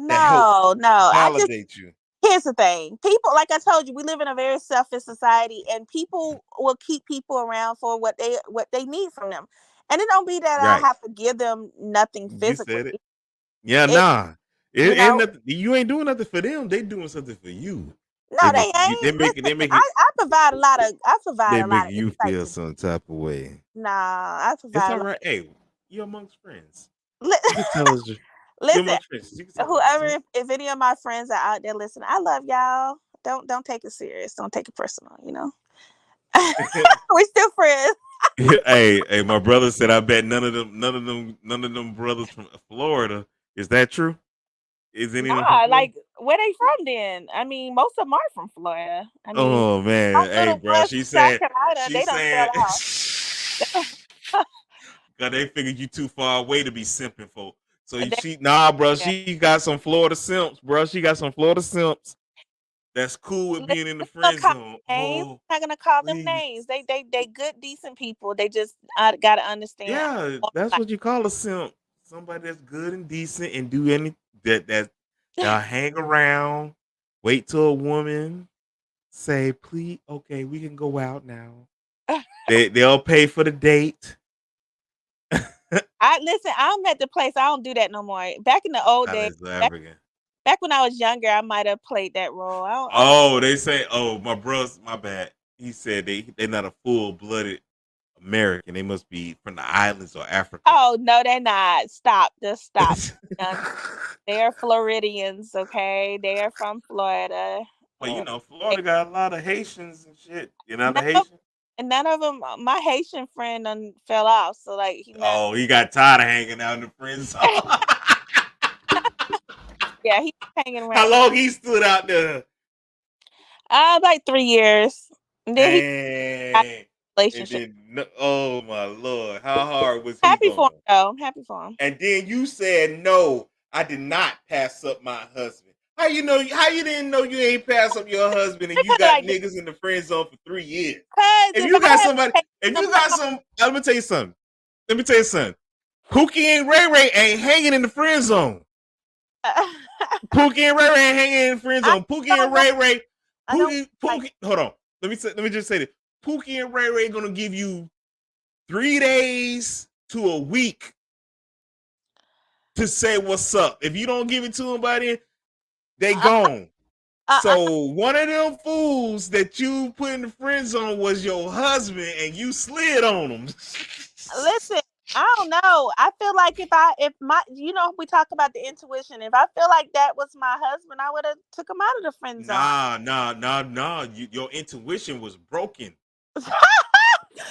[SPEAKER 1] that helps
[SPEAKER 8] no.
[SPEAKER 1] validate you.
[SPEAKER 8] Here's the thing. People, like I told you, we live in a very selfish society and people will keep people around for what they need from them. And it don't be that I
[SPEAKER 1] Right?
[SPEAKER 8] have to give them nothing
[SPEAKER 1] You
[SPEAKER 8] physically.
[SPEAKER 1] said it. Yeah,
[SPEAKER 8] It
[SPEAKER 1] nah. It
[SPEAKER 8] you
[SPEAKER 1] ain't
[SPEAKER 8] know,
[SPEAKER 1] nothing. You ain't doing nothing for them. They doing something for you.
[SPEAKER 8] no, they ain't.
[SPEAKER 1] They
[SPEAKER 8] Listen,
[SPEAKER 1] make it
[SPEAKER 8] I provide
[SPEAKER 1] they
[SPEAKER 8] a lot
[SPEAKER 1] make
[SPEAKER 8] of
[SPEAKER 1] you
[SPEAKER 8] insight
[SPEAKER 1] feel
[SPEAKER 8] to
[SPEAKER 1] some type of way.
[SPEAKER 8] Nah, I
[SPEAKER 1] It's
[SPEAKER 8] provide a
[SPEAKER 1] all
[SPEAKER 8] lot.
[SPEAKER 1] right. Hey, you're amongst friends.
[SPEAKER 8] Li-
[SPEAKER 1] You can tell us. You're
[SPEAKER 8] Listen,
[SPEAKER 1] amongst friends. You can tell us.
[SPEAKER 8] whoever, if any of my friends are out there listening, I love y'all. Don't take it serious. Don't take it personal. We still friends.
[SPEAKER 1] Hey, my brother said I bet none of them brothers from Florida. Is that true? Is any of them from
[SPEAKER 8] Nah,
[SPEAKER 1] Florida?
[SPEAKER 8] like where they from then? I mean, most of them are from Florida. I mean,
[SPEAKER 1] Oh
[SPEAKER 8] my
[SPEAKER 1] man. Hey,
[SPEAKER 8] little
[SPEAKER 1] bro.
[SPEAKER 8] ones from South Carolina,
[SPEAKER 1] She
[SPEAKER 8] they don't fell
[SPEAKER 1] said
[SPEAKER 8] off.
[SPEAKER 1] God, they figured you too far away to be simping for. So
[SPEAKER 8] They,
[SPEAKER 1] bro.
[SPEAKER 8] yeah.
[SPEAKER 1] She got some Florida simps, bro. She got some Florida simps. That's cool with
[SPEAKER 8] Listen,
[SPEAKER 1] being in the
[SPEAKER 8] we gonna
[SPEAKER 1] friend
[SPEAKER 8] call
[SPEAKER 1] zone.
[SPEAKER 8] them names.
[SPEAKER 1] Oh,
[SPEAKER 8] I'm not gonna call them
[SPEAKER 1] please.
[SPEAKER 8] names. They good, decent people. They just gotta understand.
[SPEAKER 1] Yeah, that's what you call a simp. Somebody that's good and decent and do any that hang around, wait till a woman say, please, okay, we can go out now. They'll pay for the date.
[SPEAKER 8] I listen. I'm at the place. I don't do that no more. Back in the old days,
[SPEAKER 1] That's African.
[SPEAKER 8] back when I was younger, I might have played that role. I don't.
[SPEAKER 1] Oh, they say, oh, my bros, my bad. He said they're not a full blooded American. They must be from the islands or Africa.
[SPEAKER 8] Oh no, they're not. Stop. Just stop. They're Floridians. Okay, they're from Florida.
[SPEAKER 1] Well, Florida got a lot of Haitians and shit. You're not a
[SPEAKER 8] None of,
[SPEAKER 1] Haitian?
[SPEAKER 8] none of them. My Haitian friend fell off. So like he not.
[SPEAKER 1] Oh, he got tired of hanging out in the friend zone.
[SPEAKER 8] Yeah, he's hanging around.
[SPEAKER 1] How long he stood out there?
[SPEAKER 8] Like 3 years. And then he got a
[SPEAKER 1] Dang. And
[SPEAKER 8] relationship.
[SPEAKER 1] then, oh my Lord, how hard was he
[SPEAKER 8] Happy for him
[SPEAKER 1] going?
[SPEAKER 8] though. I'm happy for him.
[SPEAKER 1] And then you said, no, I did not pass up my husband. How you know? How you didn't know you ain't pass up your husband and you got
[SPEAKER 8] Like,
[SPEAKER 1] niggas in the friend zone for 3 years?
[SPEAKER 8] cause
[SPEAKER 1] If
[SPEAKER 8] if
[SPEAKER 1] you
[SPEAKER 8] I
[SPEAKER 1] got
[SPEAKER 8] had
[SPEAKER 1] somebody,
[SPEAKER 8] taken
[SPEAKER 1] if
[SPEAKER 8] them
[SPEAKER 1] you got
[SPEAKER 8] out,
[SPEAKER 1] some, let me tell you something. Pookie and Ray Ray ain't hanging in the friend zone. Pookie and Ray Ray ain't hanging in the friend zone. Pookie and Ray Ray, Pookie. Hold on. Let me just say this. Pookie and Ray Ray gonna give you 3 days to a week to say what's up. If you don't give it to him by then, They gone.
[SPEAKER 8] Uh,
[SPEAKER 1] So one of them fools that you put in the friend zone was your husband, and you slid on him.
[SPEAKER 8] listen, I don't know. I feel like if my, we talk about the intuition. If I feel like that was my husband, I would have took him out of the friend zone.
[SPEAKER 1] Nah. Your intuition was broken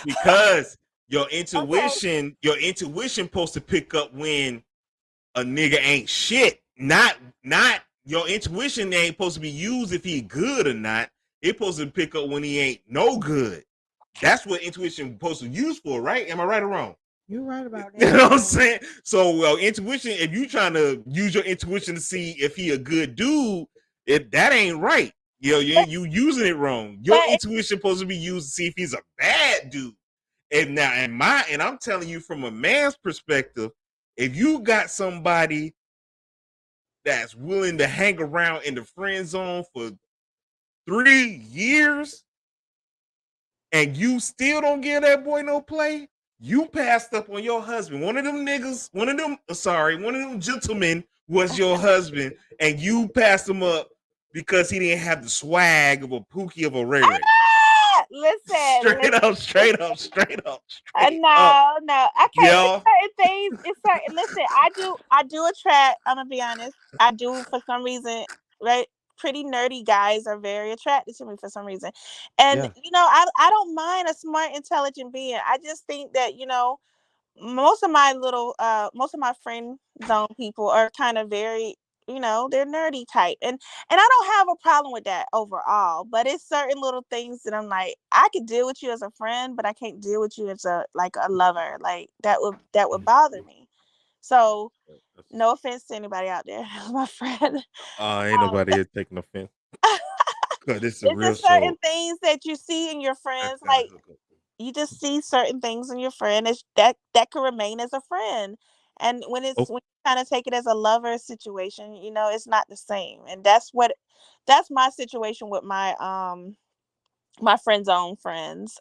[SPEAKER 1] because your intuition supposed to pick up when a nigga ain't shit. Not your intuition ain't supposed to be used if he good or not. It's supposed to pick up when he ain't no good. That's what intuition is supposed to use for, right? Am I right or wrong?
[SPEAKER 3] You're right about that.
[SPEAKER 1] You know what I'm saying? So intuition, if you trying to use your intuition to see if he a good dude, that ain't right. You using it wrong. Your intuition supposed to be used to see if he's a bad dude. And I'm telling you from a man's perspective, if you got somebody that's willing to hang around in the friend zone for 3 years and you still don't give that boy no play, you passed up on your husband. One of them gentlemen was your husband, and you passed him up because he didn't have the swag of a Pookie of a Ray Ray.
[SPEAKER 8] Listen,
[SPEAKER 1] Straight up.
[SPEAKER 8] No. Okay, it's certain things. It's certain. Listen, I do attract. I'm gonna be honest. I do for some reason. Right, pretty nerdy guys are very attracted to me for some reason, and I don't mind a smart, intelligent being. I just think that most of my friend zone people are kind of very, they're nerdy type, and I don't have a problem with that overall, but it's certain little things that I'm like, I could deal with you as a friend, but I can't deal with you as a lover. Like that would bother me. So no offense to anybody out there, my friend.
[SPEAKER 1] Ain't nobody here taking offense. This is a real
[SPEAKER 8] just certain
[SPEAKER 1] show.
[SPEAKER 8] things that you see in your friends, like you just see certain things in your friend that could remain as a friend. And when when you kind of take it as a lover situation, it's not the same. And that's my situation with my my friend zone friends.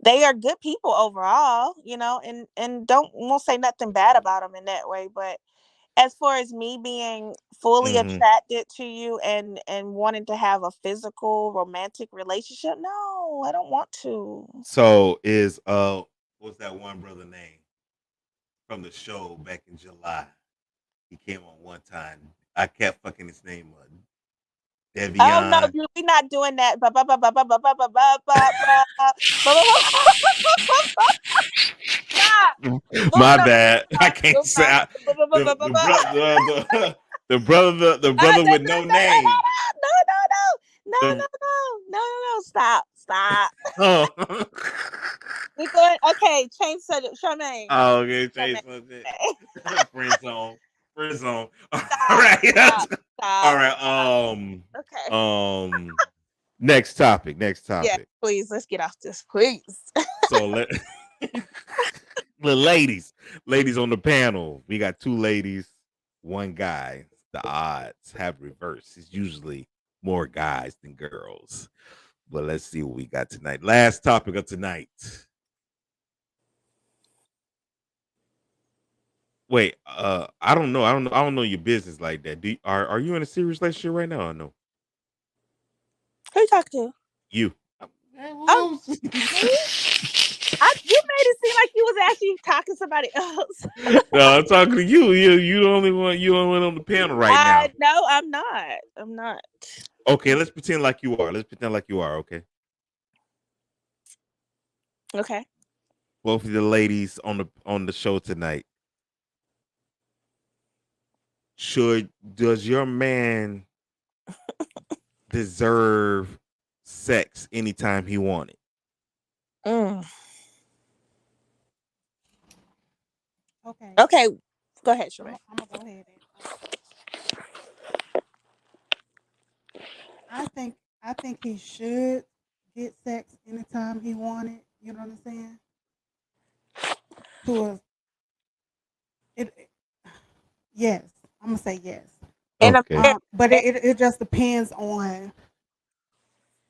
[SPEAKER 8] They are good people overall, and won't say nothing bad about them in that way. But as far as me being fully attracted to you and wanting to have a physical romantic relationship, no, I don't want to.
[SPEAKER 1] So what's that one brother name from the show back in July? He came on one time. I kept fucking his name up. Devion.
[SPEAKER 8] Oh no, dude, we're not doing that. Stop.
[SPEAKER 1] My bad. I can't say the brother with no name.
[SPEAKER 8] No. Stop.
[SPEAKER 1] Oh.
[SPEAKER 8] We're going. Okay, change subject. Charmaine.
[SPEAKER 1] Oh, okay, change subject. Friend zone. All right.
[SPEAKER 8] Stop.
[SPEAKER 1] All right.
[SPEAKER 8] Okay.
[SPEAKER 1] Next topic.
[SPEAKER 8] Yeah, please. Let's get off this, please.
[SPEAKER 1] So the ladies on the panel. We got 2 ladies, 1 guy. The odds have reversed. It's usually more guys than girls. But let's see what we got tonight. Last topic of tonight. Wait, I don't know. I don't know your business like that. Are you in a serious relationship right now or no?
[SPEAKER 8] Who you talking to?
[SPEAKER 1] You.
[SPEAKER 8] Oh, you made it seem like you was actually talking to somebody else.
[SPEAKER 1] No, I'm talking to you. You the only one on the panel right now.
[SPEAKER 8] No, I'm not.
[SPEAKER 1] Okay, let's pretend like you are. Okay.
[SPEAKER 8] Okay.
[SPEAKER 1] Both of the ladies on the show tonight. Does your man deserve sex anytime he wanted?
[SPEAKER 8] Okay. Go ahead, Sheree.
[SPEAKER 3] I'm gonna go ahead. I think he should get sex anytime he wanted. You know what I'm saying? Yes, I'm gonna say yes.
[SPEAKER 1] Okay.
[SPEAKER 3] But it just depends on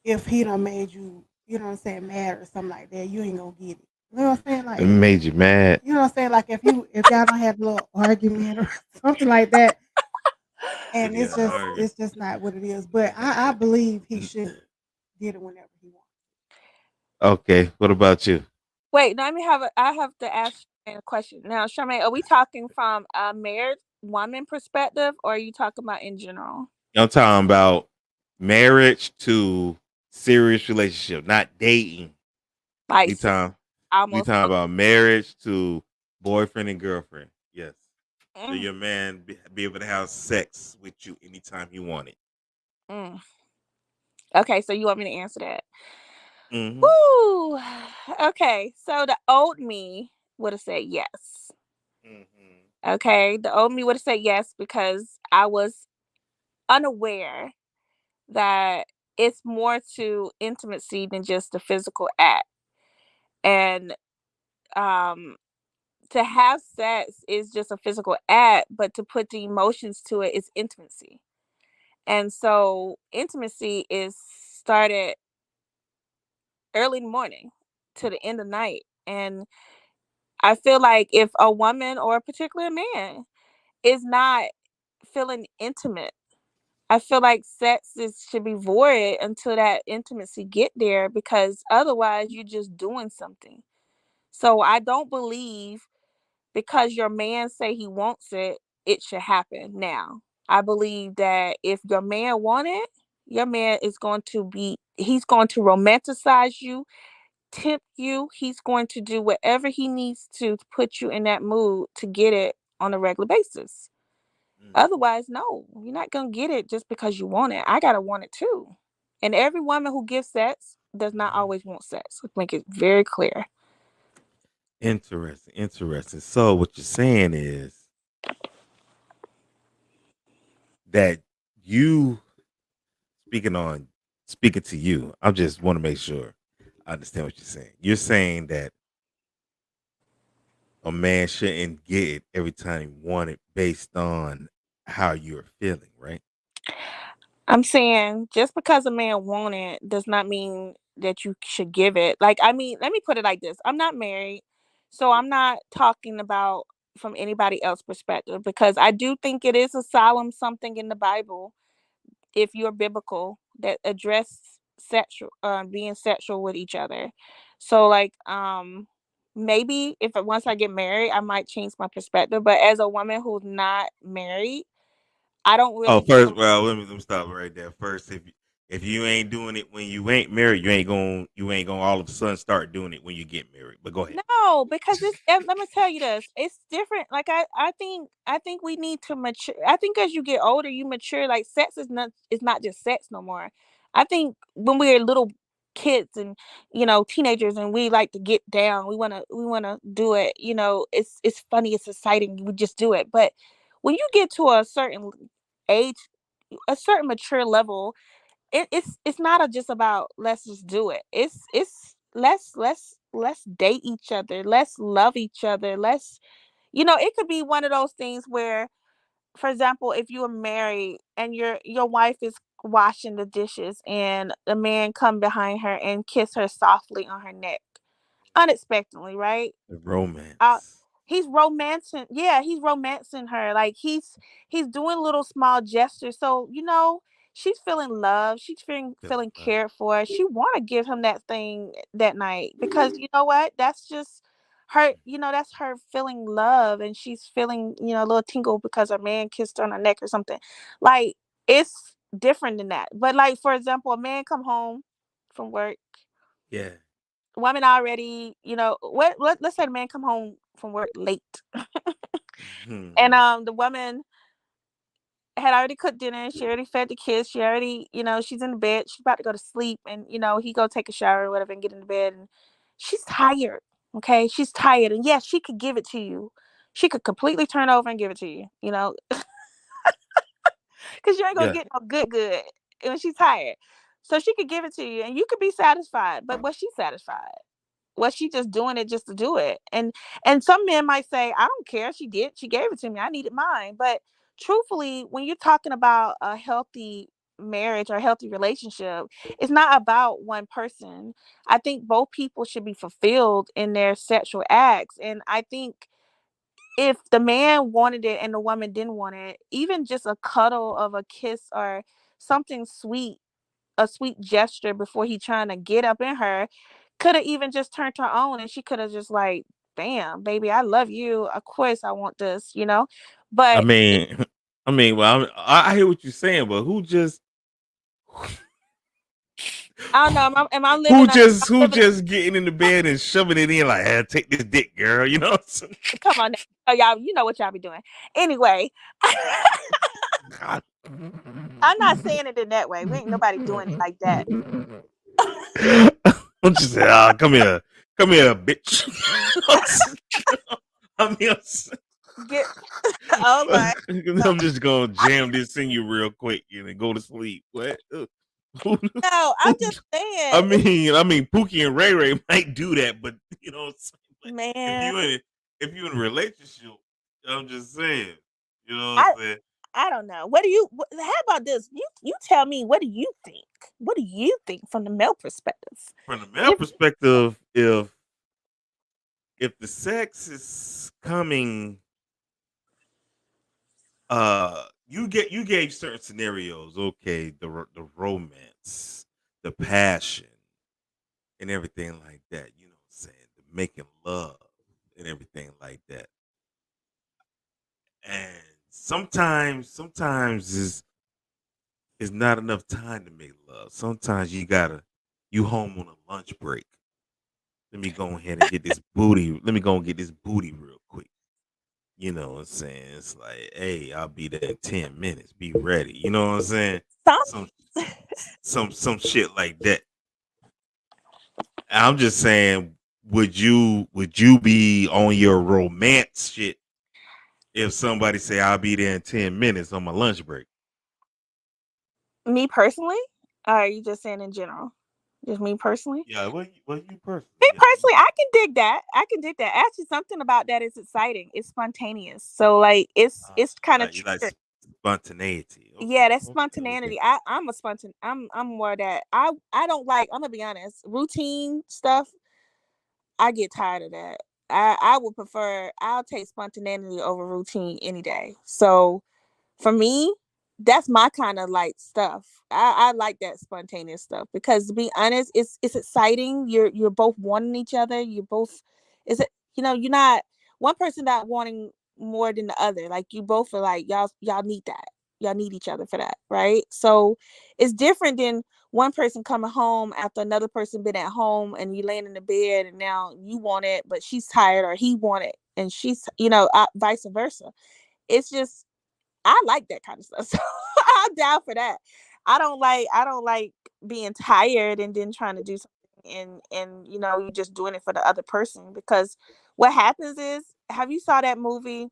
[SPEAKER 3] if he done made you, you know what I'm saying, mad or something like that. You ain't gonna get it. You know what I'm saying? Like,
[SPEAKER 1] it made you mad.
[SPEAKER 3] You know what I'm saying? Like if y'all don't have a little argument or something like that, and
[SPEAKER 1] City of Hunger.
[SPEAKER 3] it's just not what it is. But I believe he should get it whenever he wants.
[SPEAKER 1] Okay, what about you?
[SPEAKER 8] Wait, let me have a. I have to ask Charmaine a question now. Charmaine, are we talking from a married woman perspective, or are you talking about in general?
[SPEAKER 1] I'm talking about marriage to serious relationship, not dating.
[SPEAKER 8] Like,
[SPEAKER 1] We talking we
[SPEAKER 8] almost.
[SPEAKER 1] talking about marriage to boyfriend and girlfriend. Yes. So
[SPEAKER 8] Mm,
[SPEAKER 1] your man be able to have sex with you anytime he wanted.
[SPEAKER 8] mm. Okay, so you want me to answer that?
[SPEAKER 1] Mm-hmm.
[SPEAKER 8] Woo. Okay, so the old me would have said yes.
[SPEAKER 1] Mm-hmm.
[SPEAKER 8] Okay, the old me would have said yes because I was unaware that it's more to intimacy than just the physical act. And um to have sex is just a physical act, but to put the emotions to it is intimacy. And so intimacy is started early in the morning to the end of night. And I feel like if a woman or a particular man is not feeling intimate, I feel like should be void until that intimacy get there, because otherwise you're just doing something. So I don't believe because your man say he wants it, it should happen now. I believe that if your man want it, your man is going to be he's going to romanticize you, tempt you. He's going to do whatever he needs to put you in that mood to get it on a regular basis. Otherwise, no, you're not going to get it just because you want it. I got to want it too. And every woman who gives sex does not always want sex. Let's make it very clear.
[SPEAKER 1] Interesting, interesting. So what you're saying is that you speaking to you. I just want to make sure I understand what you're saying. You're saying that a man shouldn't get it every time he want it based on how you're feeling, right?
[SPEAKER 8] I'm saying just because a man want it does not mean that you should give it. Like, I mean, let me put it like this. I'm not married, so I'm not talking about from anybody else's perspective, because I do think it is a solemn something in the Bible, if you're biblical, that address sexual being sexual with each other. So like maybe if once I get married, I might change my perspective. But as a woman who's not married, I don't
[SPEAKER 1] Oh,
[SPEAKER 8] really
[SPEAKER 1] first, well, let me stop right there. First, if you ain't doing it when you ain't married, you ain't gonna all of a sudden start doing it when you get married. But go ahead.
[SPEAKER 8] No, because let me tell you this. It's different. Like I think we need to mature. I think as you get older, you mature. Like sex is not just sex no more. I think when we were little kids and teenagers and we like to get down, we wanna do it. It's funny, it's exciting. We just do it. But when you get to a certain age, a certain mature level, it's not just about let's just do it. It's let's date each other. Let's love each other. It could be one of those things where, for example, if you are married and your wife is washing the dishes and the man come behind her and kiss her softly on her neck unexpectedly, right?
[SPEAKER 1] The
[SPEAKER 8] uh
[SPEAKER 1] romance.
[SPEAKER 8] he's romancing, yeah, he's romancing her. Like he's doing little small gestures, so she's feeling love, she's feeling
[SPEAKER 1] Feeling love.
[SPEAKER 8] cared for. She want to give him that thing that night, because you know what, that's just her, that's her feeling love, and she's feeling a little tingle because her man kissed her on her neck or something. Like, it's different than that. But like, for example, a man come home from work,
[SPEAKER 1] Yeah.
[SPEAKER 8] woman already, let's say the man come home from work late, and
[SPEAKER 1] Mhm.
[SPEAKER 8] the woman had already cooked dinner, she already fed the kids, she already, she's in the bed, she's about to go to sleep, and he go take a shower or whatever and get in the bed, and she's tired. Okay, she's tired, and yes, she could give it to you. She could completely turn over and give it to you, because you ain't gonna
[SPEAKER 1] Yeah.
[SPEAKER 8] get no good when she's tired. So she could give it to you, and you could be satisfied. But was she satisfied? Was she just doing it just to do it? And some men might say, I don't care. She gave it to me. I needed mine. But truthfully, when you're talking about a healthy marriage or a healthy relationship, it's not about one person. I think both people should be fulfilled in their sexual acts. And I think if the man wanted it and the woman didn't want it, even just a cuddle of a kiss or something sweet, a sweet gesture before he trying to get up in her, could have even just turned her on, and she could have just like, bam, baby, I love you. Of course I want this, you know?
[SPEAKER 11] I
[SPEAKER 8] But
[SPEAKER 11] mean, I mean, well, I hear what you're saying, but who just
[SPEAKER 8] I don't know. Am I
[SPEAKER 11] who
[SPEAKER 8] living a
[SPEAKER 11] just
[SPEAKER 8] I'm
[SPEAKER 11] who
[SPEAKER 8] living
[SPEAKER 11] just getting in the bed and shoving it in like, hey, take this dick, girl, you know?
[SPEAKER 8] come on now. Oh, y'all, you know what y'all be doing. Anyway,
[SPEAKER 11] God.
[SPEAKER 8] I'm not saying it in that way. We ain't nobody doing it like that.
[SPEAKER 11] Don't you say, come here, bitch. I'm here.
[SPEAKER 8] Get oh my no,
[SPEAKER 11] I'm just gonna jam this in you real quick and then go to sleep. What?
[SPEAKER 8] no, I'm just
[SPEAKER 11] I
[SPEAKER 8] saying,
[SPEAKER 11] mean, Pookie and Ray Ray might do that, but you know, but
[SPEAKER 8] man.
[SPEAKER 11] if you in a relationship, I'm just saying, you know what
[SPEAKER 8] I
[SPEAKER 11] I'm saying.
[SPEAKER 8] I don't know. What do you? How about this? You tell me. What do you think? What do you think from the male perspective?
[SPEAKER 11] From the male
[SPEAKER 8] If
[SPEAKER 11] perspective, if the sex is coming, you gave certain scenarios. Okay, the romance, the passion, and everything like that. You know what I'm saying? The making love and everything like that. And sometimes is not enough time to make love. Sometimes you home on a lunch break. Let me go ahead and get this booty. Let me go and get this booty real quick. You know what I'm saying? It's like, hey, I'll be there in 10 minutes. Be ready. You know what I'm saying?
[SPEAKER 8] some,
[SPEAKER 11] Some some shit like that. I'm just saying, would you be on your romance shit if somebody say I'll be there in 10 minutes on my lunch break?
[SPEAKER 8] me personally, or are you just saying in general? Just me personally.
[SPEAKER 11] Yeah, well you personally,
[SPEAKER 8] Me
[SPEAKER 11] yeah.
[SPEAKER 8] personally, I can dig that. I can dig that. Actually, something about that is exciting. It's spontaneous. So like, it's kind of
[SPEAKER 11] You like
[SPEAKER 8] triggered.
[SPEAKER 11] spontaneity.
[SPEAKER 8] Yeah,
[SPEAKER 11] Okay,
[SPEAKER 8] that's
[SPEAKER 11] okay.
[SPEAKER 8] spontaneity. I'm a spontan. I'm more that. I don't like. I'm gonna be honest. Routine stuff. I get tired of that. I would prefer. I'll take spontaneity over routine any day. So for me, that's my kind of like stuff. I like that spontaneous stuff because to be honest, it's exciting. You're both wanting each other. You're both is it you're not one person not wanting more than the other. Like you both are like y'all need that. Y'all need each other for that, right? So it's different than one person coming home after another person been at home and you laying in the bed and now you want it, but she's tired or he want it and she's vice versa. It's just I like that kind of stuff. So I'm down for that. I don't like being tired and then trying to do something and you just doing it for the other person because what happens is have you saw that movie?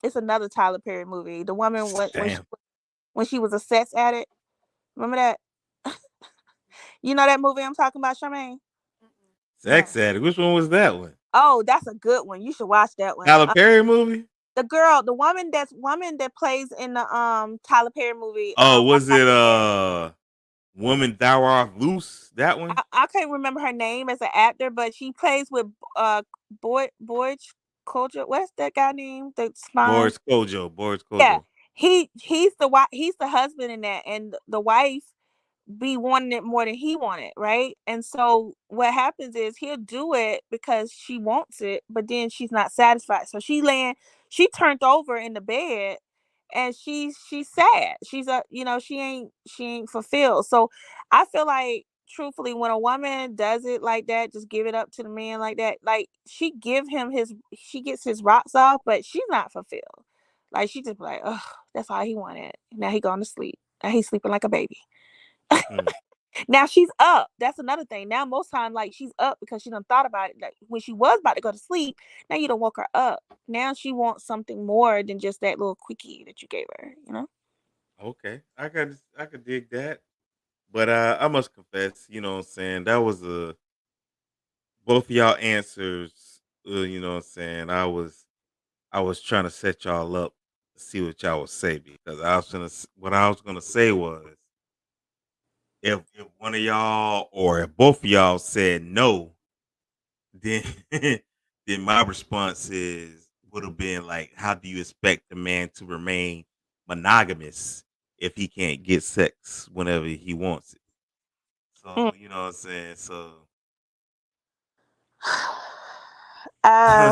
[SPEAKER 8] It's another Tyler Perry movie. The woman
[SPEAKER 11] Damn.
[SPEAKER 8] when she was a sex addict. Remember that? You know that movie I'm talking about, Charmaine?
[SPEAKER 11] Sex addict. Which one was that one?
[SPEAKER 8] Oh, that's a good one. You should watch that one.
[SPEAKER 11] Tyler Perry movie?
[SPEAKER 8] The woman that plays in the Tyler Perry movie.
[SPEAKER 11] Oh, was
[SPEAKER 8] Walk
[SPEAKER 11] it
[SPEAKER 8] Like a Man.
[SPEAKER 11] Woman Thou Art Loose? That one?
[SPEAKER 8] I can't remember her name as an actor, but she plays with Boyd Culture. What's that guy name? The spine.
[SPEAKER 11] Boris Kojo. Boris
[SPEAKER 8] Yeah,
[SPEAKER 11] Kojo.
[SPEAKER 8] he's he's the husband in that, and the wife be wanting it more than he wanted, right? And so what happens is he'll do it because she wants it, but then she's not satisfied. So she turned over in the bed and she's sad. She's she ain't fulfilled. So I feel like truthfully when a woman does it like that, just give it up to the man like that, like she gets his rocks off, but she's not fulfilled. Like she just be like, oh, that's all he wanted. Now he gone to sleep. Now he's sleeping like a baby.
[SPEAKER 11] Hmm.
[SPEAKER 8] Now she's up. That's another thing. Now most time, like she's up because she done thought about it. Like when she was about to go to sleep, now you don't woke her up. Now she wants something more than just that little quickie that you gave her. You know?
[SPEAKER 11] Okay. I could dig that. But I must confess, you know what I'm saying, that was both of y'all answers, you know what I'm saying. I was trying to set y'all up to see what y'all would say because what I was gonna say was if one of y'all or if both of y'all said no, then then my response is
[SPEAKER 1] would have been like, how do you expect the man to remain monogamous if he can't get sex whenever he wants it? So, you know what I'm saying? So,
[SPEAKER 8] Uh,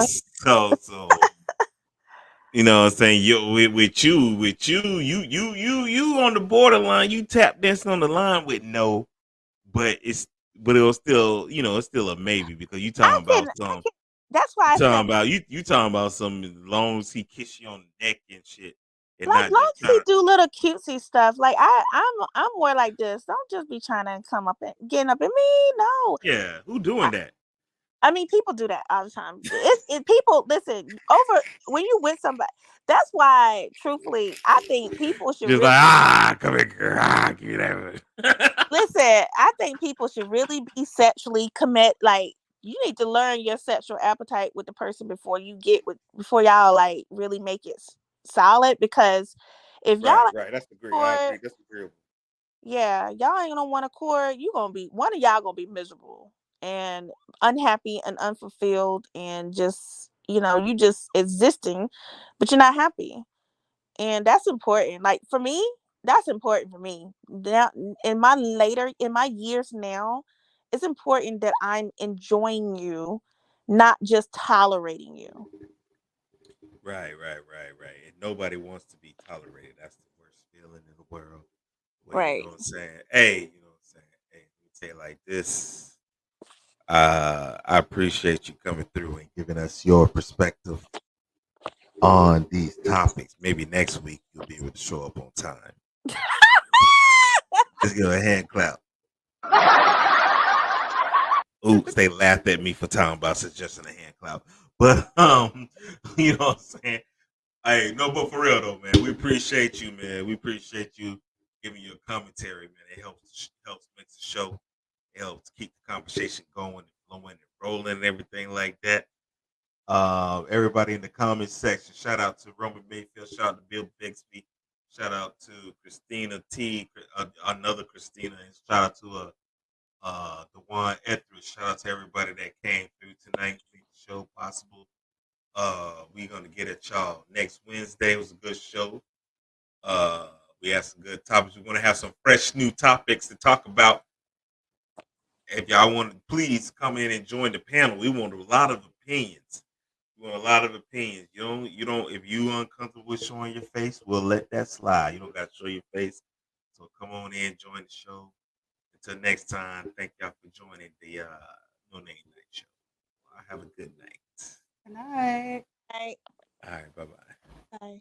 [SPEAKER 1] so, you know what I'm saying? You with you on the borderline. You tap dancing on the line with no, but it was still, it's still a maybe because you
[SPEAKER 8] I
[SPEAKER 1] talking
[SPEAKER 8] can,
[SPEAKER 1] about
[SPEAKER 8] I
[SPEAKER 1] some.
[SPEAKER 8] can. That's why
[SPEAKER 1] You
[SPEAKER 8] I said,
[SPEAKER 1] talking about you talking about some as long as he kiss you on the neck and shit, and
[SPEAKER 8] like,
[SPEAKER 1] not
[SPEAKER 8] long
[SPEAKER 1] just
[SPEAKER 8] as he
[SPEAKER 1] trying.
[SPEAKER 8] do little cutesy stuff. Like I'm more like this. Don't just be trying to come up and getting up at me. No,
[SPEAKER 1] Yeah, who
[SPEAKER 8] I,
[SPEAKER 1] doing that?
[SPEAKER 8] I mean, people do that all the time. People listen over when you with somebody. That's why, truthfully, I think people should
[SPEAKER 1] Just
[SPEAKER 8] really
[SPEAKER 1] like come here, girl, give me that.
[SPEAKER 8] listen. I think people should really be sexually commit. Like, you need to learn your sexual appetite with the person before y'all like really make it solid. Because if y'all
[SPEAKER 1] Right,
[SPEAKER 8] like
[SPEAKER 1] right. That's agree. I
[SPEAKER 8] court,
[SPEAKER 1] agree. That's agreeable.
[SPEAKER 8] yeah, y'all ain't gonna want to court. You gonna be one of y'all gonna be miserable and unhappy and unfulfilled and just you just existing, but you're not happy, and that's important. Like for me, that's important for me. Now, in my years now, it's important that I'm enjoying you, not just tolerating you.
[SPEAKER 1] Right. And nobody wants to be tolerated. That's the worst feeling in the world. Well, you know
[SPEAKER 8] Right.
[SPEAKER 1] what I'm saying? Hey, you know what I'm saying? Hey, let me say it like this. I appreciate you coming through and giving us your perspective on these topics. Maybe next week you'll be able to show up on time. Let's give a hand clap. Oops, they laughed at me for talking about suggesting a hand clap. But you know what I'm saying? Hey, no, but for real though, man, we appreciate you, man. We appreciate you giving your commentary, man. It helps make the show. It helps keep the conversation going, flowing, and rolling, and everything like that. Everybody in the comments section, shout out to Roman Mayfield, shout out to Bill Bixby, shout out to Christina T, another Christina, and shout out to Dewan Etheridge. Shout out to everybody that came through tonight, made the show possible. We're gonna get at y'all next Wednesday. It was a good show. We had some good topics. We're gonna have some fresh new topics to talk about. If y'all want to, please come in and join the panel. We want a lot of opinions. We want a lot of opinions. You don't. If you uncomfortable with showing your face, we'll let that slide. You don't got to show your face. So come on in, join the show. Until next time, thank y'all for joining the No Name Night Show. Have a good night.
[SPEAKER 3] Good night.
[SPEAKER 8] Right.
[SPEAKER 1] All right, bye bye.
[SPEAKER 8] Bye.